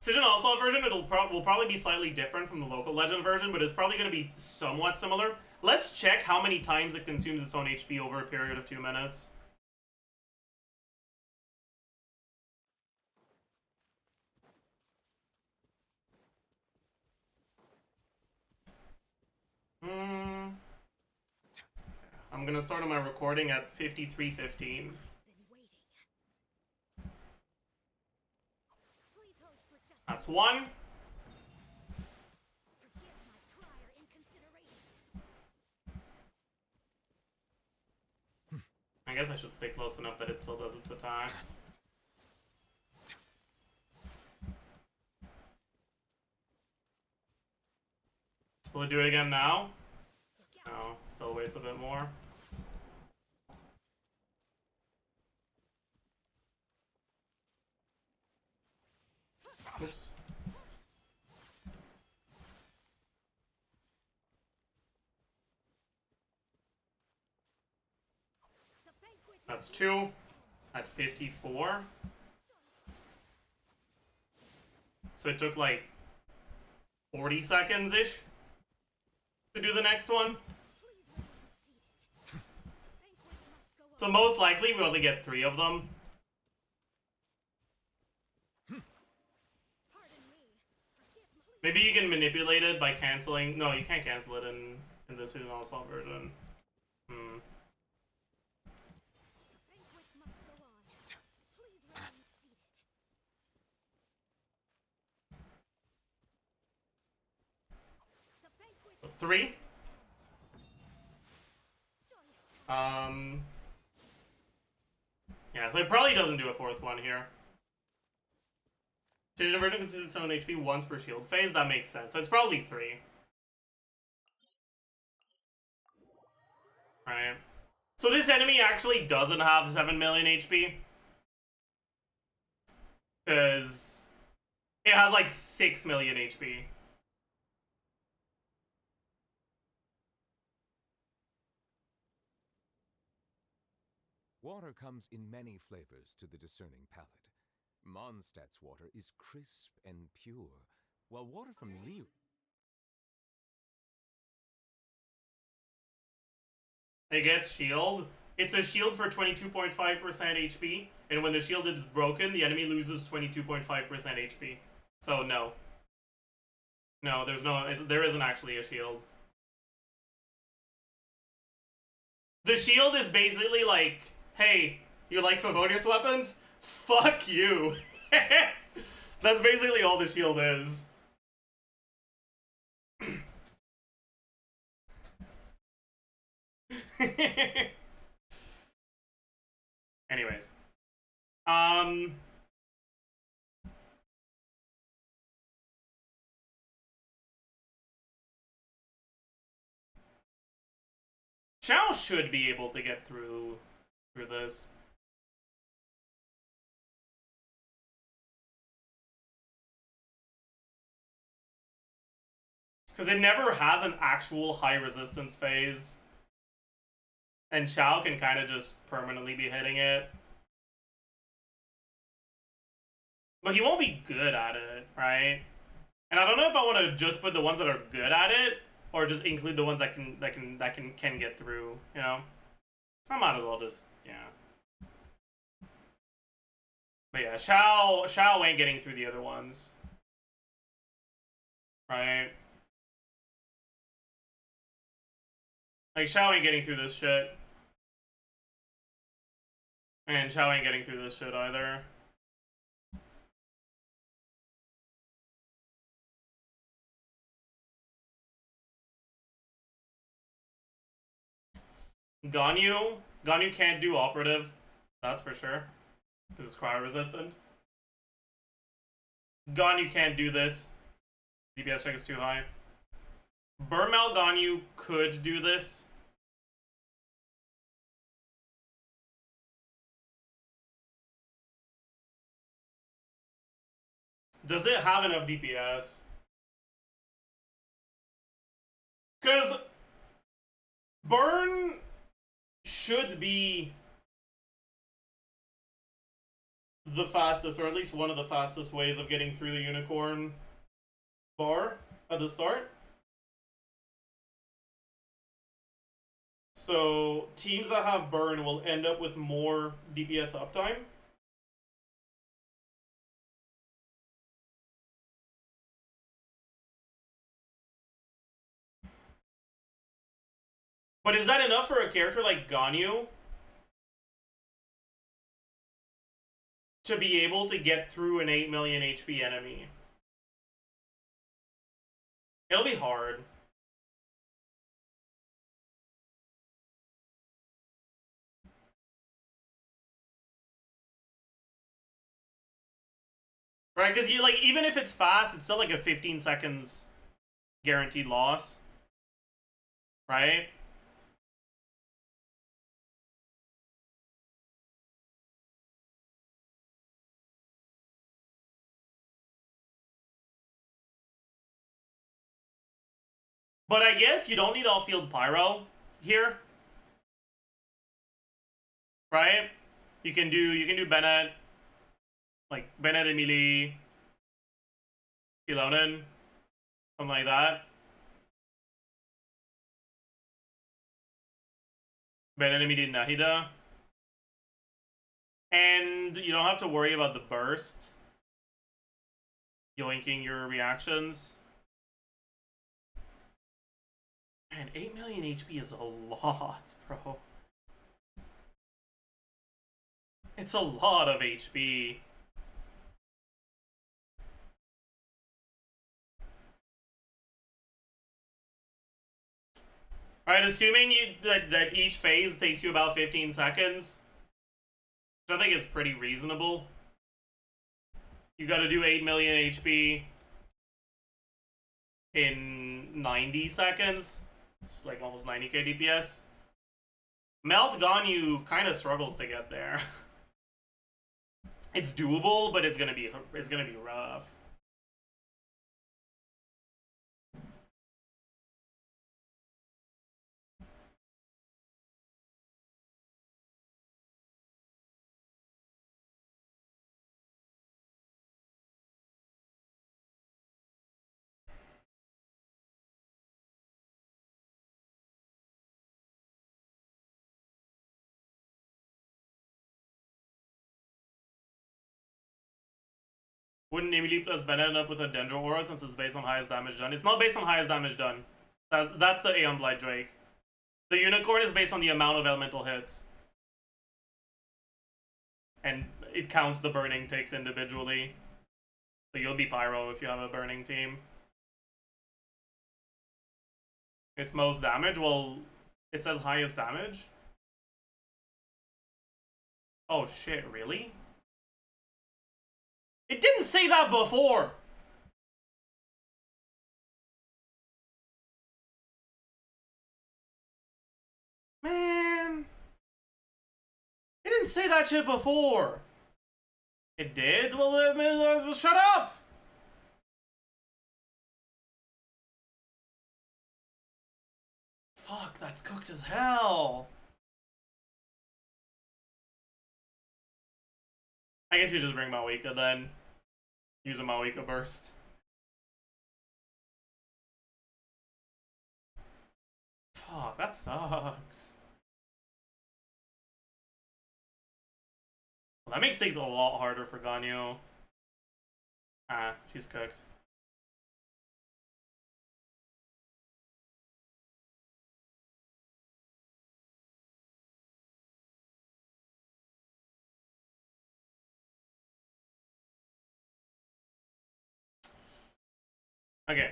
Stygian Onslaught version, will probably be slightly different from the local Legend version, but it's probably going to be somewhat similar. Let's check how many times it consumes its own HP over a period of 2 minutes. I'm gonna start on my recording at 53:15. Been waiting. Please hold for just That's one. forgive my prior inconsideration. I guess I should stay close enough that it still does its attacks. Will it do it again now? No, still waits a bit more. Oops. The banquet That's two at 54. So it took like 40 seconds-ish to do the next one. please remain seated. Banquet must go on. So most likely we only get 3 of them. Pardon me. Forgive my Maybe you can manipulate it by canceling. No, you can't cancel it in this onslaught version. Hmm. The banquet must go on. Please remain seated. The banquet So 3. choice time. Yeah, so it probably doesn't do a 4th one here. Stygian version consumes 7 HP once per shield phase. That makes sense. So it's probably 3. Right. So this enemy actually doesn't have 7 million HP. Because it has like 6 million HP. Water comes in many flavors to the discerning palate. Mondstadt's water is crisp and pure, while water from Leo... It gets shield. It's a shield for 22.5% HP, and when the shield is broken, the enemy loses 22.5% HP. So no. No, there's no. There isn't actually a shield. The shield is basically like, hey, you like Favonius weapons? Fuck you. That's basically all the shield is. Anyways. Xiao should be able to get through this. Because it never has an actual high resistance phase. And Xiao can kind of just permanently be hitting it. But he won't be good at it, right? And I don't know if I want to just put the ones that are good at it, or just include the ones that can get through, you know? I might as well just, yeah. But yeah, Xiao ain't getting through the other ones. Right? Like, Xiao ain't getting through this shit. And Xiao ain't getting through this shit either. Ganyu can't do operative. That's for sure. Because it's cryo resistant. Ganyu can't do this. DPS check is too high. Burmel Ganyu could do this. Does it have enough DPS? Because Burn should be the fastest, or at least one of the fastest ways of getting through the unicorn bar at the start. So teams that have Burn will end up with more DPS uptime. But is that enough for a character like Ganyu to be able to get through an 8 million HP enemy? It'll be hard. Right, because you like, even if it's fast, it's still like a 15 seconds guaranteed loss. Right? But I guess you don't need all field pyro here. Right? You can do Bennett, like Bennett Emily, Ilonen, something like that. Bennett Emily Nahida. And you don't have to worry about the burst yoinking your reactions. Man, 8 million HP is a lot, bro. It's a lot of HP. Alright, assuming that each phase takes you about 15 seconds, which I think is pretty reasonable. You gotta do 8 million HP in 90 seconds. Like almost 90k DPS. Melt Ganyu kind of struggles to get there. It's doable, but it's gonna be rough. Wouldn't Emily plus Bennett end up with a Dendro Aura since it's based on highest damage done? It's not based on highest damage done. That's the Aeon Blight Drake. The Unicorn is based on the amount of elemental hits. And it counts the burning takes individually. So you'll be Pyro if you have a burning team. It's most damage? Well, it says highest damage. Oh shit, really? It didn't say that before! Man! It didn't say that shit before! It did? Well, shut up! Fuck, that's cooked as hell! I guess you just bring Mawika then. Use a Mawika burst. Fuck, that sucks. Well, that makes things a lot harder for Ganyu. Ah, she's cooked. Okay.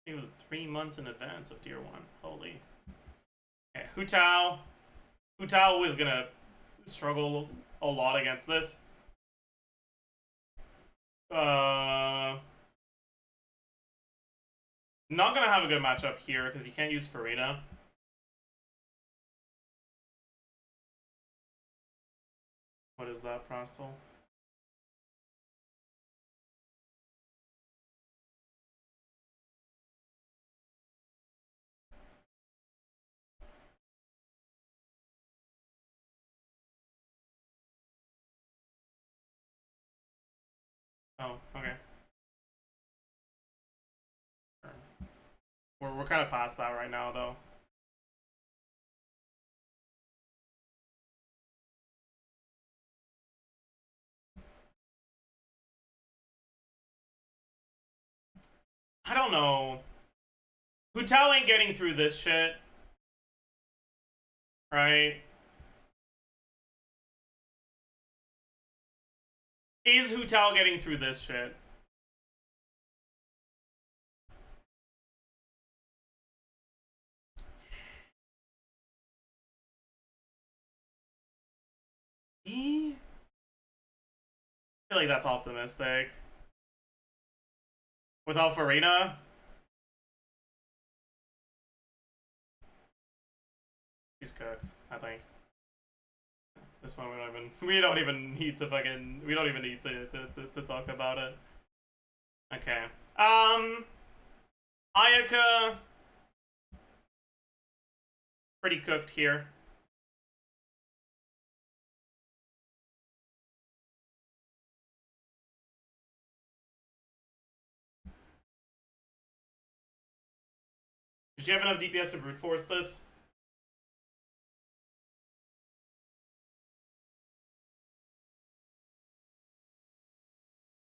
It was 3 months in advance of tier 1. Holy. Okay, Hu Tao. Hu Tao is gonna struggle a lot against this. Not gonna have a good matchup here because you can't use Farina. What is that, Prostal? Oh, okay. We're kind of past that right now, though. I don't know. Hu Tao ain't getting through this shit. Right? Is Hu Tao getting through this shit? I feel like that's optimistic. Without Farina? She's cooked, I think. This one we don't even need to fucking, we don't even need to talk about it. Okay. Ayaka, pretty cooked here. Did you have enough DPS to brute force this?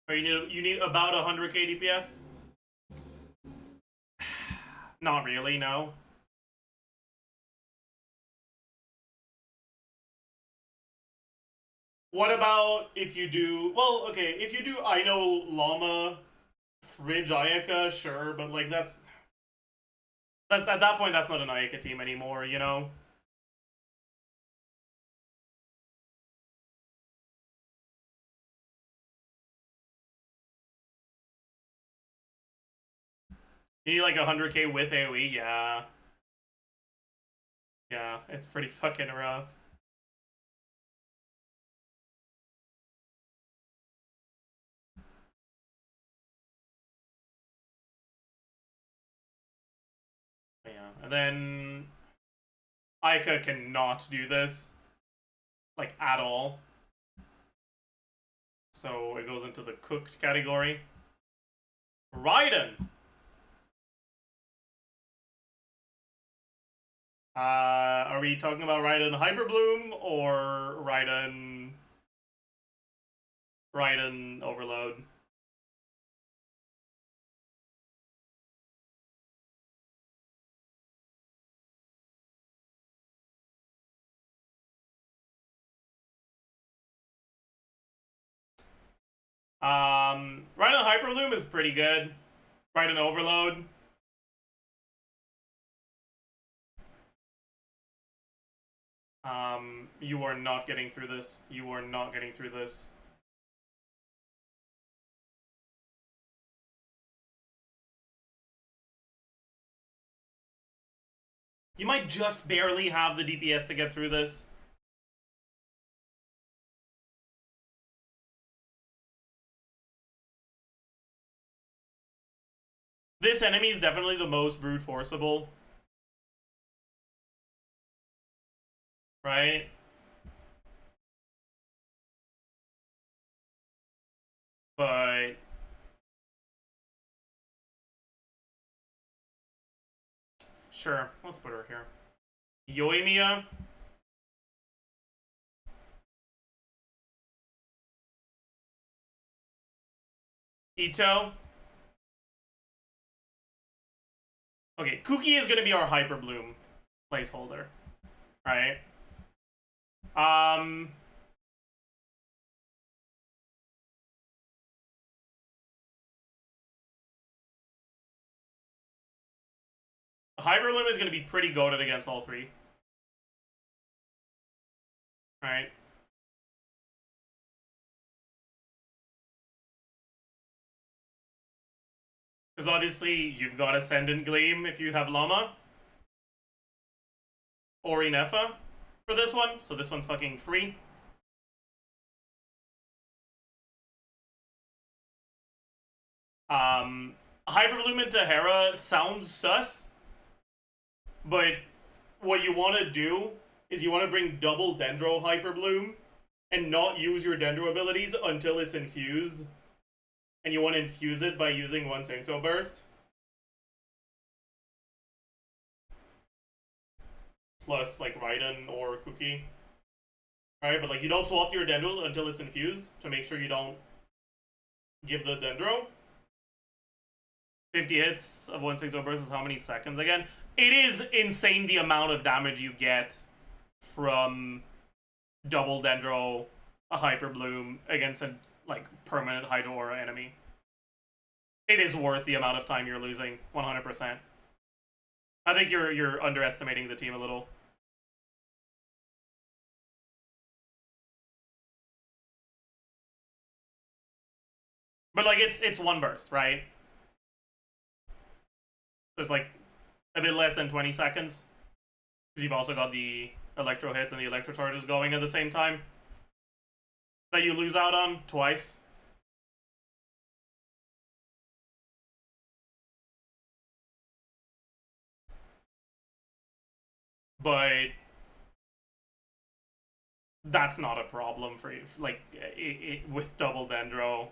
Or you need about 100k DPS? Not really, no. What about if you do, well, okay, if you do I know Llama, Fridge Ayaka, sure, but like that's at that point that's not an Ayaka team anymore, you know? You need like 100k with AoE, yeah. Yeah, it's pretty fucking rough. Yeah, and then Aika cannot do this, like, at all. So it goes into the cooked category. Raiden! Are we talking about Raiden Hyperbloom or Raiden Overload? Raiden Hyperbloom is pretty good. Raiden Overload. You are not getting through this. You are not getting through this. You might just barely have the DPS to get through this. This enemy is definitely the most brute forceable. Right? But sure, let's put her here. Yoimiya. Ito. Okay, Kuki is gonna be our Hyperbloom placeholder. Right? Hyperloom is going to be pretty goated against all three. Right? Because obviously, you've got Ascendant Gleam if you have Llama. Or Inefa for this one. So this one's fucking free. Hyperbloom into Hera sounds sus. But what you want to do is you want to bring double Dendro Hyperbloom and not use your Dendro abilities until it's infused. And you want to infuse it by using one Senseo Burst. Plus, like, Raiden or Kuki. Alright, but, like, you don't swap your Dendros until it's infused to make sure you don't give the Dendro. 50 hits of 160 burst is how many seconds again? It is insane the amount of damage you get from double Dendro, a Hyper Bloom against a like permanent Hydro Aura enemy. It is worth the amount of time you're losing, 100%. I think you're underestimating the team a little. But like it's one burst, right? So it's like a bit less than 20 seconds. Because you've also got the electro hits and the electro charges going at the same time. That you lose out on twice. But that's not a problem for you. Like, with double Dendro.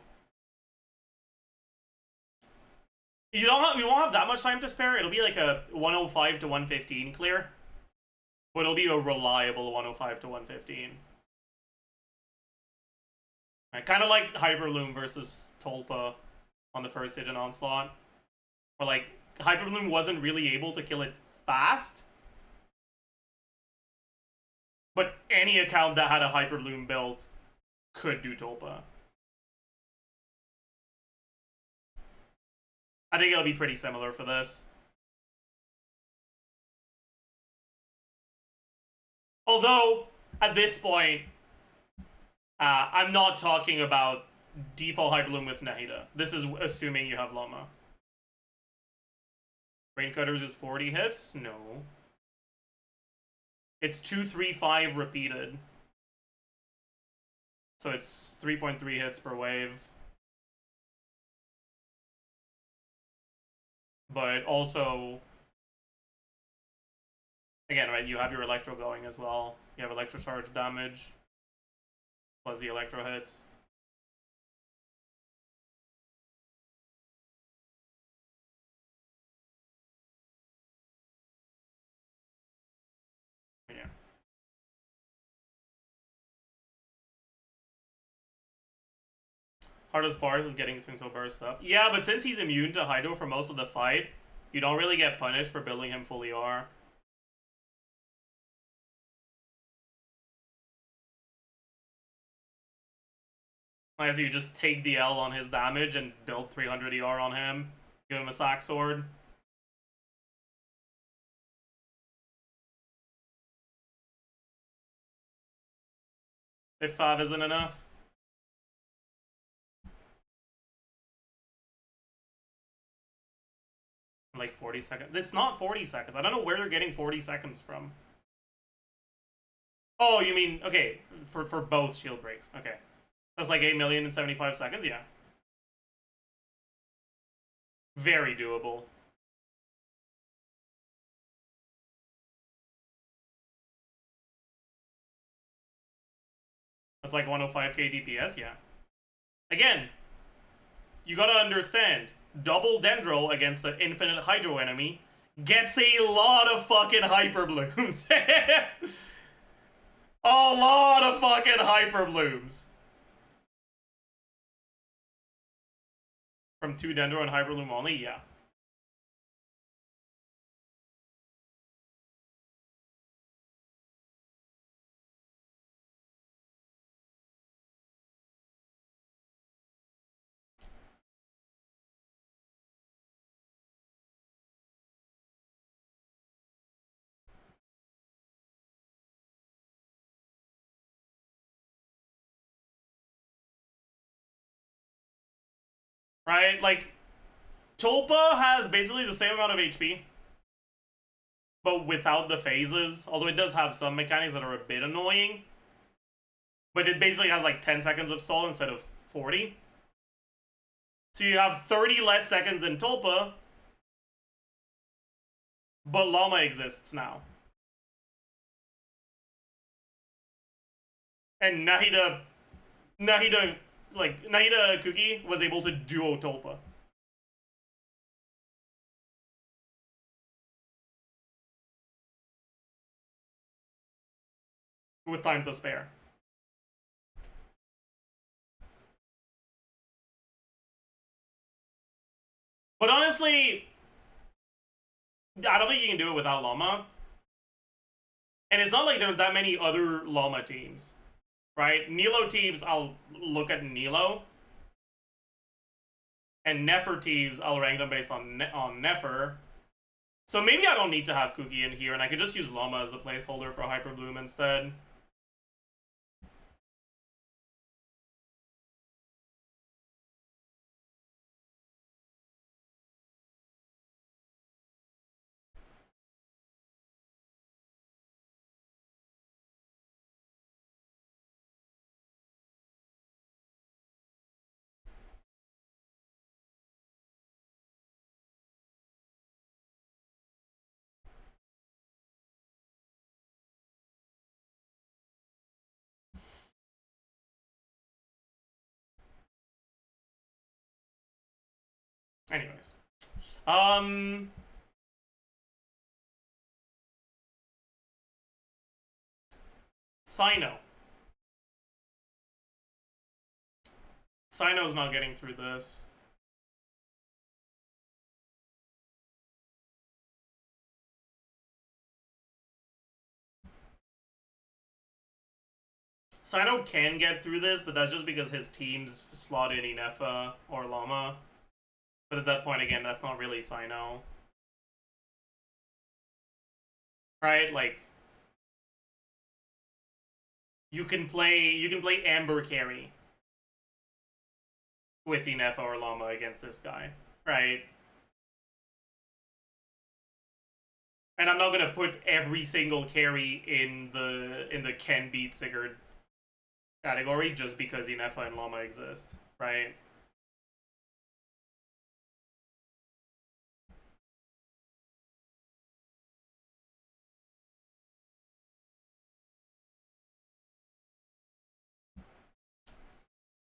You won't have that much time to spare. It'll be like a 105 to 115 clear. But it'll be a reliable 105 to 115. Right, kind of like Hyperloom versus Tolpa on the first stage in Onslaught. Where like, Hyperloom wasn't really able to kill it fast. But any account that had a Hyperloom build could do Tolpa. I think it'll be pretty similar for this. Although, at this point, I'm not talking about default Hyperloom with Nahida. This is assuming you have Loma. Raincutters is 40 hits? No. It's 235 repeated. So it's 3.3 hits per wave. But also, again, right, you have your electro going as well. You have electro charge damage, plus the electro hits. Yeah. Hardest part is getting Swingso burst up. Yeah, but since he's immune to Hydro for most of the fight, you don't really get punished for building him fully R. As you just take the L on his damage and build 300 ER on him, give him a sack sword. If 5 isn't enough. Like 40 seconds. It's not 40 seconds. I don't know where you're getting 40 seconds from. Oh, you mean, okay, for both shield breaks. Okay. That's like 8,075,000 seconds, yeah. Very doable. That's like 105k DPS, yeah. Again, you gotta understand, double Dendro against an infinite Hydro enemy gets a lot of fucking Hyper Blooms. A lot of fucking Hyper Blooms. From 2 Dendro and Hyper Bloom only, yeah. Right? Like, Tolpa has basically the same amount of HP, but without the phases, although it does have some mechanics that are a bit annoying. But it basically has like 10 seconds of stall instead of 40. So you have 30 less seconds than Tolpa, but Llama exists now. And Nahida Kuki was able to duo Tolpa. With time to spare. But honestly, I don't think you can do it without Llama. And it's not like there's that many other Llama teams, right? Nilo teams, I'll look at Nilo. And Nefer teams, I'll rank them based on Nefer. So maybe I don't need to have Cookie in here, and I could just use Llama as the placeholder for Hyper Bloom instead. Anyways. Sino. Sino's not getting through this. Sino can get through this, but that's just because his teams slot in Inefa or Llama. But at that point, again, that's not really Sino. Right? Like, you can play Amber carry with Inefa or Llama against this guy, right? And I'm not gonna put every single carry in the can beat Sigurd category just because Inefa and Llama exist, right?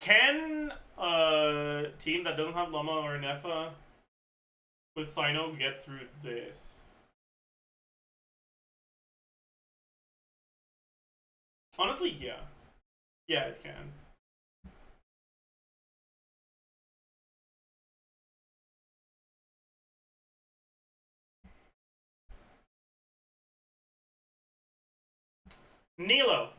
Can a team that doesn't have Llama or Inefa with Sino get through this? Honestly, yeah. Yeah, it can. Nilo.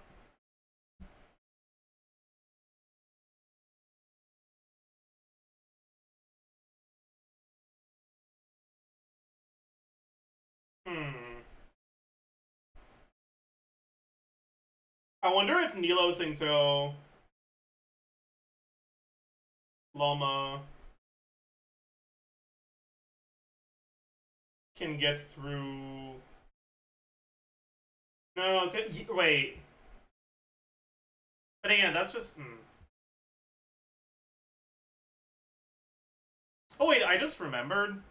I wonder if Nilo Singto, Llama can get through. No, wait. But again, that's just. Oh wait, I just remembered.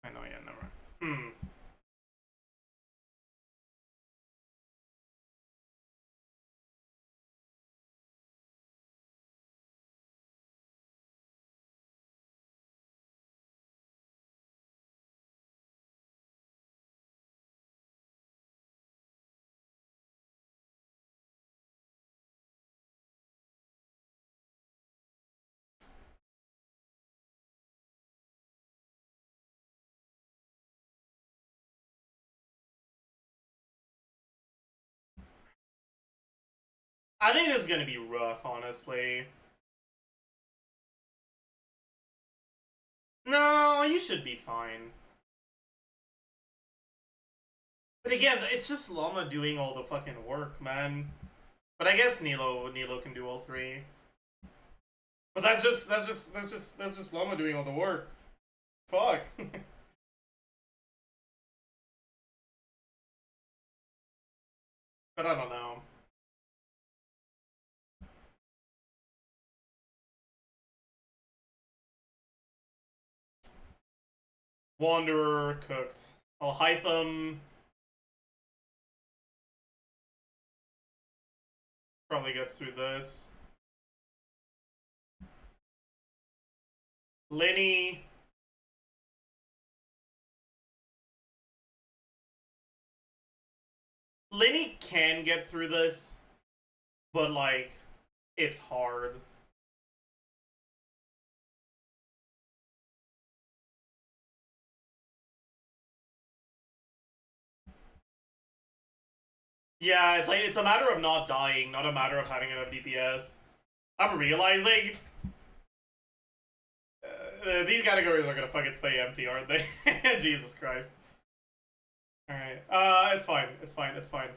I know, yeah, never mind. I think this is gonna be rough, honestly. No, you should be fine. But again, it's just Llama doing all the fucking work, man. But I guess Nilo can do all three. But that's just Llama doing all the work. Fuck. But I don't know. Wanderer cooked. Alhaitham probably gets through this. Lenny. Lenny can get through this, but like, it's hard. Yeah, it's like it's a matter of not dying, not a matter of having enough DPS. I'm realizing these categories are gonna fucking stay empty, aren't they? Jesus Christ. All right. It's fine. It's fine. It's fine.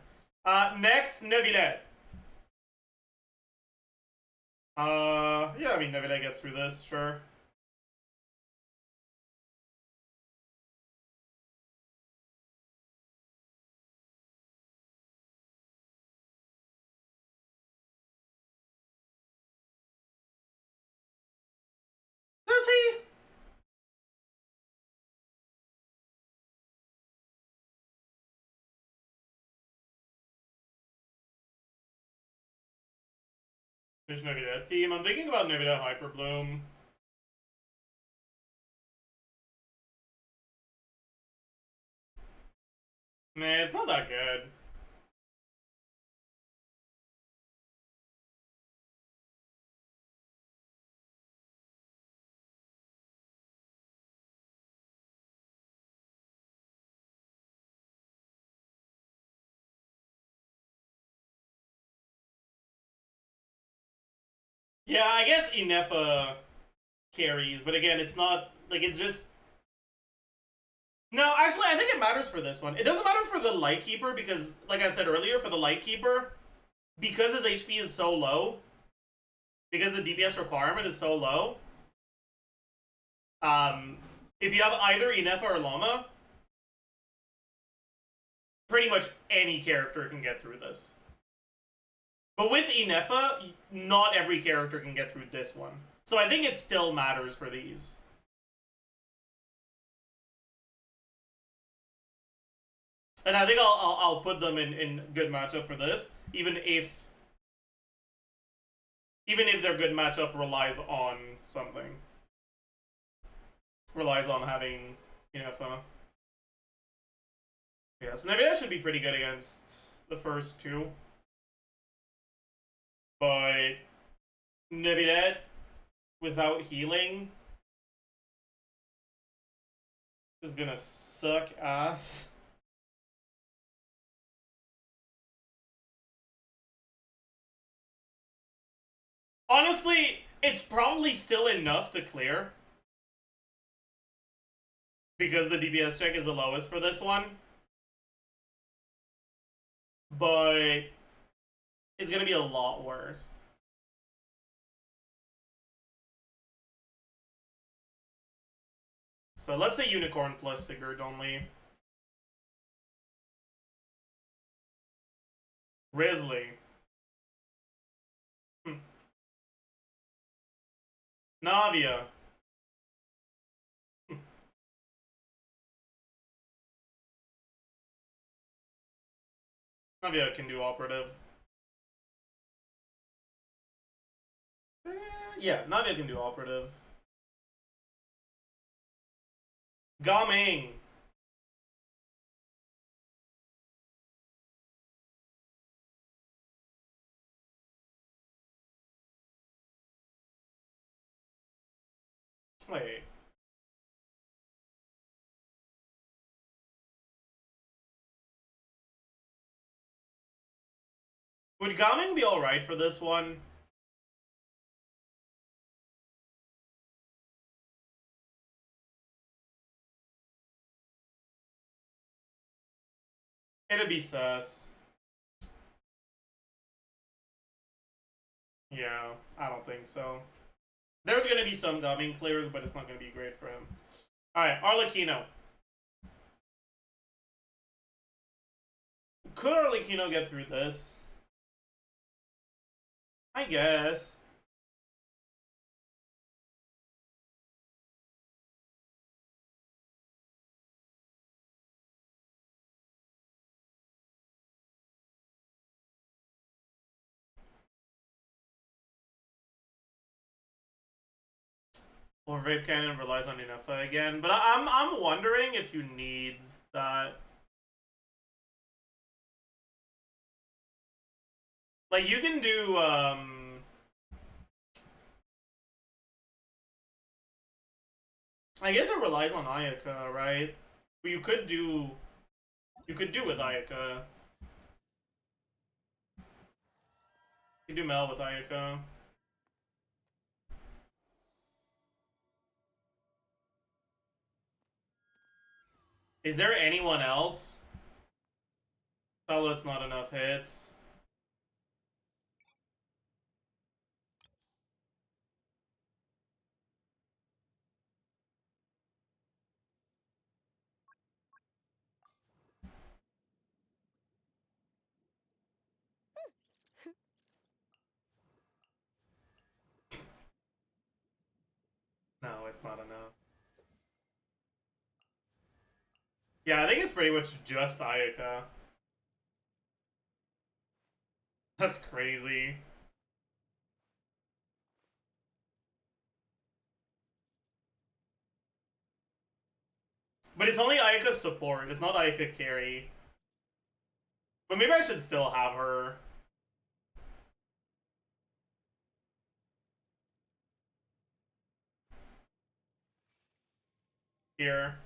Next, Neuvillette. Yeah, I mean, Neuvillette gets through this, sure. Does he? There's Neuvillette team. I'm thinking about Neuvillette Hyperbloom. Nah, it's not that good. Yeah, I guess Inefa carries, but again, it's not, like, it's just... No, actually, I think it matters for this one. It doesn't matter for the Lightkeeper because, like I said earlier, for the Lightkeeper, because his HP is so low, because the DPS requirement is so low, if you have either Inefa or Llama, pretty much any character can get through this. But with Inefa, not every character can get through this one. So I think it still matters for these. And I think I'll put them in good matchup for this, even if their good matchup relies on something. Relies on having Inefa. Yeah, so Neuvillette should be pretty good against the first two. But Neuvillette without healing is gonna suck ass. Honestly, it's probably still enough to clear. Because the DPS check is the lowest for this one. But it's gonna be a lot worse. So let's say Unicorn plus Sigurd only. Risley. Navia. Navia can do operative. Yeah, Navia can do operative. Gaming. Wait. Would Gaming be alright for this one? It'd be sus. Yeah, I don't think so. There's gonna be some Gaming clears, but it's not gonna be great for him. Alright, Arlecchino. Could Arlecchino get through this? I guess. Or Vape Cannon relies on Inefa again, but I'm wondering if you need that. Like, you can do, I guess it relies on Ayaka, right? But you could do with Ayaka. You do Mel with Ayaka. Is there anyone else? Charlotte's not enough hits. No, it's not enough. Yeah, I think it's pretty much just Ayaka. That's crazy. But it's only Ayaka's support, it's not Ayaka carry. But maybe I should still have her. Here.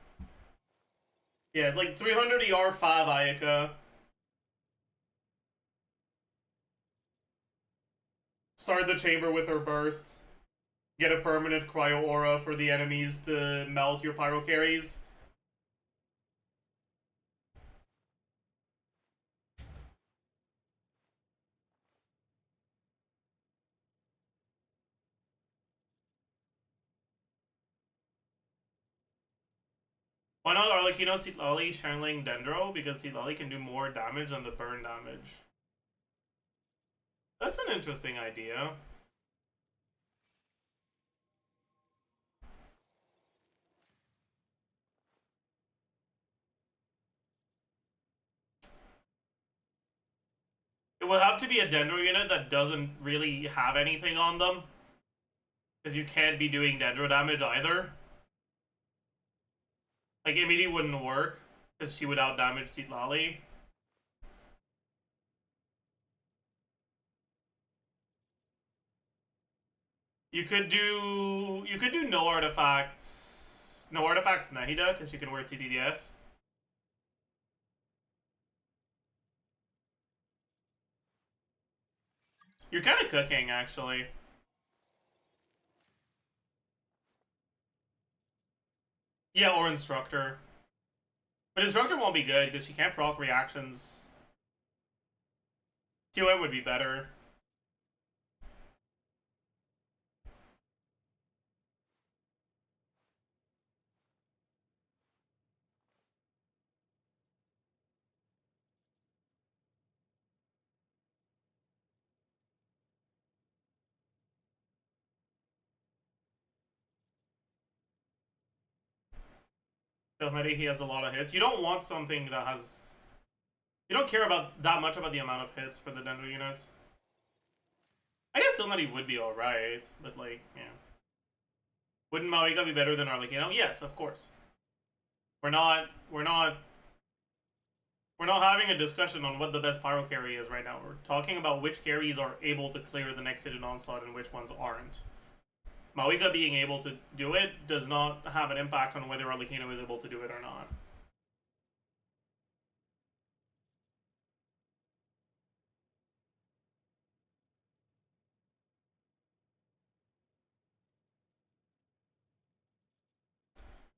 Yeah, it's like 300 ER 5 Ayaka. Start the chamber with her burst. Get a permanent cryo aura for the enemies to melt your pyro carries. Why not Arlecchino, Citlali, Shineling, Dendro? Because Citlali can do more damage than the burn damage. That's an interesting idea. It would have to be a Dendro unit that doesn't really have anything on them. Because you can't be doing Dendro damage either. Like, Emily wouldn't work. Because she would outdamage Citlali. You could do no artifacts. No artifacts Nahida, because you can wear TDDS. You're kind of cooking, actually. Yeah, or Instructor. But Instructor won't be good, because she can't proc reactions. TOM would be better. Maybe he has a lot of hits. You don't want something that has... You don't care about that much about the amount of hits for the Dendro units. I guess Stilnati would be alright, but like, yeah. Wouldn't Maoika be better than Arlecchino? Yes, of course. We're not having a discussion on what the best pyro carry is right now. We're talking about which carries are able to clear the next hidden onslaught and which ones aren't. Maoika being able to do it does not have an impact on whether Arlecchino is able to do it or not.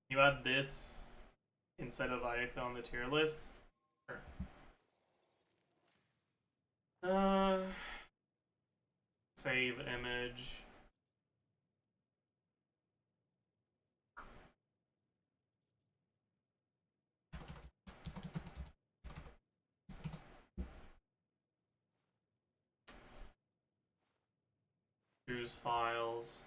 You add this instead of Ayaka on the tier list? Sure. Save image. Choose files.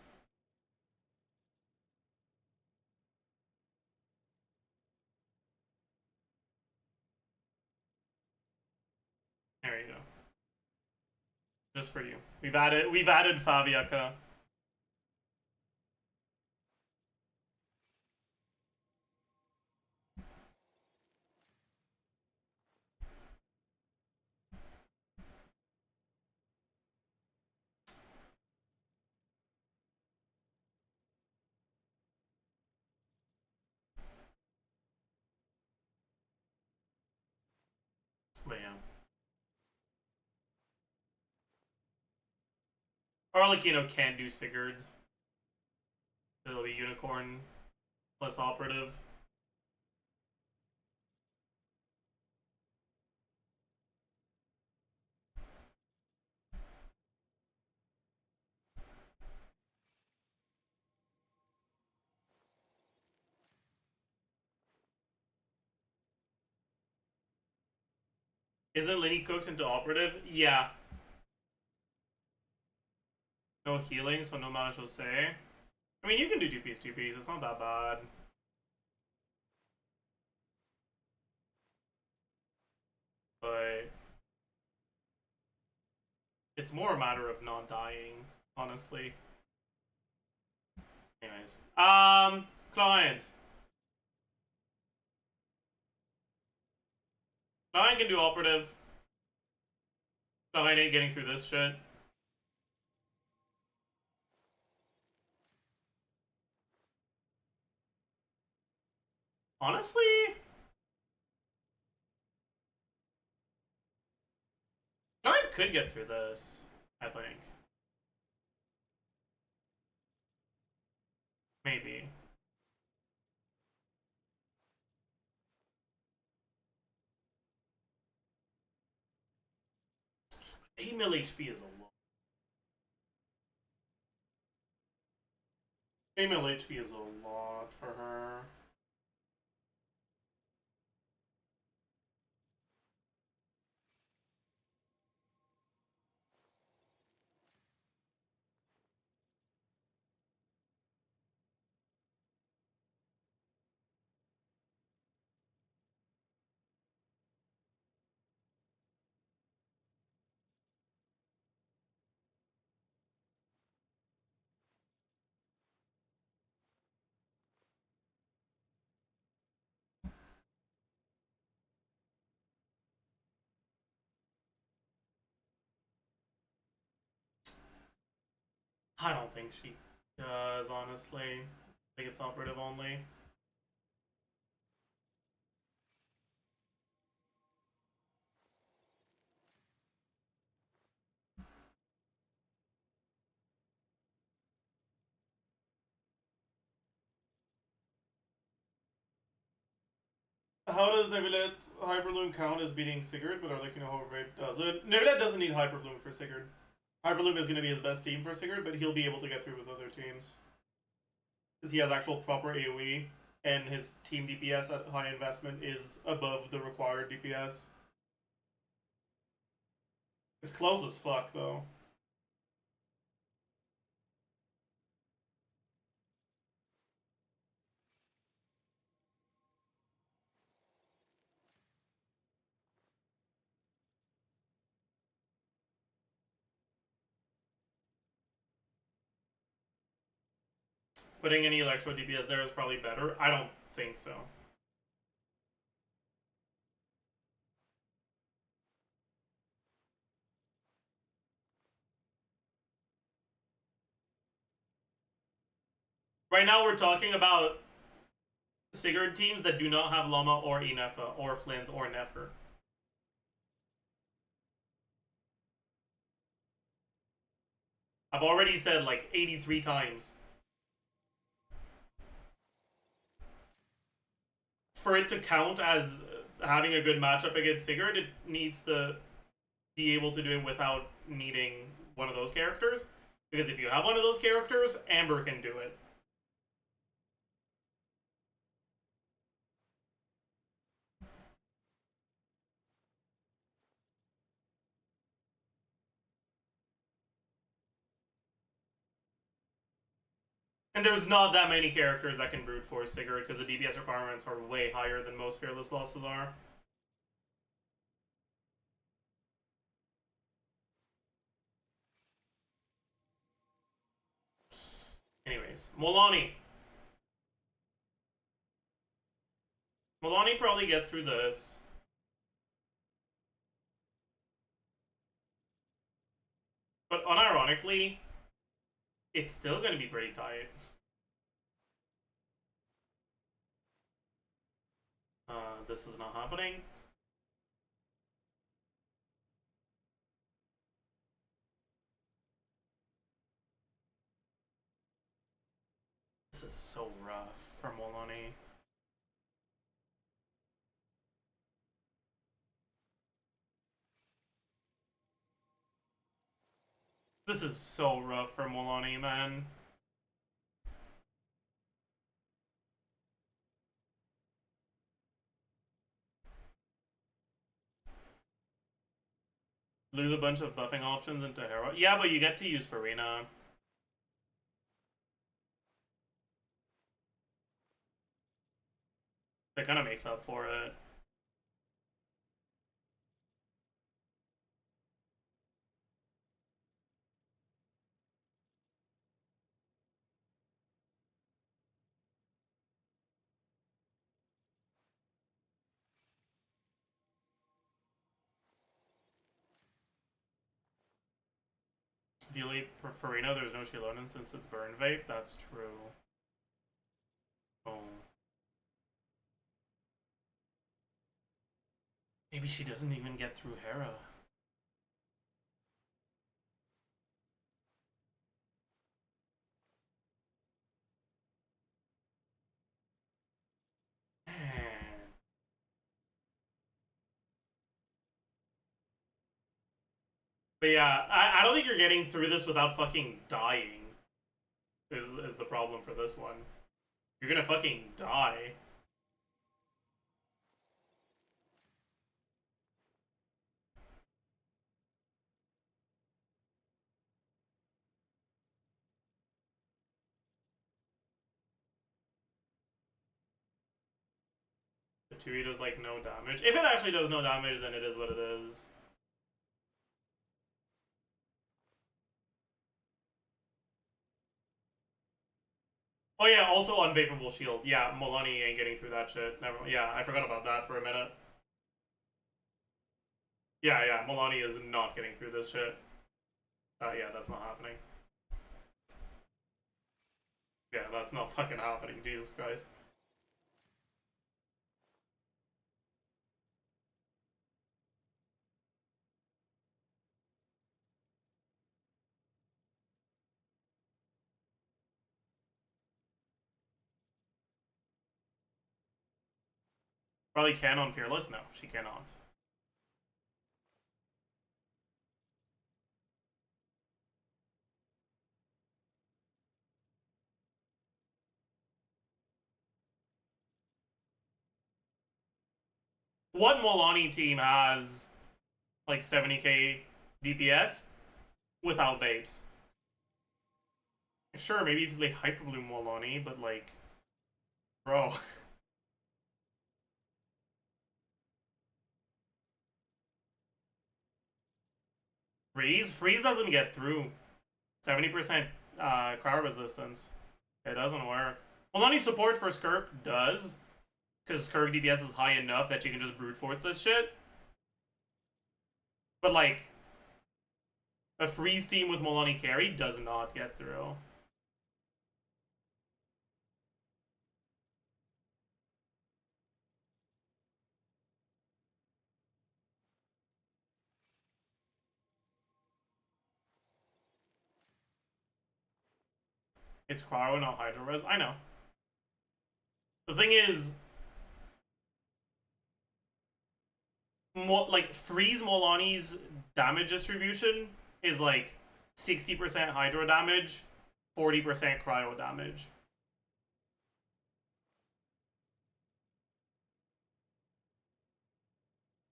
There you go. Just for you. We've added Faviaka. But yeah. Arlecchino can't do Sigurd. It'll be Unicorn plus Operative. Isn't Lenny cooked into Operative? Yeah. No healing, so no mana Jose. I mean, you can do 2-piece, 2-piece. It's not that bad. But it's more a matter of not dying, honestly. Anyways. Client. Client can do Operative. Client ain't getting through this shit. Honestly, Client could get through this, I think. Maybe. Mil HP is a lot. 8 HP is a lot for her. I don't think she does, honestly. I think it's Operative only. How does Nebulet Hyperloom count as beating Sigurd, but Arlecchino however it doesn't? Nebulet doesn't need Hyperloom for Sigurd. Hyperloom is going to be his best team for Sigurd, but he'll be able to get through with other teams. Because he has actual proper AoE, and his team DPS at high investment is above the required DPS. It's close as fuck, though. Putting any Electro DPS there is probably better. I don't think so. Right now we're talking about Sigurd teams that do not have Llama or Inefa or Flynn's or Nefer. I've already said like 83 times. For it to count as having a good matchup against Sigurd, it needs to be able to do it without needing one of those characters. Because if you have one of those characters, Amber can do it. And there's not that many characters that can brute force Sigurd because the DPS requirements are way higher than most Fearless bosses are. Anyways, Molani. Molani probably gets through this. But unironically, it's still going to be pretty tight. This is not happening. This is so rough for Molani. This is so rough for Molani, man. Lose a bunch of buffing options into Hero. Yeah, but you get to use Farina. That kind of makes up for it. If you leave Farina, there's no Shilonin since it's Burn Vape. That's true. Oh. Maybe she doesn't even get through Hera. Man. But yeah, I don't think you're getting through this without fucking dying. Is the problem for this one. You're gonna fucking die. The 2E does like no damage. If it actually does no damage, then it is what it is. Oh yeah, also unvapable shield. Yeah, Molani ain't getting through that shit. Never mind. Yeah, I forgot about that for a minute. Yeah, Molani is not getting through this shit. Yeah, that's not happening. Yeah, that's not fucking happening, Jesus Christ. Probably can on Fearless? No, she cannot. What Molani team has like 70k DPS without vapes? Sure, maybe if you like Hyperbloom Molani, but like, bro. Freeze doesn't get through. 70% crowd resistance. It doesn't work. Molani's support for Skirk does, because Skirk DPS is high enough that you can just brute force this shit. But like, a freeze team with Molani carry does not get through. It's Cryo, not Hydro Res. I know. The thing is, like, Freeze Molani's damage distribution is like 60% Hydro damage, 40% Cryo damage.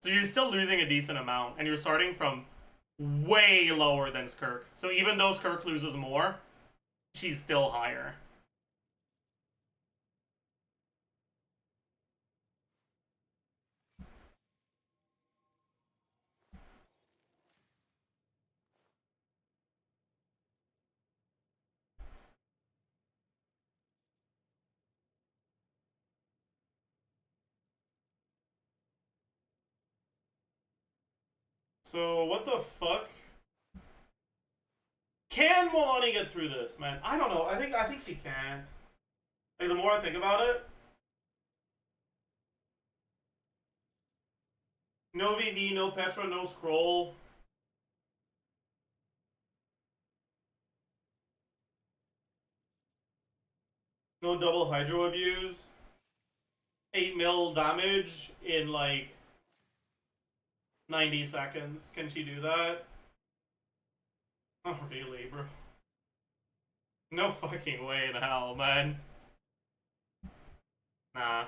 So you're still losing a decent amount, and you're starting from way lower than Skirk. So even though Skirk loses more, she's still higher. So what the fuck? Can Molani get through this, man? I don't know. I think she can't. Like, the more I think about it, no VV, no Petra, no Scroll. No double hydro abuse. 8 mil damage in like 90 seconds. Can she do that? Oh, really, bro? No fucking way in hell, man. Nah.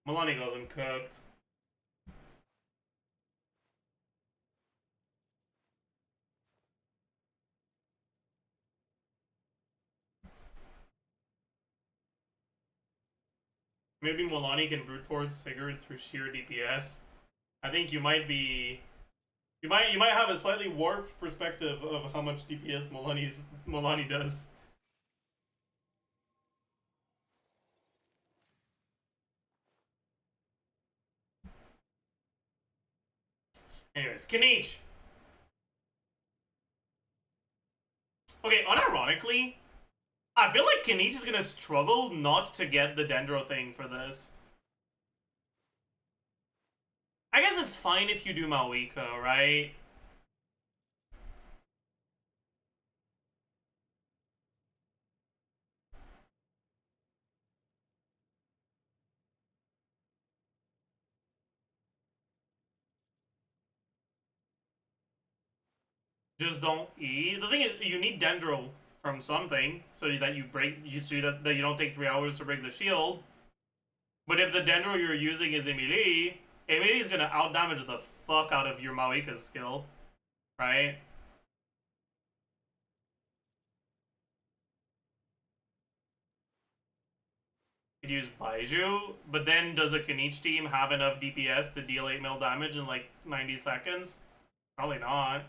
Milani wasn't cooked. Maybe Milani can brute force Sigurd through sheer DPS. I think you might be... You might have a slightly warped perspective of how much DPS Milani does. Anyways, Kanich! Okay, unironically, I feel like Kanich is gonna struggle not to get the Dendro thing for this. I guess it's fine if you do Mawiko, right? Just don't E. The thing is, you need Dendro from something so that you break, so that you don't take 3 hours to break the shield. But if the Dendro you're using is Emilie, Emilie's gonna outdamage the fuck out of your Mawika's skill, right? You could use Baiju, but then does a Kanich team have enough DPS to deal 8 mil damage in like 90 seconds? Probably not.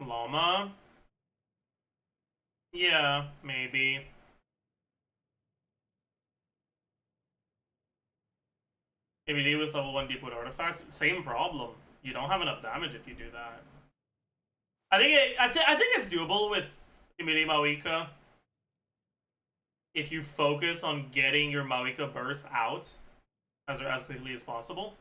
Llama? Yeah, maybe. Maybe with level 1 deep wood artifacts, same problem. You don't have enough damage if you do that. I think it's doable with Emilie Mawika. If you focus on getting your Mawika burst out as quickly as possible.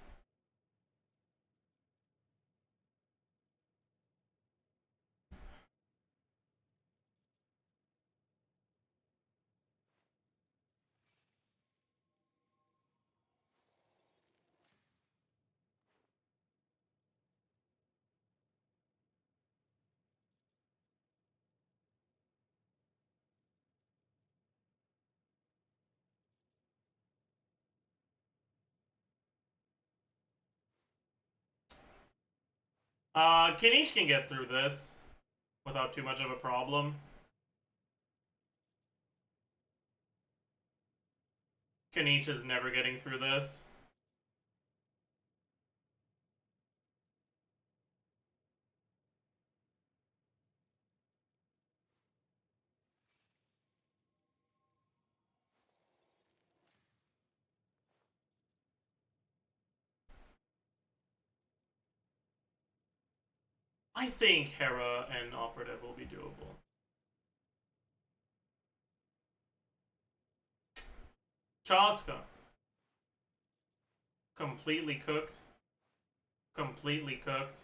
Kanich can get through this without too much of a problem. Kanich is never getting through this. I think Hera and Operative will be doable. Chaska. Completely cooked. Completely cooked.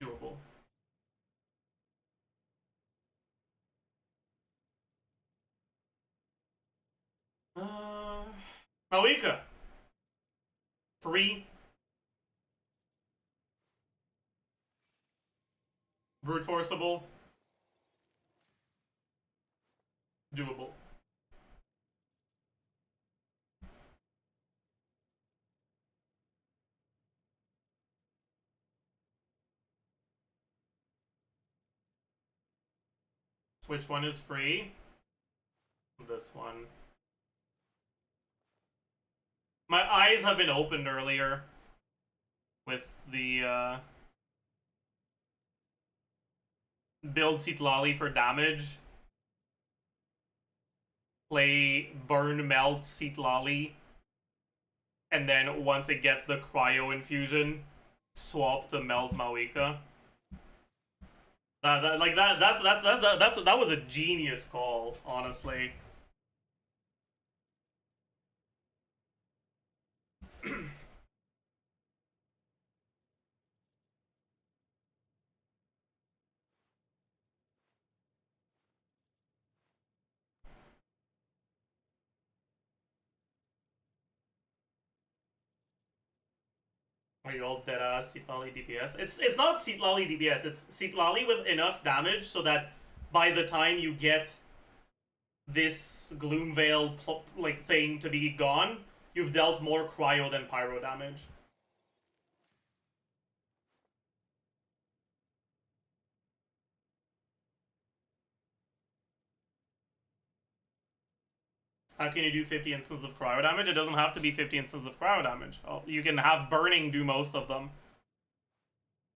Doable. Malika. Free. Brute forceable. Doable. Which one is free? This one. My eyes have been opened earlier with the build Citlali for damage. Play Burn Melt Citlali. And then once it gets the Cryo Infusion, swap to Melt Mawika. That was a genius call, honestly. Are you all dead ass Seat Lolly DPS? It's not Seat Lolly DPS, it's Seat Lolly with enough damage so that by the time you get this Gloom Veil like thing to be gone, you've dealt more cryo than pyro damage. How can you do 50 instances of cryo damage? It doesn't have to be 50 instances of cryo damage. You can have burning do most of them.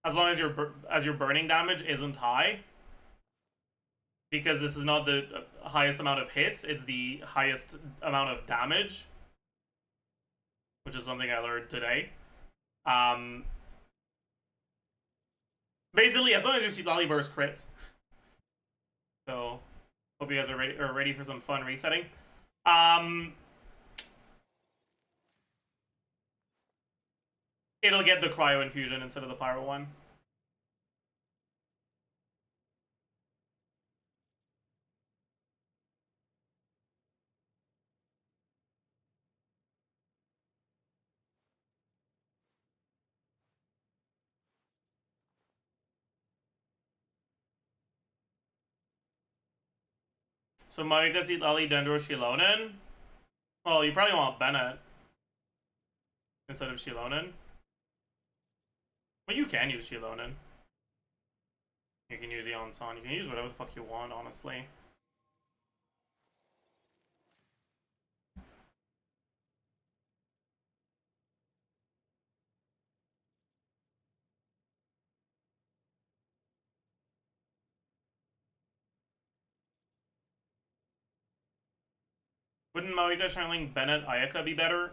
As long as your burning damage isn't high. Because this is not the highest amount of hits, it's the highest amount of damage. Which is something I learned today. Basically, as long as your Seat Lolly burst crits. So, hope you guys are ready for some fun resetting. It'll get the cryo infusion instead of the pyro one. So Moika, Seat Lolly, Dendro, Shilonen. Well, you probably want Bennett instead of Shilonen. But you can use Shilonen. You can use the Onslaught. You can use whatever the fuck you want, honestly. Wouldn't Moika, Shining, Bennett, Ayaka be better?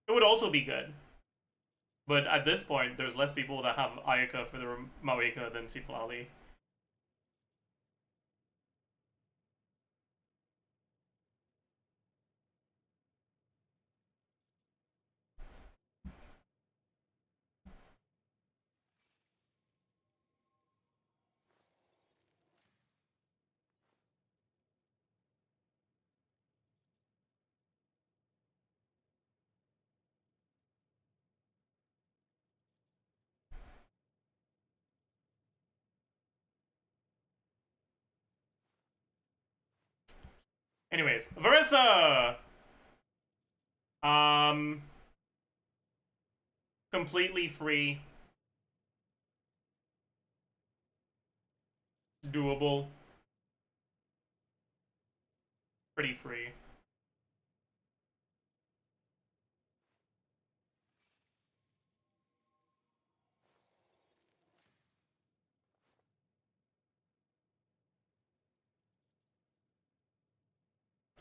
It would also be good. But at this point, there's less people that have Ayaka for their Moika than Seat Lolly. Anyways, Varissa! Completely free. Doable. Pretty free.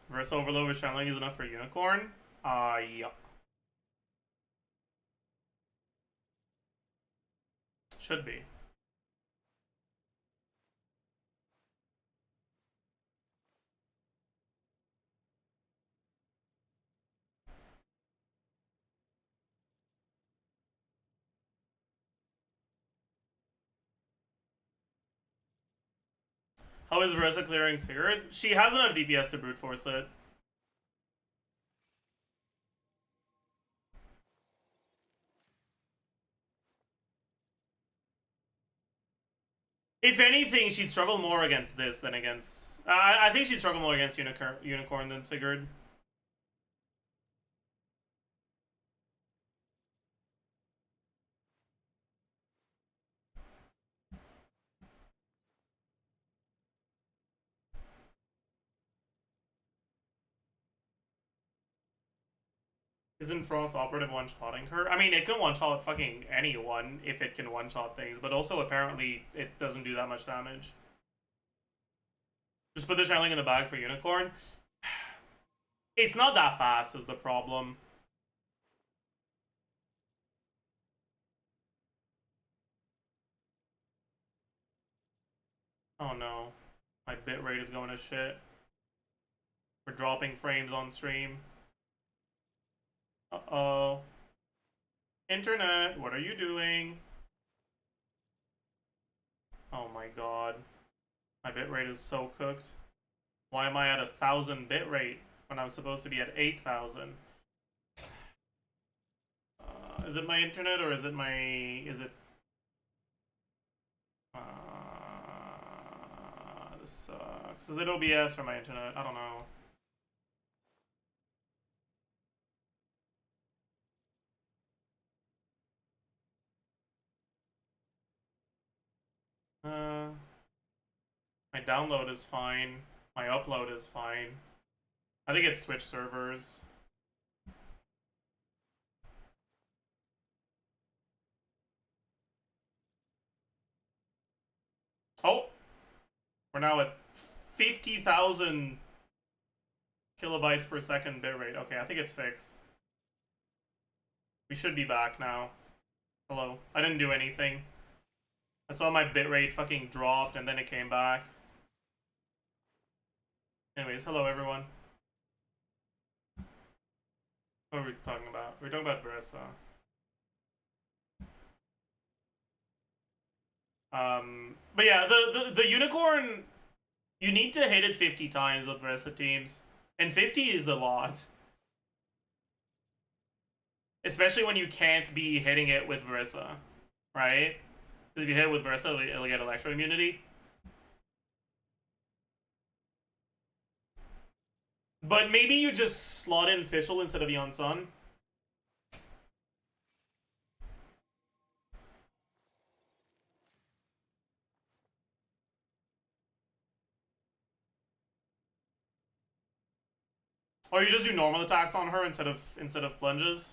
Verse Overload with Shining is enough for Unicorn? Yeah. Should be. How is Verissa clearing Sigurd? She has enough DPS to brute force it. If anything, she'd struggle more against this than against... I think she'd struggle more against Unicorn than Sigurd. Isn't Frost Operative one-shotting her? I mean, it can one-shot fucking anyone if it can one-shot things, but also apparently it doesn't do that much damage. Just put the Shining in the bag for Unicorn. It's not that fast is the problem. Oh no. My bitrate is going to shit. We're dropping frames on stream. Uh-oh. Internet, what are you doing? Oh my god. My bitrate is so cooked. Why am I at 1,000 bitrate when I'm supposed to be at 8,000? Is it my internet or is it my... Is it... This sucks. Is it OBS or my internet? I don't know. My download is fine. My upload is fine. I think it's Twitch servers. Oh! We're now at 50,000 kilobytes per second bitrate. Okay, I think it's fixed. We should be back now. Hello. I didn't do anything. I saw my bitrate fucking dropped and then it came back. Anyways, hello everyone. What are we talking about? We're talking about Versa. But yeah, the unicorn, you need to hit it 50 times with Versa teams. And 50 is a lot. Especially when you can't be hitting it with Versa, right? Because if you hit it with Versa, it'll get electro immunity. But maybe you just slot in Fischl instead of Yansun. Or you just do normal attacks on her instead of plunges.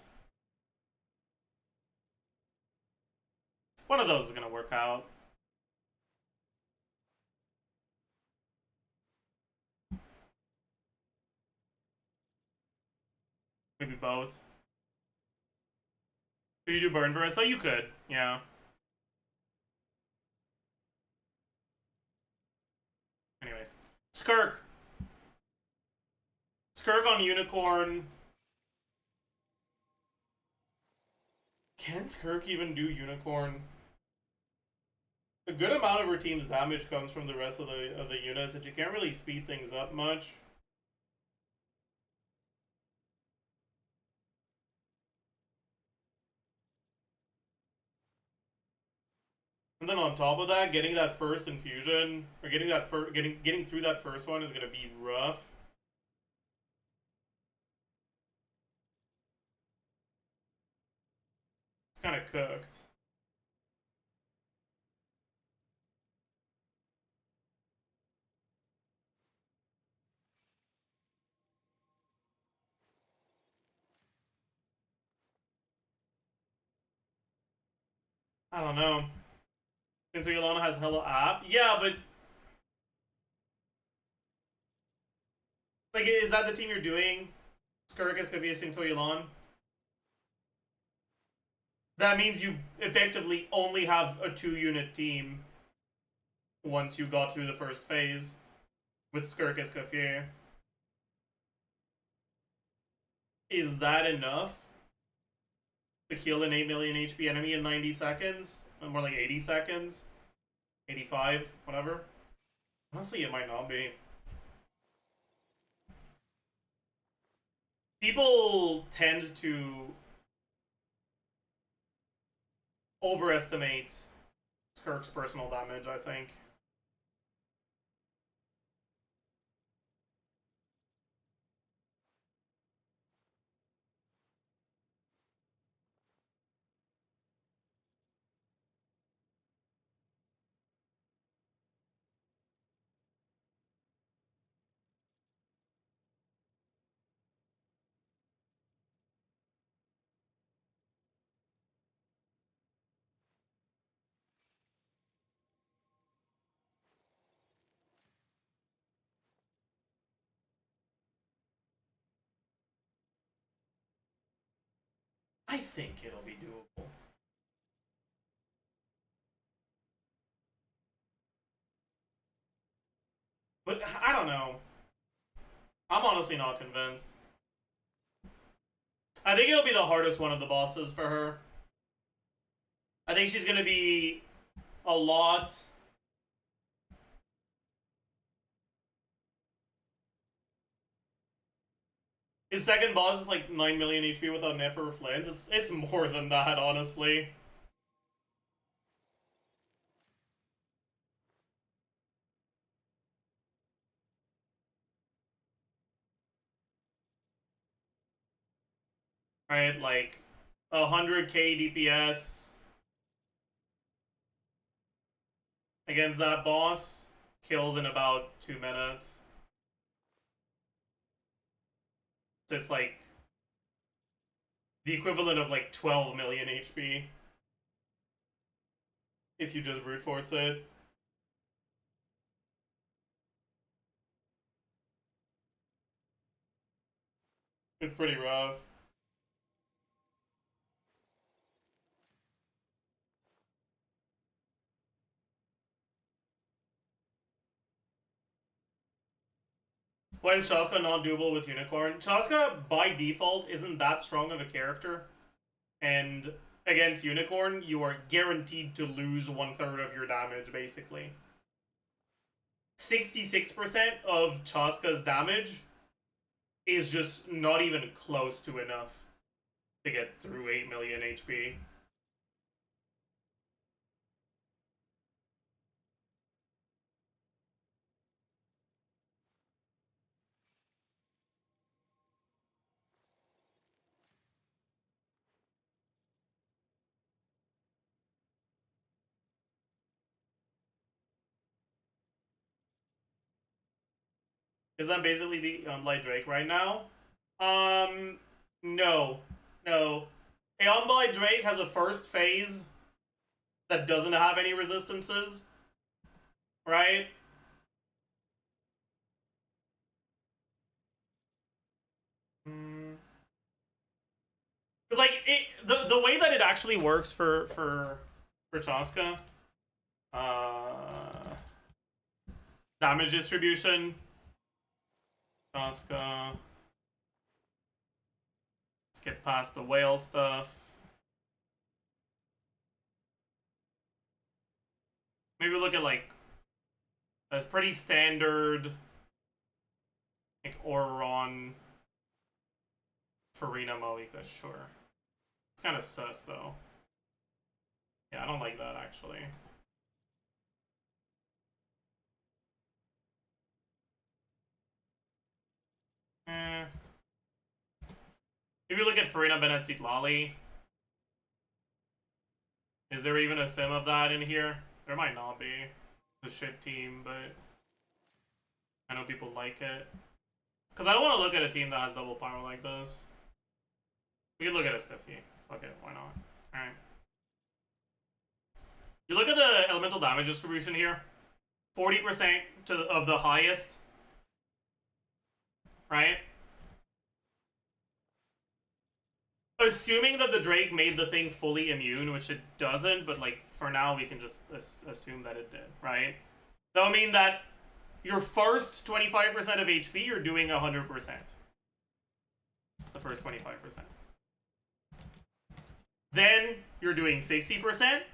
One of those is gonna work out. Maybe both. Could you do burn Versa? You could, yeah. Anyways. Skirk. Skirk on Unicorn. Can Skirk even do Unicorn? A good amount of her team's damage comes from the rest of the units, and you can't really speed things up much. And then on top of that, getting that first infusion, or getting that getting through that first one is gonna be rough. It's kind of cooked. I don't know. Since Yolana has hella app, yeah, but like, is that the team you're doing? Skirk, Escavia, Sinto, Yolan? That means you effectively only have a 2-unit team once you got through the first phase with Skirk, Escavia. Is that enough to kill an 8 million HP enemy in 90 seconds? More like 80 seconds? 85, whatever. Honestly, it might not be. People tend to overestimate Skirk's personal damage, I think. I think it'll be doable. But I don't know. I'm honestly not convinced. I think it'll be the hardest one of the bosses for her. I think she's gonna be a lot. His second boss is like 9 million HP without Nefer Flans. It's more than that, honestly. Right, like 100k DPS against that boss, kills in about 2 minutes. So it's like the equivalent of like 12 million HP if you just brute force it. It's pretty rough. Why is Chaska not doable with Unicorn? Chaska, by default, isn't that strong of a character. And against Unicorn, you are guaranteed to lose 1/3 of your damage, basically. 66% of Chaska's damage is just not even close to enough to get through 8 million HP. Is that basically the Unblight Drake right now? No. No. A Unblight Drake has a first phase that doesn't have any resistances, right? Because like the way that it actually works for Chaska, damage distribution, Chaska. Let's get past the whale stuff. Maybe look at like that's pretty standard, like Auron, Farina Moika, sure. It's kind of sus though. Yeah, I don't like that actually. Maybe look at Farina Bennett Lali. Is there even a sim of that in here? There might not be. It's a shit team, but I know people like it. Because I don't want to look at a team that has double power like this. We could look at a Spiffy. Fuck it, why not? Alright. You look at the elemental damage distribution here. 40% of the highest. Right? Assuming that the Drake made the thing fully immune, which it doesn't, but like for now we can just assume that it did, right? That'll mean that your first 25% of HP, you're doing 100%. The first 25%. Then you're doing 60%.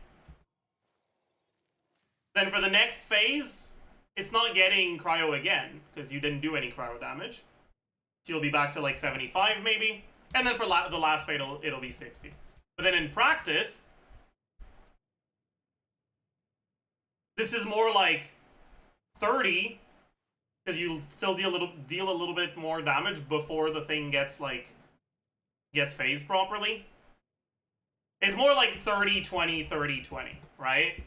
Then for the next phase, it's not getting cryo again, because you didn't do any cryo damage. So you'll be back to like 75 maybe. And then for the last phase, it'll be 60. But then in practice, this is more like 30, because you still deal a little bit more damage before the thing gets phased properly. It's more like 30, 20, 30, 20, right?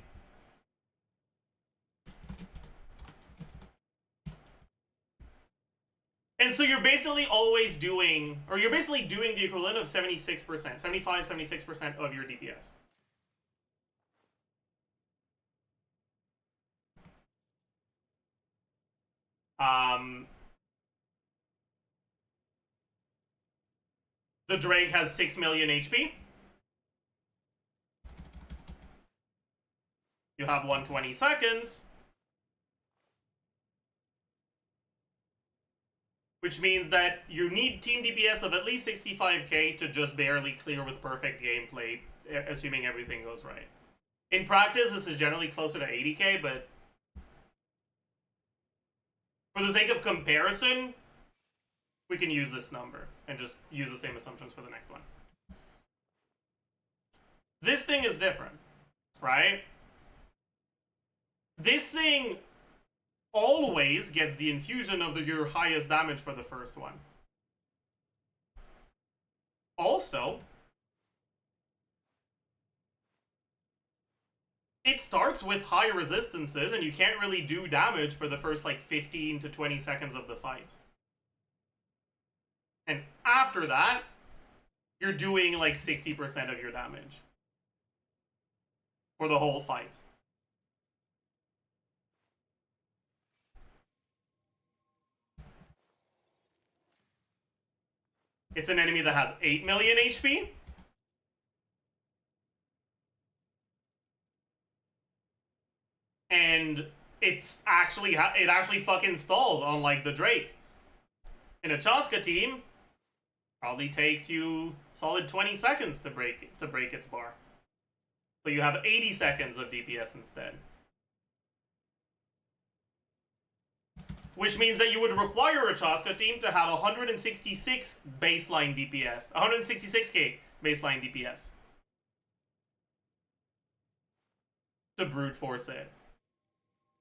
And so you're basically always doing, or you're basically doing the equivalent of 76%, 75, 76% of your DPS. The Drake has 6 million HP. You have 120 seconds. which means that you need team DPS of at least 65k to just barely clear with perfect gameplay, assuming everything goes right. In practice, this is generally closer to 80k, but for the sake of comparison, we can use this number and just use the same assumptions for the next one. This thing is different, right? This thing always gets the infusion of your highest damage for the first one. Also, it starts with high resistances, and you can't really do damage for the first like 15 to 20 seconds of the fight. And after that, you're doing like 60% of your damage for the whole fight. It's an enemy that has 8 million HP. And it actually fucking stalls, unlike the Drake. In a Chaska team, probably takes you solid 20 seconds to break its bar. So you have 80 seconds of DPS instead. Which means that you would require a Chaska team to have 166 baseline DPS. 166k baseline DPS. To brute force it.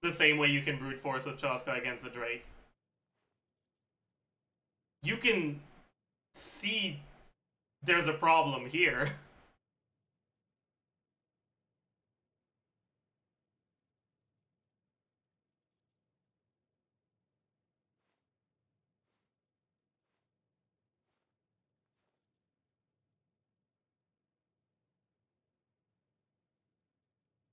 The same way you can brute force with Chaska against the Drake. You can see there's a problem here.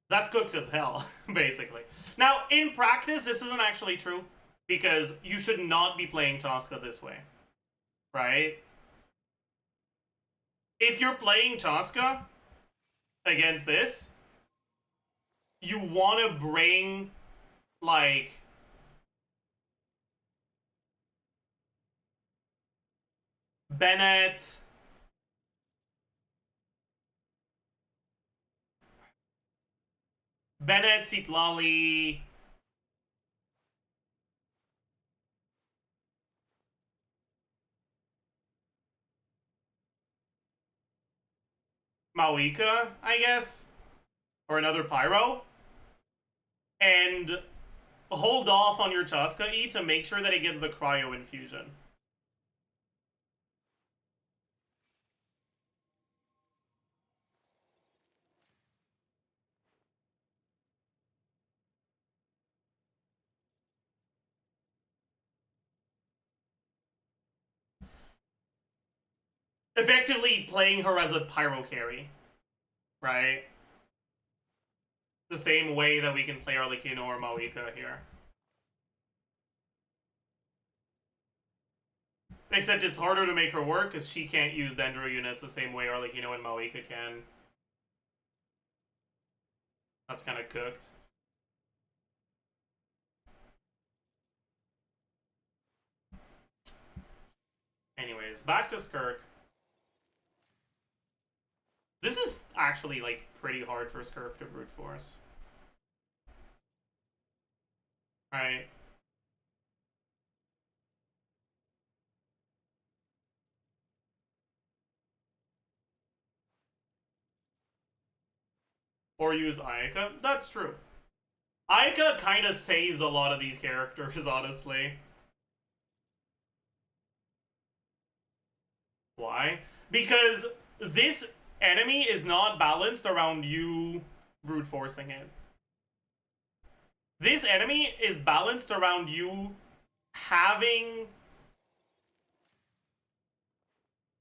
That's cooked as hell, basically. Now, in practice, this isn't actually true, because you should not be playing Chaska this way, right? If you're playing Chaska against this, you want to bring, like, Bennett, Citlali, Mawika, I guess, or another Pyro, and hold off on your Chaska E to make sure that it gets the Cryo infusion. Effectively playing her as a Pyro carry, right? The same way that we can play Arlecchino or Mawika here. Except it's harder to make her work because she can't use Dendro units the same way Arlecchino and Mawika can. That's kind of cooked. Anyways, back to Skirk. This is actually, like, pretty hard for Skirk to brute force. Right. Or use Ayaka. That's true. Ayaka kind of saves a lot of these characters, honestly. Why? Because this enemy is not balanced around you brute forcing it. This enemy is balanced around you having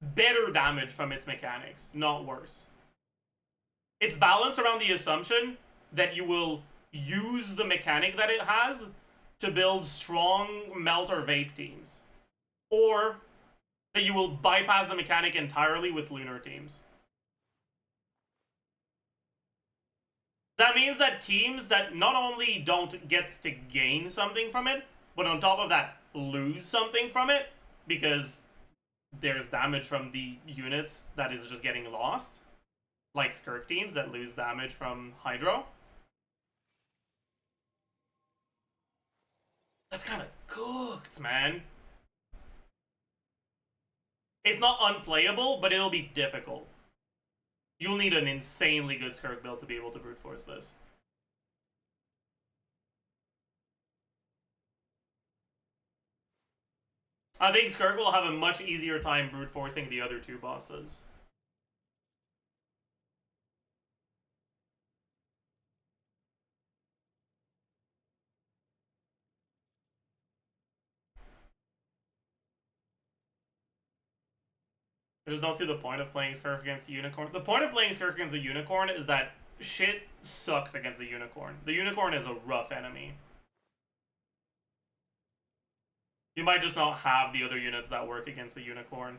better damage from its mechanics, not worse. It's balanced around the assumption that you will use the mechanic that it has to build strong melt or vape teams. Or that you will bypass the mechanic entirely with lunar teams. That means that teams that not only don't get to gain something from it, but on top of that, lose something from it, because there's damage from the units that is just getting lost, like Skirk teams that lose damage from Hydro. That's kind of cooked, man. It's not unplayable, but it'll be difficult. You'll need an insanely good Skirk build to be able to brute force this. I think Skirk will have a much easier time brute forcing the other two bosses. I just don't see the point of playing Skirk against a unicorn. The point of playing Skirk against a unicorn is that shit sucks against a unicorn. The unicorn is a rough enemy. You might just not have the other units that work against a unicorn.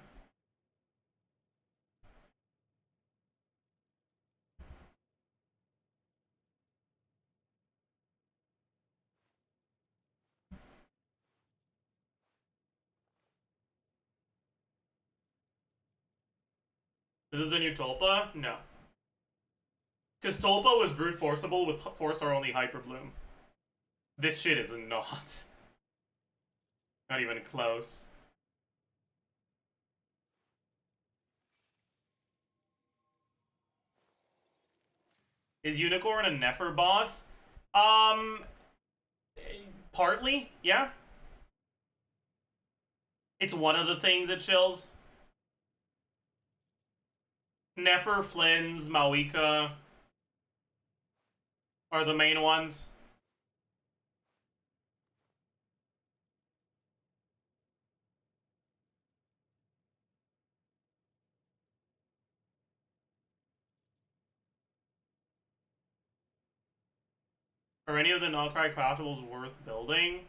This is the new Tulpa? No. Because Tulpa was brute forceable with Force or only Hyper Bloom. This shit is not. Not even close. Is Unicorn a Nefer boss? Partly, yeah. It's one of the things it chills. Nefer, Flynn's, Mawika are the main ones. Are any of the Nulcry craftables worth building?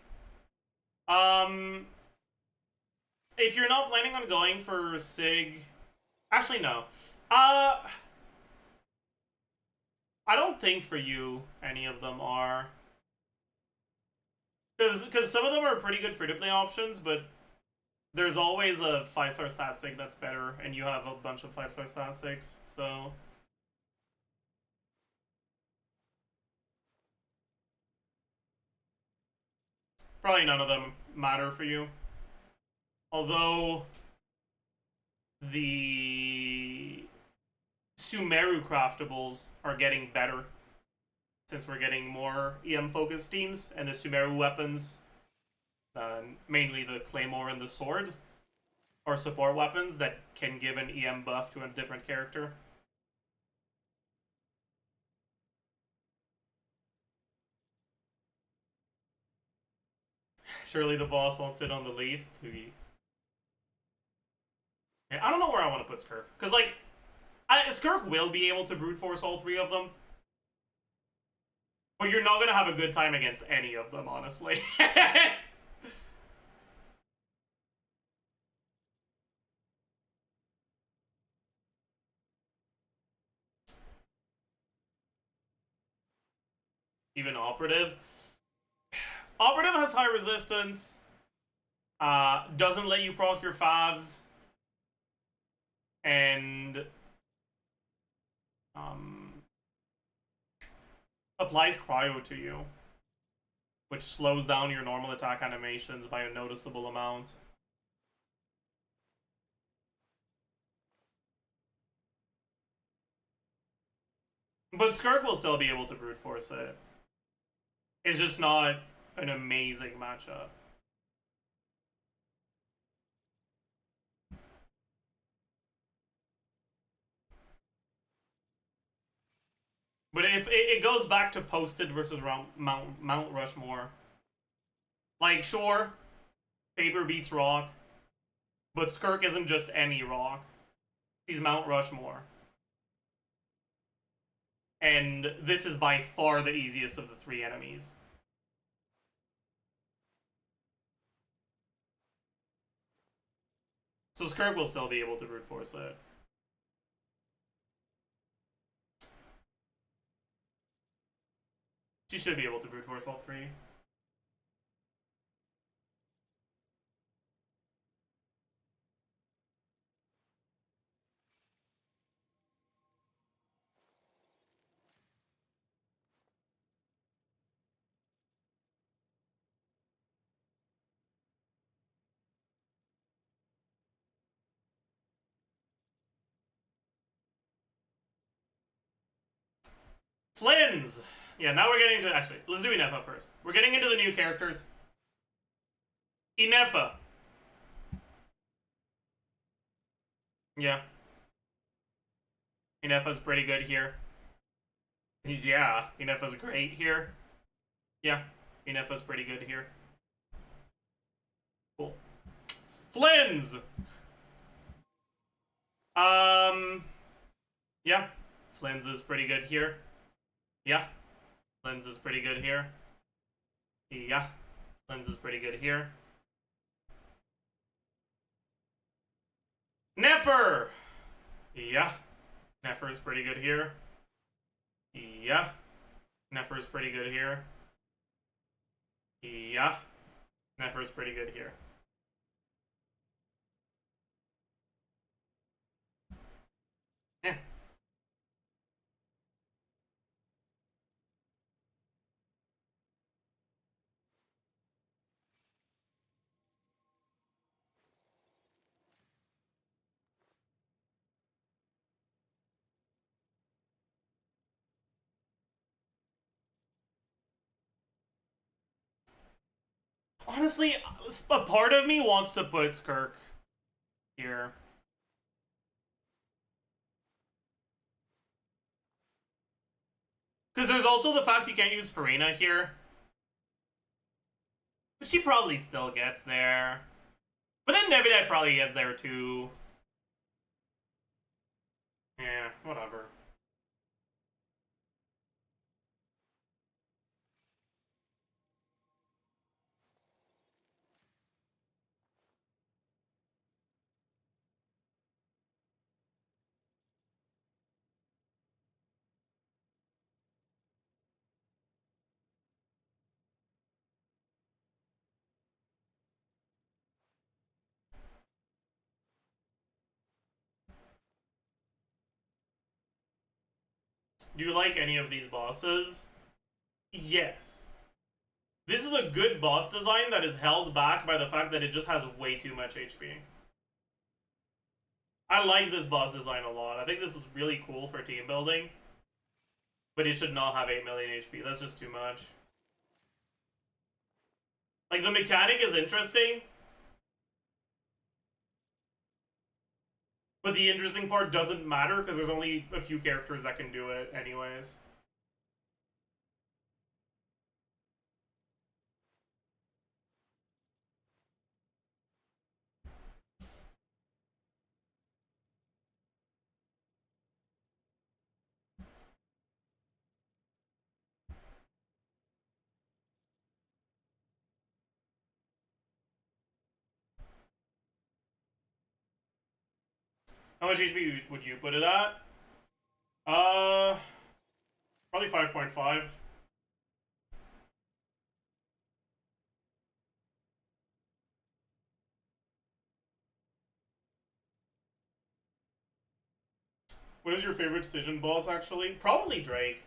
If you're not planning on going for Sig... Actually, no. I don't think for you any of them are. Because some of them are pretty good free-to-play options, but there's always a 5-star stat stick that's better, and you have a bunch of 5-star stat sticks, so... Probably none of them matter for you. Although the Sumeru craftables are getting better since we're getting more EM focused teams, and the Sumeru weapons, mainly the Claymore and the Sword, are support weapons that can give an EM buff to a different character. Surely the boss won't sit on the leaf. Please. I don't know where I want to put Skirk. Because, like, Skirk will be able to brute force all three of them. But you're not going to have a good time against any of them, honestly. Even Operative. Operative has high resistance. Doesn't let you proc your favs. And applies cryo to you, which slows down your normal attack animations by a noticeable amount. But Skirk will still be able to brute force it. It's just not an amazing matchup. But if it goes back to posted versus Mount Rushmore. Like, sure, paper beats rock, but Skirk isn't just any rock. He's Mount Rushmore. And this is by far the easiest of the three enemies. So Skirk will still be able to brute force it. She should be able to brute force all 3. Flynn's! Yeah, now we're getting into... Actually, let's do Inefa first. We're getting into the new characters. Inefa. Yeah. Inefa's pretty good here. Yeah, Inefa's great here. Yeah, Inefa's pretty good here. Cool. Flynn's! Yeah. Flynn's is pretty good here. Yeah. Flynn's is pretty good here. Yeah. Flynn's is pretty good here. Nefer! Yeah. Nefer's pretty good here. Yeah. Nefer's pretty good here. Yeah. Nefer's pretty good here. Yeah. Honestly, a part of me wants to put Skirk here. Because there's also the fact you can't use Farina here. But she probably still gets there. But then Nevidite probably gets there too. Yeah, whatever. Do you like any of these bosses? Yes. This is a good boss design that is held back by the fact that it just has way too much HP. I like this boss design a lot. I think this is really cool for team building. But it should not have 8 million HP. That's just too much. Like, the mechanic is interesting. But the interesting part doesn't matter because there's only a few characters that can do it anyways. How much HP would you put it at? Probably 5.5. What is your favorite decision boss, actually? Probably Drake.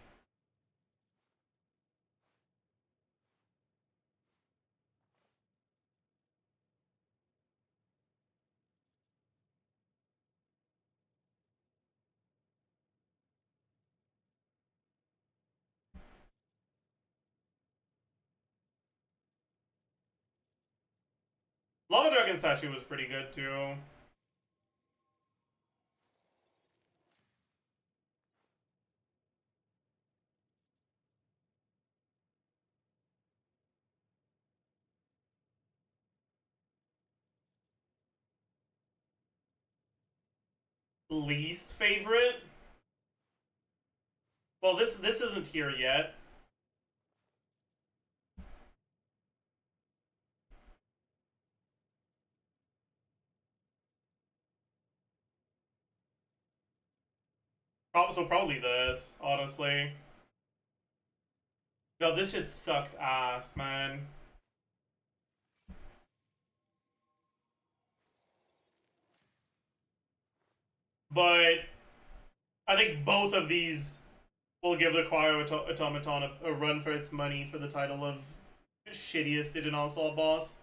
Lava Dragon statue was pretty good, too. Least favorite? Well, this isn't here yet. So probably this, honestly. No, this shit sucked ass, man. But I think both of these will give the Cryo Automaton a run for its money for the title of shittiest hidden onslaught boss.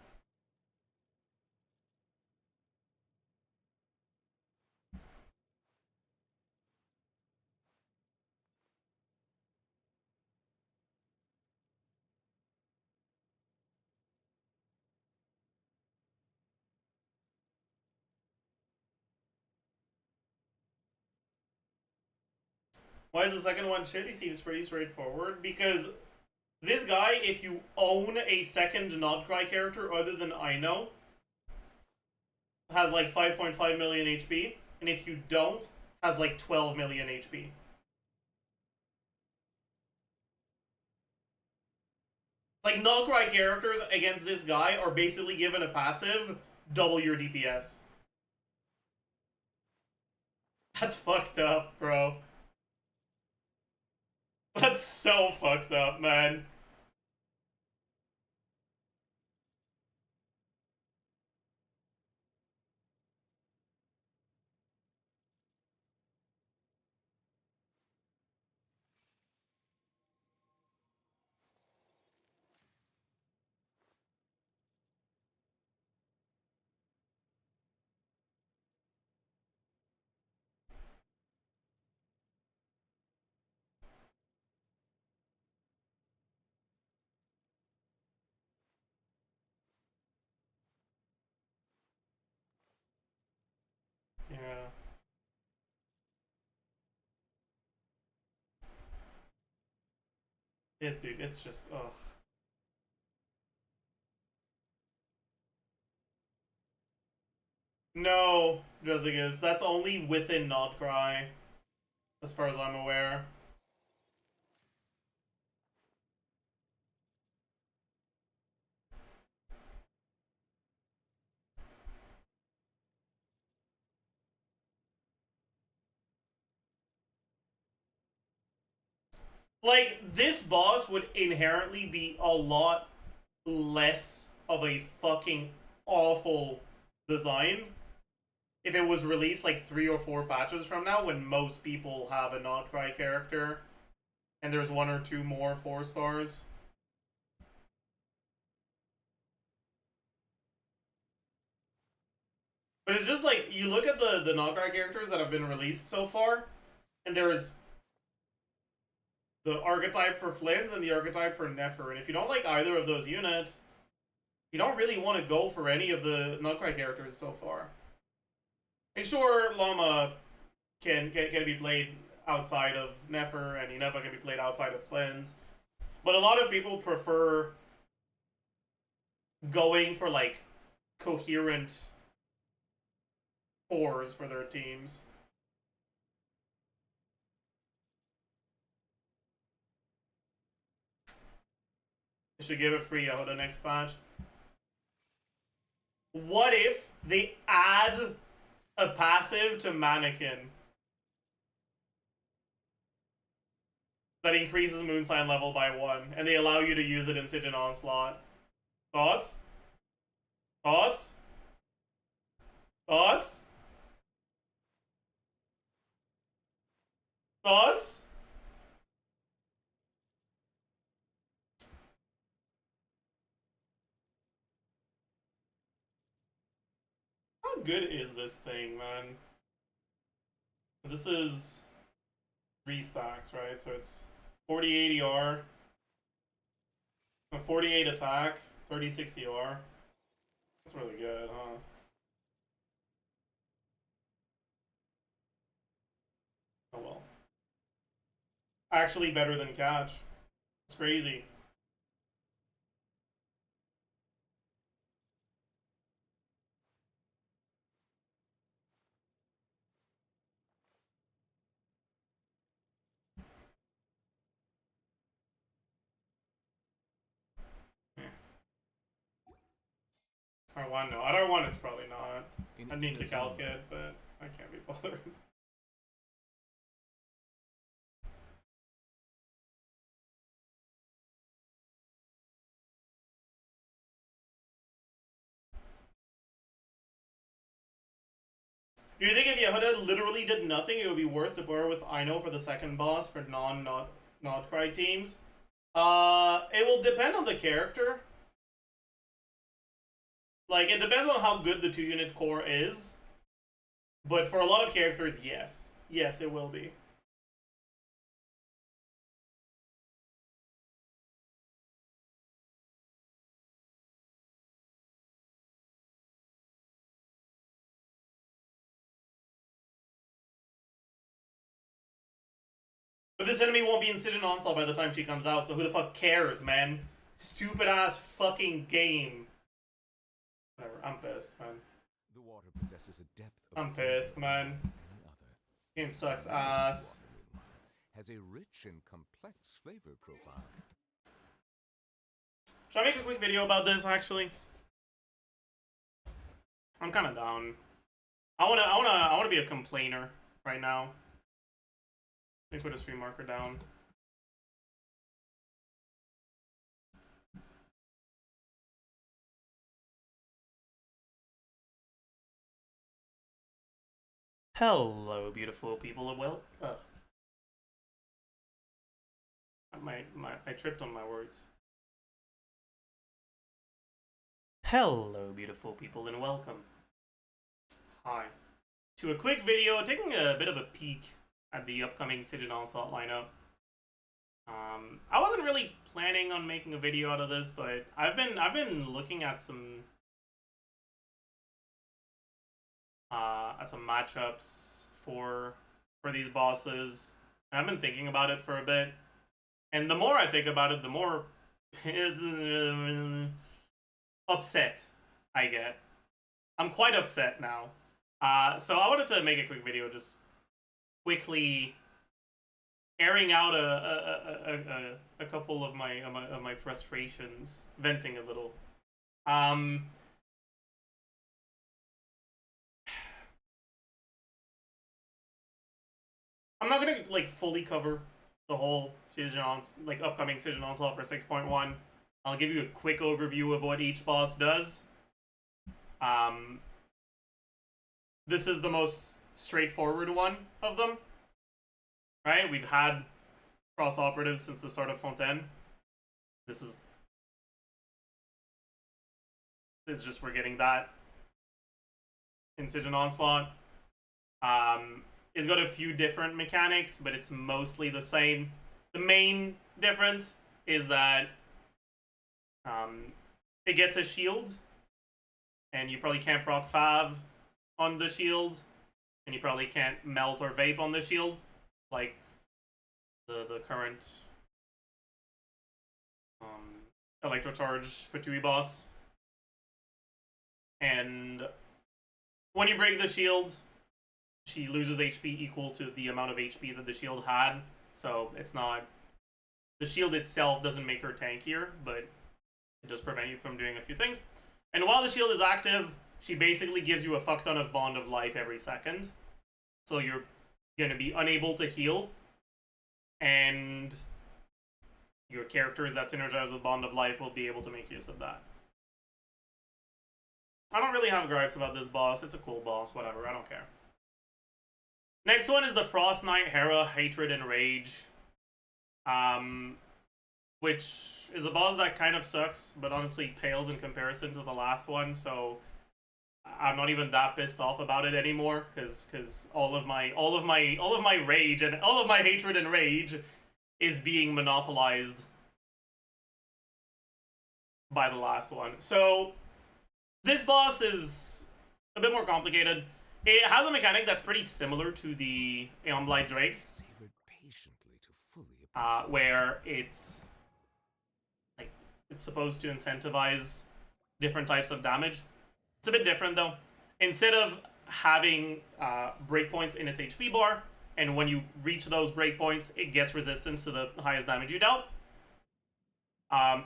Why is the second one shit? He seems pretty straightforward. Because this guy, if you own a second Nodcry character other than Ino, has like 5.5 million HP. And if you don't, has like 12 million HP. Like, Nodcry characters against this guy are basically given a passive, double your DPS. That's fucked up, bro. That's so fucked up, man. Yeah. Dude, it's just, ugh. No, Dresigus, that's only within Nodcry, as far as I'm aware. Like, this boss would inherently be a lot less of a fucking awful design if it was released like 3 or 4 patches from now, when most people have a Nodcry character and there's 1 or 2 more 4 stars. But it's just like, you look at the Nodcry characters that have been released so far, and there's the archetype for Flynn's and the archetype for Nefer, and if you don't like either of those units, you don't really want to go for any of the Nodcry characters so far. And sure, Llama can be played outside of Nefer, and Nefer can be played outside of Flynn's. But a lot of people prefer going for, like, coherent cores for their teams. They should give it free Yehoda next patch. What if they add a passive to Mannequin that increases Moonsign level by 1, and they allow you to use it in Stygian Onslaught? Thoughts? Thoughts? Thoughts? Thoughts? How good is this thing, man? This is 3 stacks, right? So it's 48 ER, 48 attack, 36 ER. That's really good, huh? Oh well. Actually better than catch. It's crazy. R1, no. At R1 it's probably not. I need to calc it, but I can't be bothered. Do you think if Yehuda literally did nothing, it would be worth the borrow with Ino for the second boss for non-Nodcry teams? It will depend on the character. Like, it depends on how good the 2-unit core is. But for a lot of characters, yes. Yes, it will be. But this enemy won't be in Stygian Onslaught by the time she comes out, so who the fuck cares, man? Stupid ass fucking game. Whatever, I'm pissed, man. The water possesses a depth of I'm pissed, man. any other. Game sucks The ass. water, meanwhile, has a rich and complex flavor profile. Should I make a quick video about this, actually? I'm kind of down. I wanna be a complainer right now. Let me put a stream marker down. Hello, beautiful people, and well, I tripped on my words. Hello, beautiful people, and welcome. Hi. To a quick video, taking a bit of a peek at the upcoming Stygian Onslaught lineup. I wasn't really planning on making a video out of this, but I've been looking at some matchups for these bosses, and I've been thinking about it for a bit. And the more I think about it, the more upset I get. I'm quite upset now. So I wanted to make a quick video, just quickly airing out a couple of my frustrations, venting a little. I'm not gonna like fully cover the whole upcoming Stygian Onslaught for 6.1. I'll give you a quick overview of what each boss does. This is the most straightforward one of them. Right? We've had cross operatives since the start of Fontaine. It's just we're getting that in Stygian Onslaught. It's got a few different mechanics, but it's mostly the same. The main difference is that it gets a shield, and you probably can't proc Fav on the shield, and you probably can't melt or vape on the shield, like the current Electrocharge Fatui boss. And when you break the shield, she loses HP equal to the amount of HP that the shield had. So it's not... The shield itself doesn't make her tankier, but it does prevent you from doing a few things. And while the shield is active, she basically gives you a fuck ton of Bond of Life every second. So you're going to be unable to heal. And your characters that synergize with Bond of Life will be able to make use of that. I don't really have gripes about this boss. It's a cool boss, whatever, I don't care. Next one is the Frost Knight Hera, Hatred and Rage. Which is a boss that kind of sucks, but honestly pales in comparison to the last one, so I'm not even that pissed off about it anymore, because all of my rage and all of my hatred and rage is being monopolized by the last one. So this boss is a bit more complicated. It has a mechanic that's pretty similar to the Aeon Blight Drake, where it's supposed to incentivize different types of damage. It's a bit different though. Instead of having breakpoints in its HP bar, and when you reach those breakpoints, it gets resistance to the highest damage you dealt.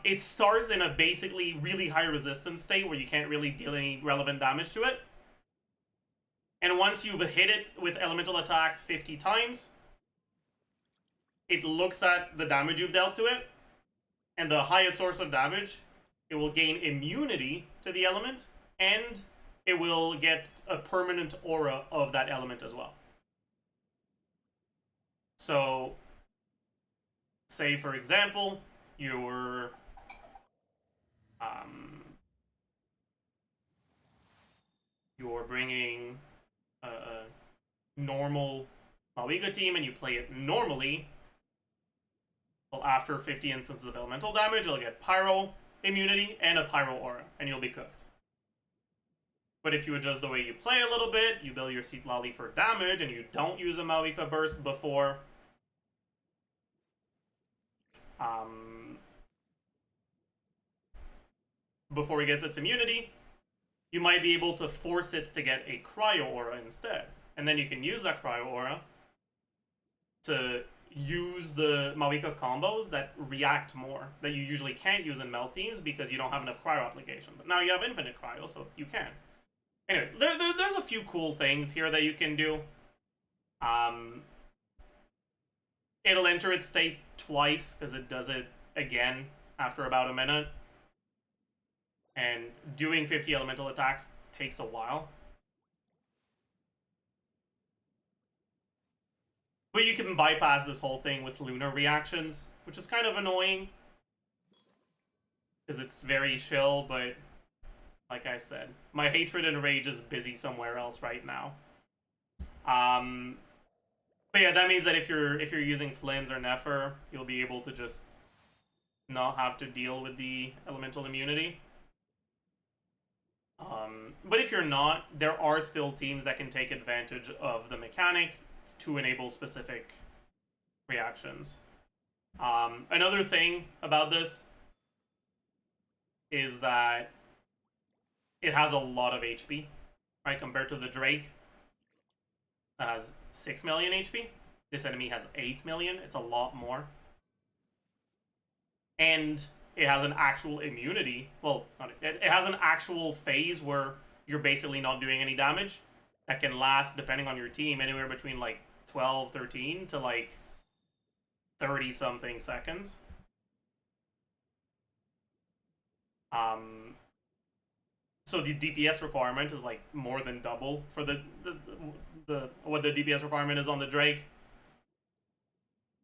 It starts in a basically really high resistance state where you can't really deal any relevant damage to it. And once you've hit it with elemental attacks 50 times, it looks at the damage you've dealt to it, and the highest source of damage, it will gain immunity to the element, and it will get a permanent aura of that element as well. So, say for example, you're bringing a normal Maliga team and you play it normally. Well, after 50 instances of elemental damage, you'll get Pyro immunity and a Pyro aura, and you'll be cooked. But if you adjust the way you play a little bit, you build your Citlali for damage, and you don't use a Malika burst before before it gets its immunity, you might be able to force it to get a cryo aura instead. And then you can use that cryo aura to use the Mawika combos that react more, that you usually can't use in melt teams because you don't have enough cryo application. But now you have infinite cryo, so you can. Anyways, there's a few cool things here that you can do. It'll enter its state twice, because it does it again after about a minute. And doing 50 elemental attacks takes a while. But you can bypass this whole thing with lunar reactions, which is kind of annoying. Because it's very chill, but like I said, my hatred and rage is busy somewhere else right now. But yeah, that means that if you're using Flames or Nefer, you'll be able to just not have to deal with the elemental immunity. But if you're not, there are still teams that can take advantage of the mechanic to enable specific reactions. Another thing about this is that it has a lot of HP, right? Compared to the Drake, that has 6 million HP. This enemy has 8 million. It's a lot more. And it has an actual immunity. Well, it has an actual phase where you're basically not doing any damage that can last, depending on your team, anywhere between like 12, 13 to like 30 something seconds. So the DPS requirement is like more than double for the what the DPS requirement is on the Drake.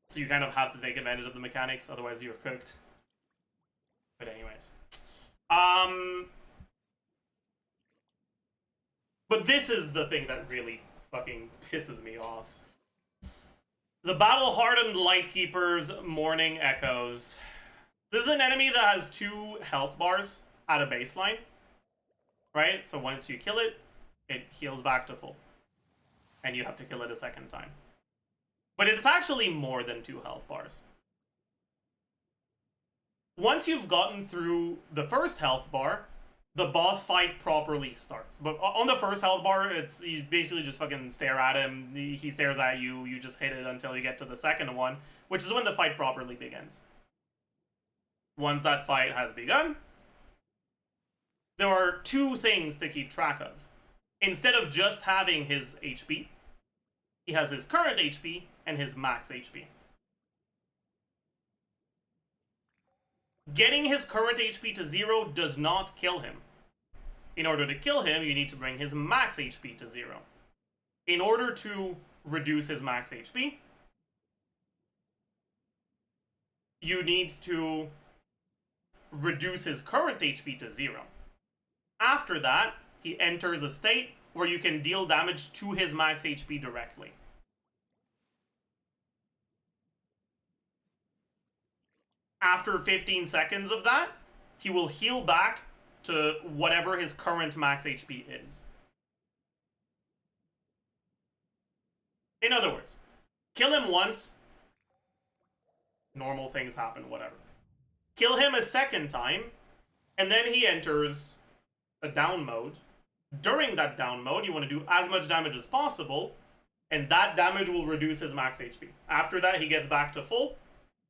So you kind of have to take advantage of the mechanics, otherwise you're cooked. But anyways. But this is the thing that really fucking pisses me off. The Battle-Hardened Lightkeeper's Morning Echoes. This is an enemy that has 2 health bars at a baseline. Right? So once you kill it, it heals back to full. And you have to kill it a second time. But it's actually more than 2 health bars. Once you've gotten through the first health bar, the boss fight properly starts. But on the first health bar, it's you basically just fucking stare at him, he stares at you, you just hit it until you get to the second one, which is when the fight properly begins. Once that fight has begun, there are 2 things to keep track of. Instead of just having his HP, he has his current HP and his max HP. Getting his current HP to 0 does not kill him. In order to kill him, you need to bring his max HP to 0. In order to reduce his max HP, you need to reduce his current HP to 0. After that, he enters a state where you can deal damage to his max HP directly. After 15 seconds of that, he will heal back to whatever his current max HP is. In other words, kill him once, normal things happen, whatever. Kill him a second time, and then he enters a down mode. During that down mode, you want to do as much damage as possible, and that damage will reduce his max HP. After that, he gets back to full,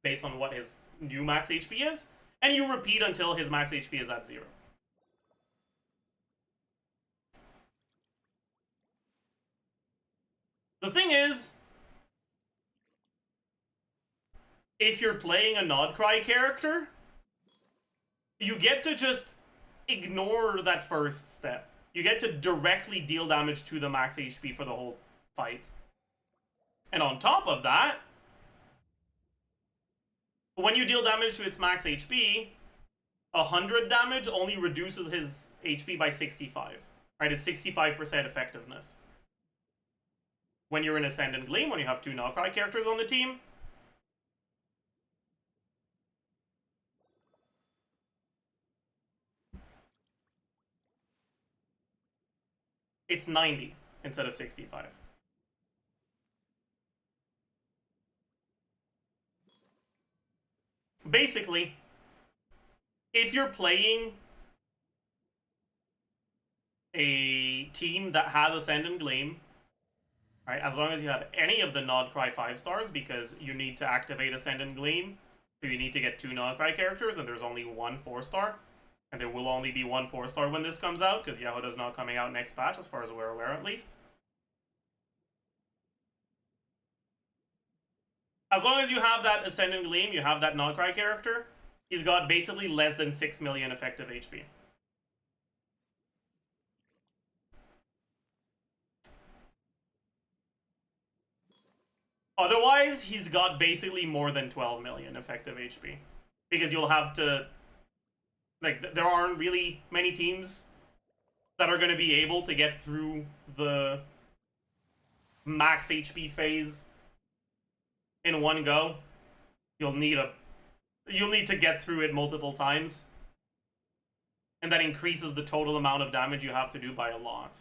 based on what his new max HP is, and you repeat until his max HP is at 0. The thing is, if you're playing a Nodcry character, you get to just ignore that first step. You get to directly deal damage to the max HP for the whole fight. And on top of that, when you deal damage to its max HP, 100 damage only reduces his HP by 65. Right? It's 65% effectiveness. When you're in Ascendant Gleam, when you have 2 Nodcry characters on the team, it's 90 instead of 65. basically, if you're playing a team that has Ascendant Gleam, right, as long as you have any of the Nodcry 5 stars, because you need to activate Ascendant Gleam, so you need to get 2 Nodcry characters, and there's only 1 4-star, and there will only be 1 4-star when this comes out, because Yehuda's not coming out next patch, as far as we're aware at least. As long as you have that Ascendant Gleam, you have that Nodcry character, he's got basically less than 6 million effective HP. Otherwise, he's got basically more than 12 million effective HP. Because you'll have to... Like, there aren't really many teams that are going to be able to get through the max HP phase in one go. You'll need to get through it multiple times. And that increases the total amount of damage you have to do by a lot.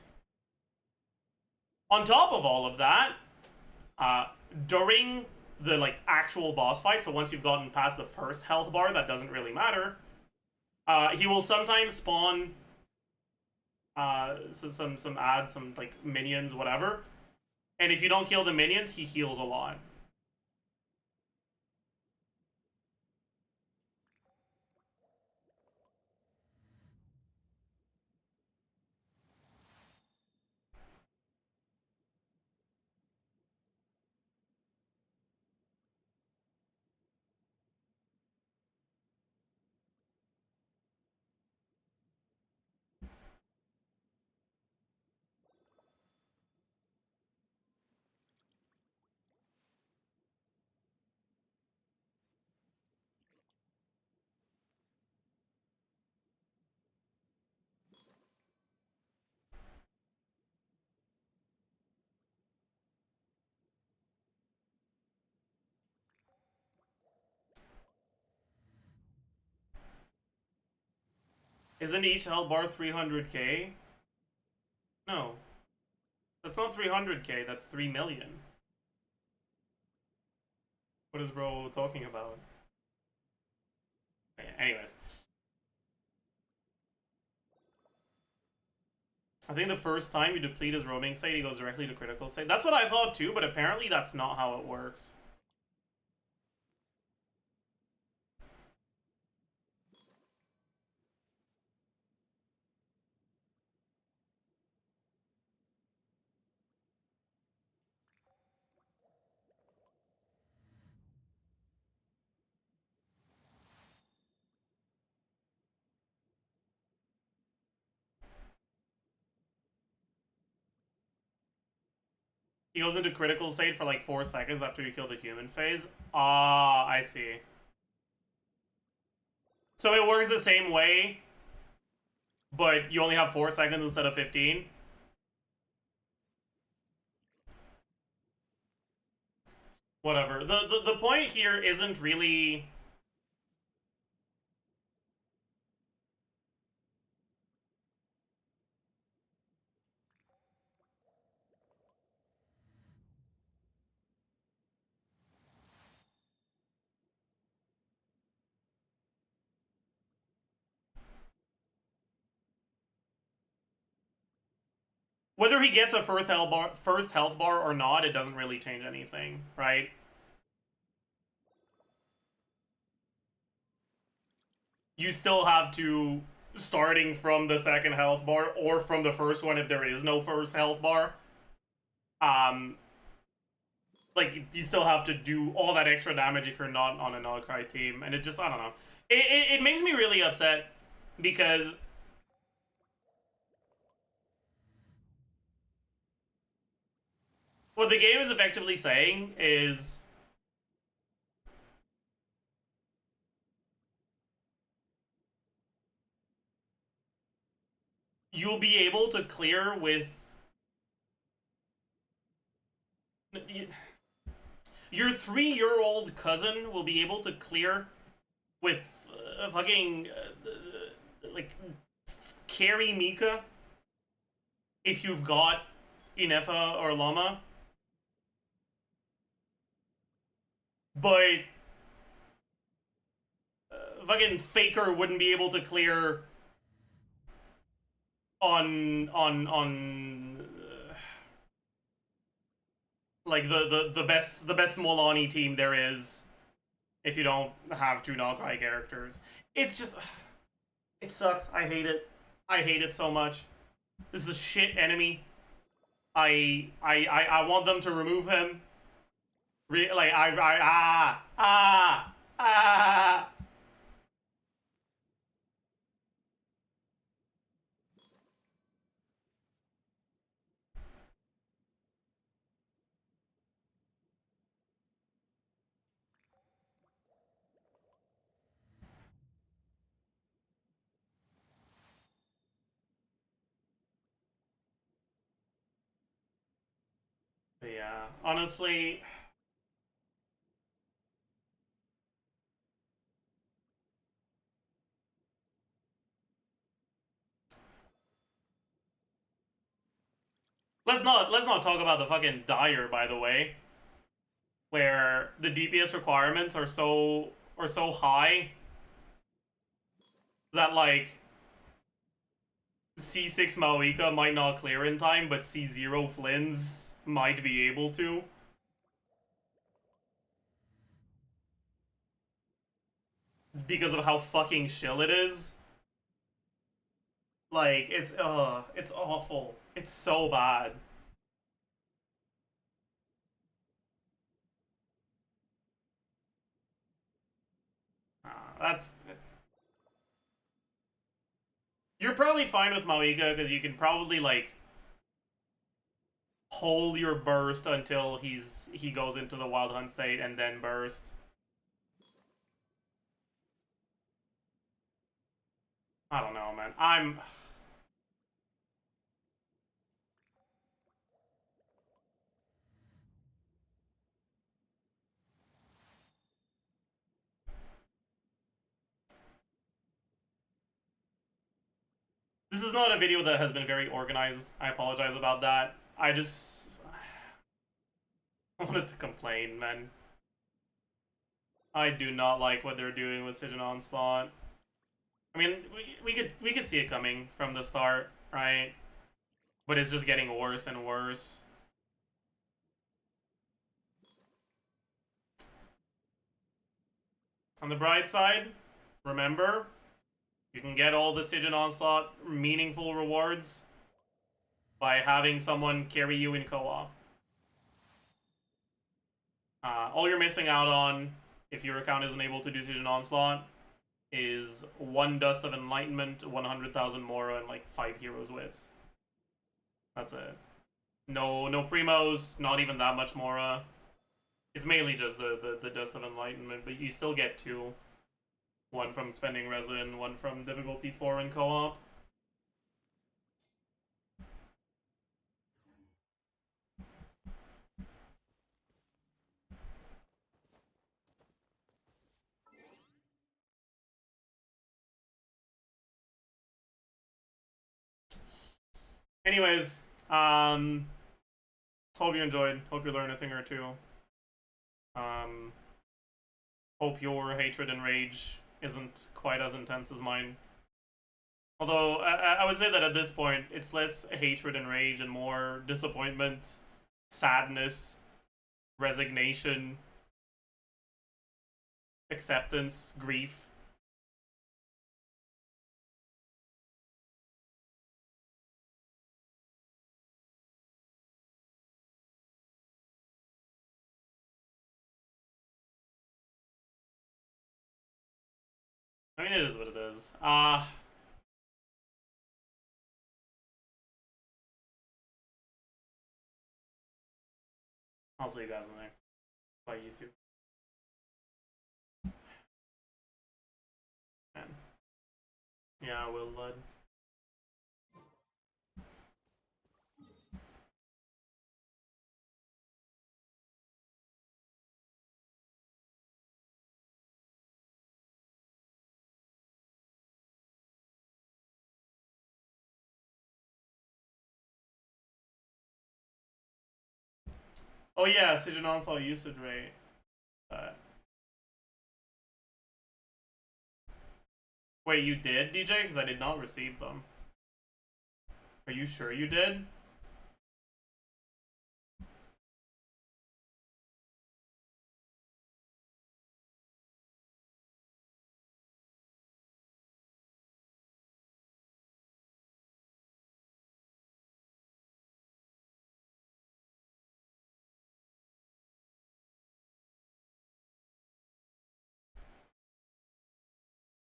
On top of all of that, during the like actual boss fight, so once you've gotten past the first health bar, that doesn't really matter. He will sometimes spawn some ads, some like minions, whatever. And if you don't kill the minions, he heals a lot. Isn't each health bar 300k? No. That's not 300k, that's 3 million. What is bro talking about? Anyways. I think the first time you deplete his roaming state, he goes directly to critical state. That's what I thought too, but apparently that's not how it works. He goes into critical state for like 4 seconds after you kill the human phase. Ah, I see. So it works the same way, but you only have 4 seconds instead of 15. Whatever. The point here isn't really... Whether he gets a first health bar or not, it doesn't really change anything, right? You still have to, starting from the second health bar, or from the first one if there is no first health bar, like, you still have to do all that extra damage if you're not on a Nodcry team, and it just, I don't know. It makes me really upset, because... what the game is effectively saying is... you'll be able to clear with... your 3-year-old cousin will be able to clear with fucking... like, carry Mika if you've got Inefa or Llama. But fucking Faker wouldn't be able to clear on like the best Molani team there is if you don't have two Nagai characters. It's just, it sucks. I hate it. I hate it so much. This is a shit enemy. I want them to remove him. But yeah, honestly, let's not talk about the fucking Dire, by the way, where the DPS requirements are so high that like C6 Maoika might not clear in time, but C0 Flynn's might be able to. Because of how fucking shill it is. Like, it's awful. It's so bad. That's... You're probably fine with Maoika, because you can probably, like, hold your burst until he goes into the Wild Hunt state and then burst. I don't know, man. This is not a video that has been very organized. I apologize about that. I wanted to complain, man. I do not like what they're doing with Stygian Onslaught. I mean, we could see it coming from the start, right? But it's just getting worse and worse. On the bright side, remember, you can get all the Stygian Onslaught meaningful rewards by having someone carry you in co-op. All you're missing out on, if your account isn't able to do Stygian Onslaught, is 1 Dust of Enlightenment, 100,000 Mora, and like 5 Heroes Wits. That's it. No primos, not even that much Mora. It's mainly just the Dust of Enlightenment, but you still get 2. 1 from spending resin, 1 from difficulty 4 in co-op. Anyways, hope you enjoyed. Hope you learned a thing or two. Hope your hatred and rage isn't quite as intense as mine. Although, I would say that at this point, it's less hatred and rage and more disappointment, sadness, resignation, acceptance, grief. I mean, it is what it is. I'll see you guys in the next one. Bye, YouTube. Man. Yeah, I will, bud. Oh yeah, Stygian Onslaught usage rate. Wait, you did, DJ? Because I did not receive them. Are you sure you did?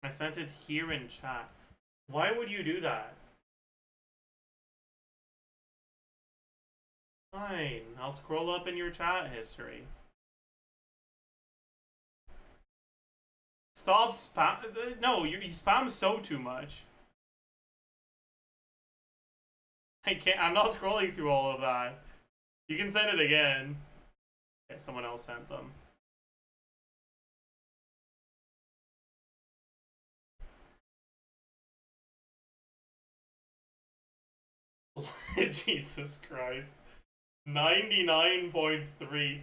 I sent it here in chat. Why would you do that? Fine, I'll scroll up in your chat history. Stop spam. No, you spam so too much. I can't. I'm not scrolling through all of that. You can send it again. Okay, someone else sent them. Jesus Christ. 99.3.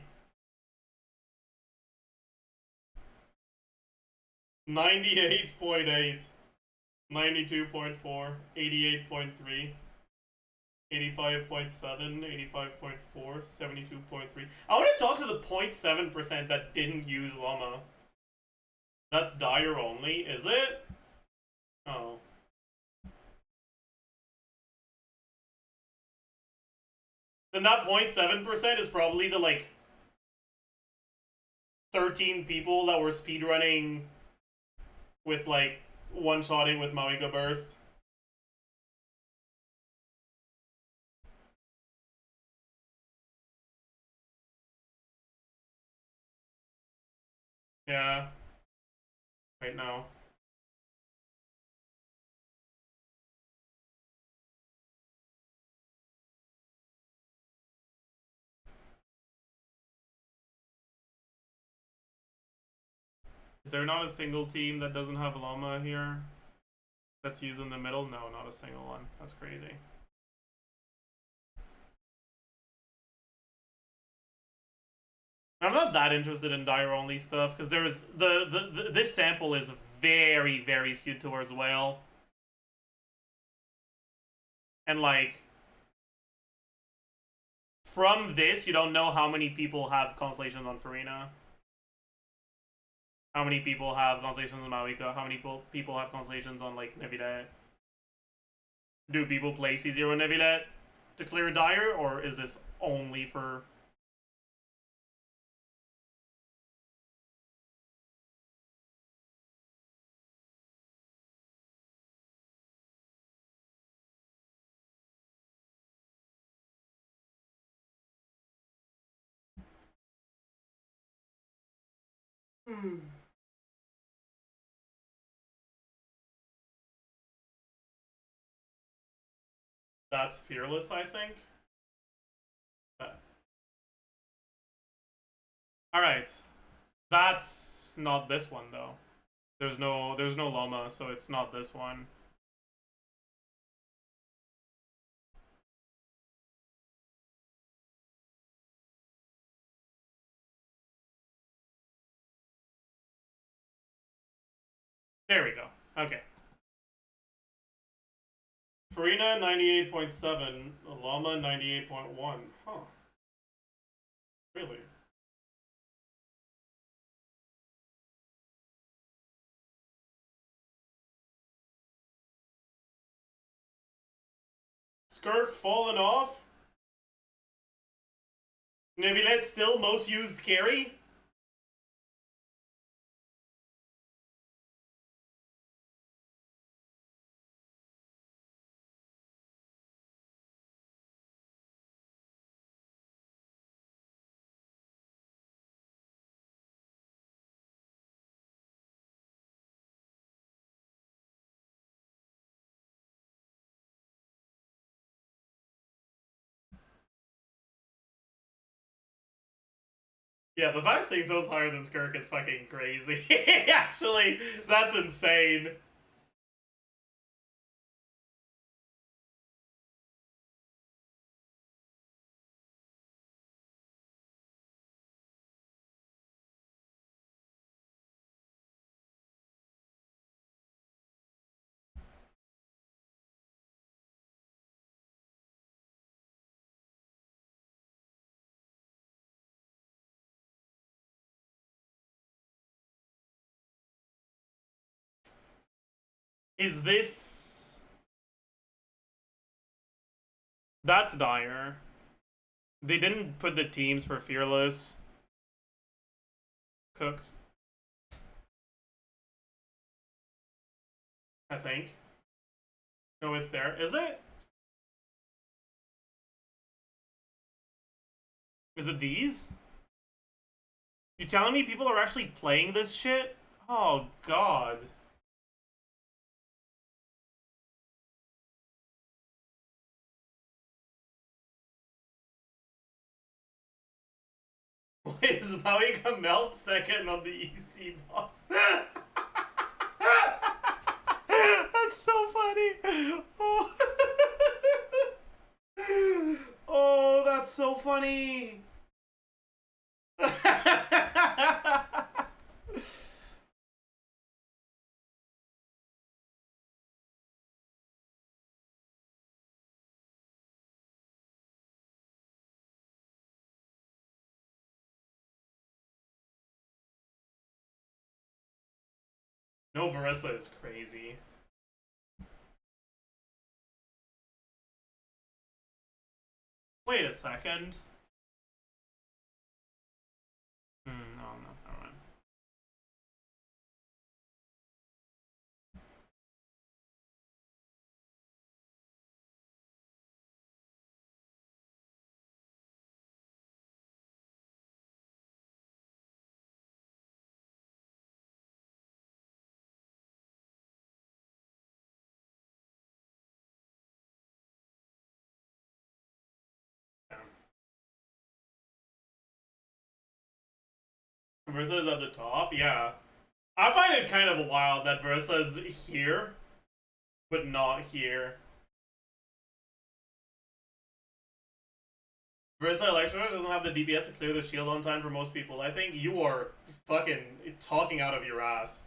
98.8. 92.4. 88.3. 85.7, 85.4, 72.3. I want to talk to the 0.7% that didn't use llama. That's dire only, is it? Oh. Then that 0.7% is probably the, like, 13 people that were speedrunning with, like, one-shotting with Mawika Burst. Yeah. Wait, no. Is there not a single team that doesn't have llama here? That's used in the middle? No, not a single one. That's crazy. I'm not that interested in dire only stuff because there's this sample is very, very skewed towards whale. And like from this you don't know how many people have constellations on Farina. How many people have constellations on Mawika? How many people have constellations on like Nevilet? Do people play C0 Nevilet to clear dire, or is this only for That's fearless, I think. Alright. That's not this one though. There's no llama, so it's not this one. There we go. Okay. Farina 98.7, llama 98.1. Huh. Really? Skirk fallen off? Nevilet still most used carry? Yeah, the fact Sainto's higher than Skirk is fucking crazy. Actually, that's insane. Is this... That's dire. They didn't put the teams for Fearless. Cooked. I think. No, it's there. Is it? Is it these? You telling me people are actually playing this shit? Oh, God. Wait, is Maui gonna melt second on the EC boss? That's so funny. Oh. Oh, that's so funny. No, Varissa is crazy. Wait a second. No, never mind. Versa's at the top, yeah. I find it kind of wild that Versa's here, but not here. Versa Electrocharge doesn't have the DPS to clear the shield on time for most people. I think you are fucking talking out of your ass.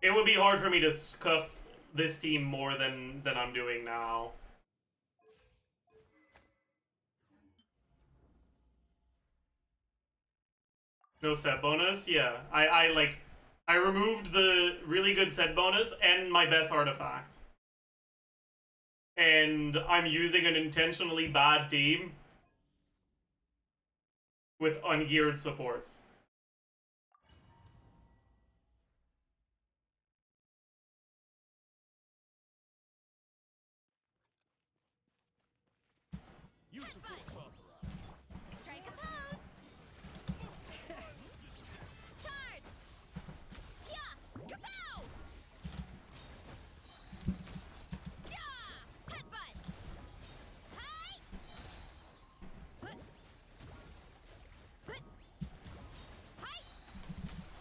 It would be hard for me to scuff this team more than I'm doing now. No set bonus? Yeah. I removed the really good set bonus and my best artifact. And I'm using an intentionally bad team with ungeared supports. Strike a pose. Charge. Yeah. Kapow. Yeah. Headbutt. Hi. Put. Hi.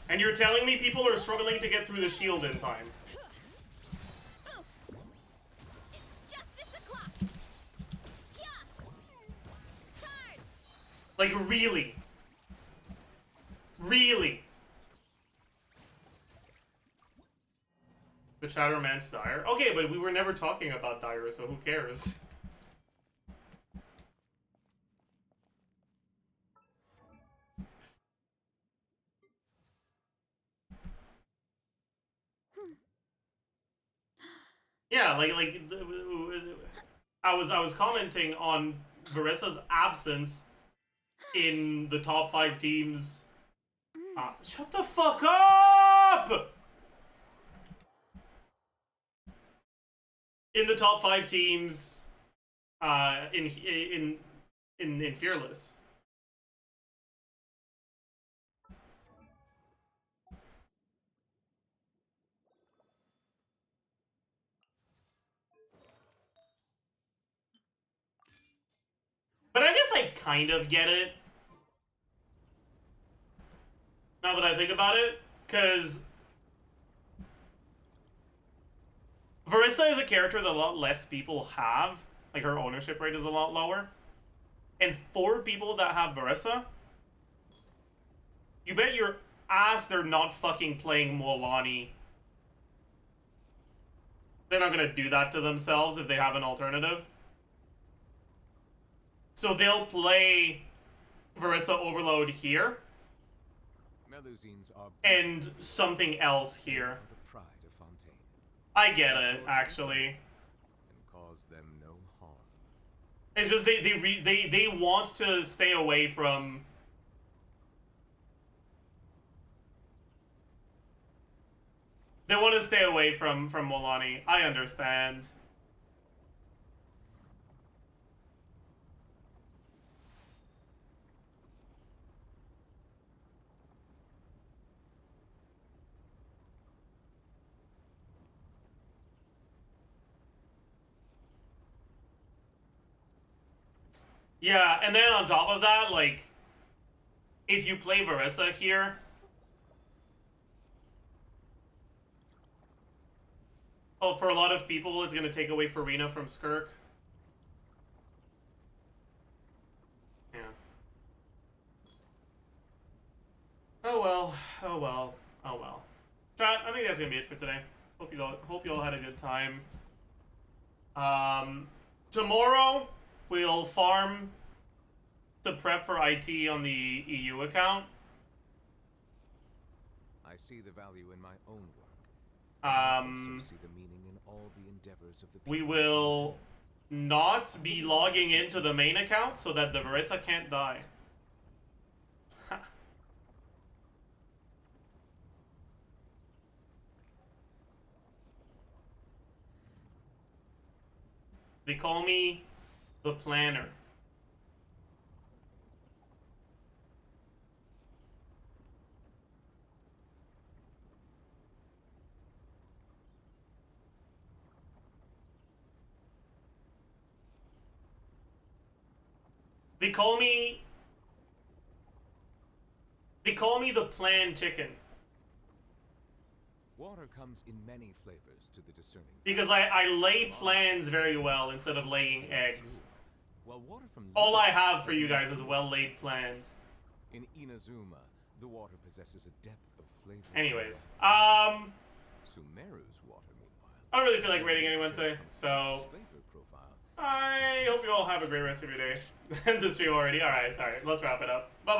And you're telling me people are struggling to get through the shield in time. Oof. It's justice o'clock. Yeah. Charge. Like, really? Really? The chatter meant dire? Okay, but we were never talking about dire, so who cares? Yeah, I was commenting on Varissa's absence in the top 5 teams. Shut the fuck up! In the top 5 teams in Fearless. But I guess I kind of get it. Now that I think about it, because Verissa is a character that a lot less people have. Like, her ownership rate is a lot lower. And for people that have Verissa, you bet your ass they're not fucking playing Mualani. They're not gonna do that to themselves if they have an alternative. So they'll play Verissa Overload here. Melusines are And something else here. the pride of Fontaine, I get it, actually. and cause them no harm. It's just they want to stay away from. They want to stay away from Mualani. I understand. Yeah, and then on top of that, like, if you play Verissa here, oh, for a lot of people, it's gonna take away Farina from Skirk. Yeah. Oh well, oh well, oh well. Chat, I think that's gonna be it for today. Hope you all had a good time. Tomorrow we'll farm the prep for IT on the EU account. I see the value in my own work. I also see the meaning in all the endeavors of the We people will not be logging into the main account so that the Verissa can't die. They call me the planner. They call me the plan chicken. Water comes in many flavors to the discerning. Because I lay plans very well instead of laying eggs. While water from All I have for you guys is well-laid plans. in Inazuma, the water possesses a depth of flavor. Anyways, Sumeru's water, meanwhile, I don't really feel like rating anyone today, so flavor profile. I hope you all have a great rest of your day. End the stream already. Alright, sorry. Let's wrap it up. Bye-bye.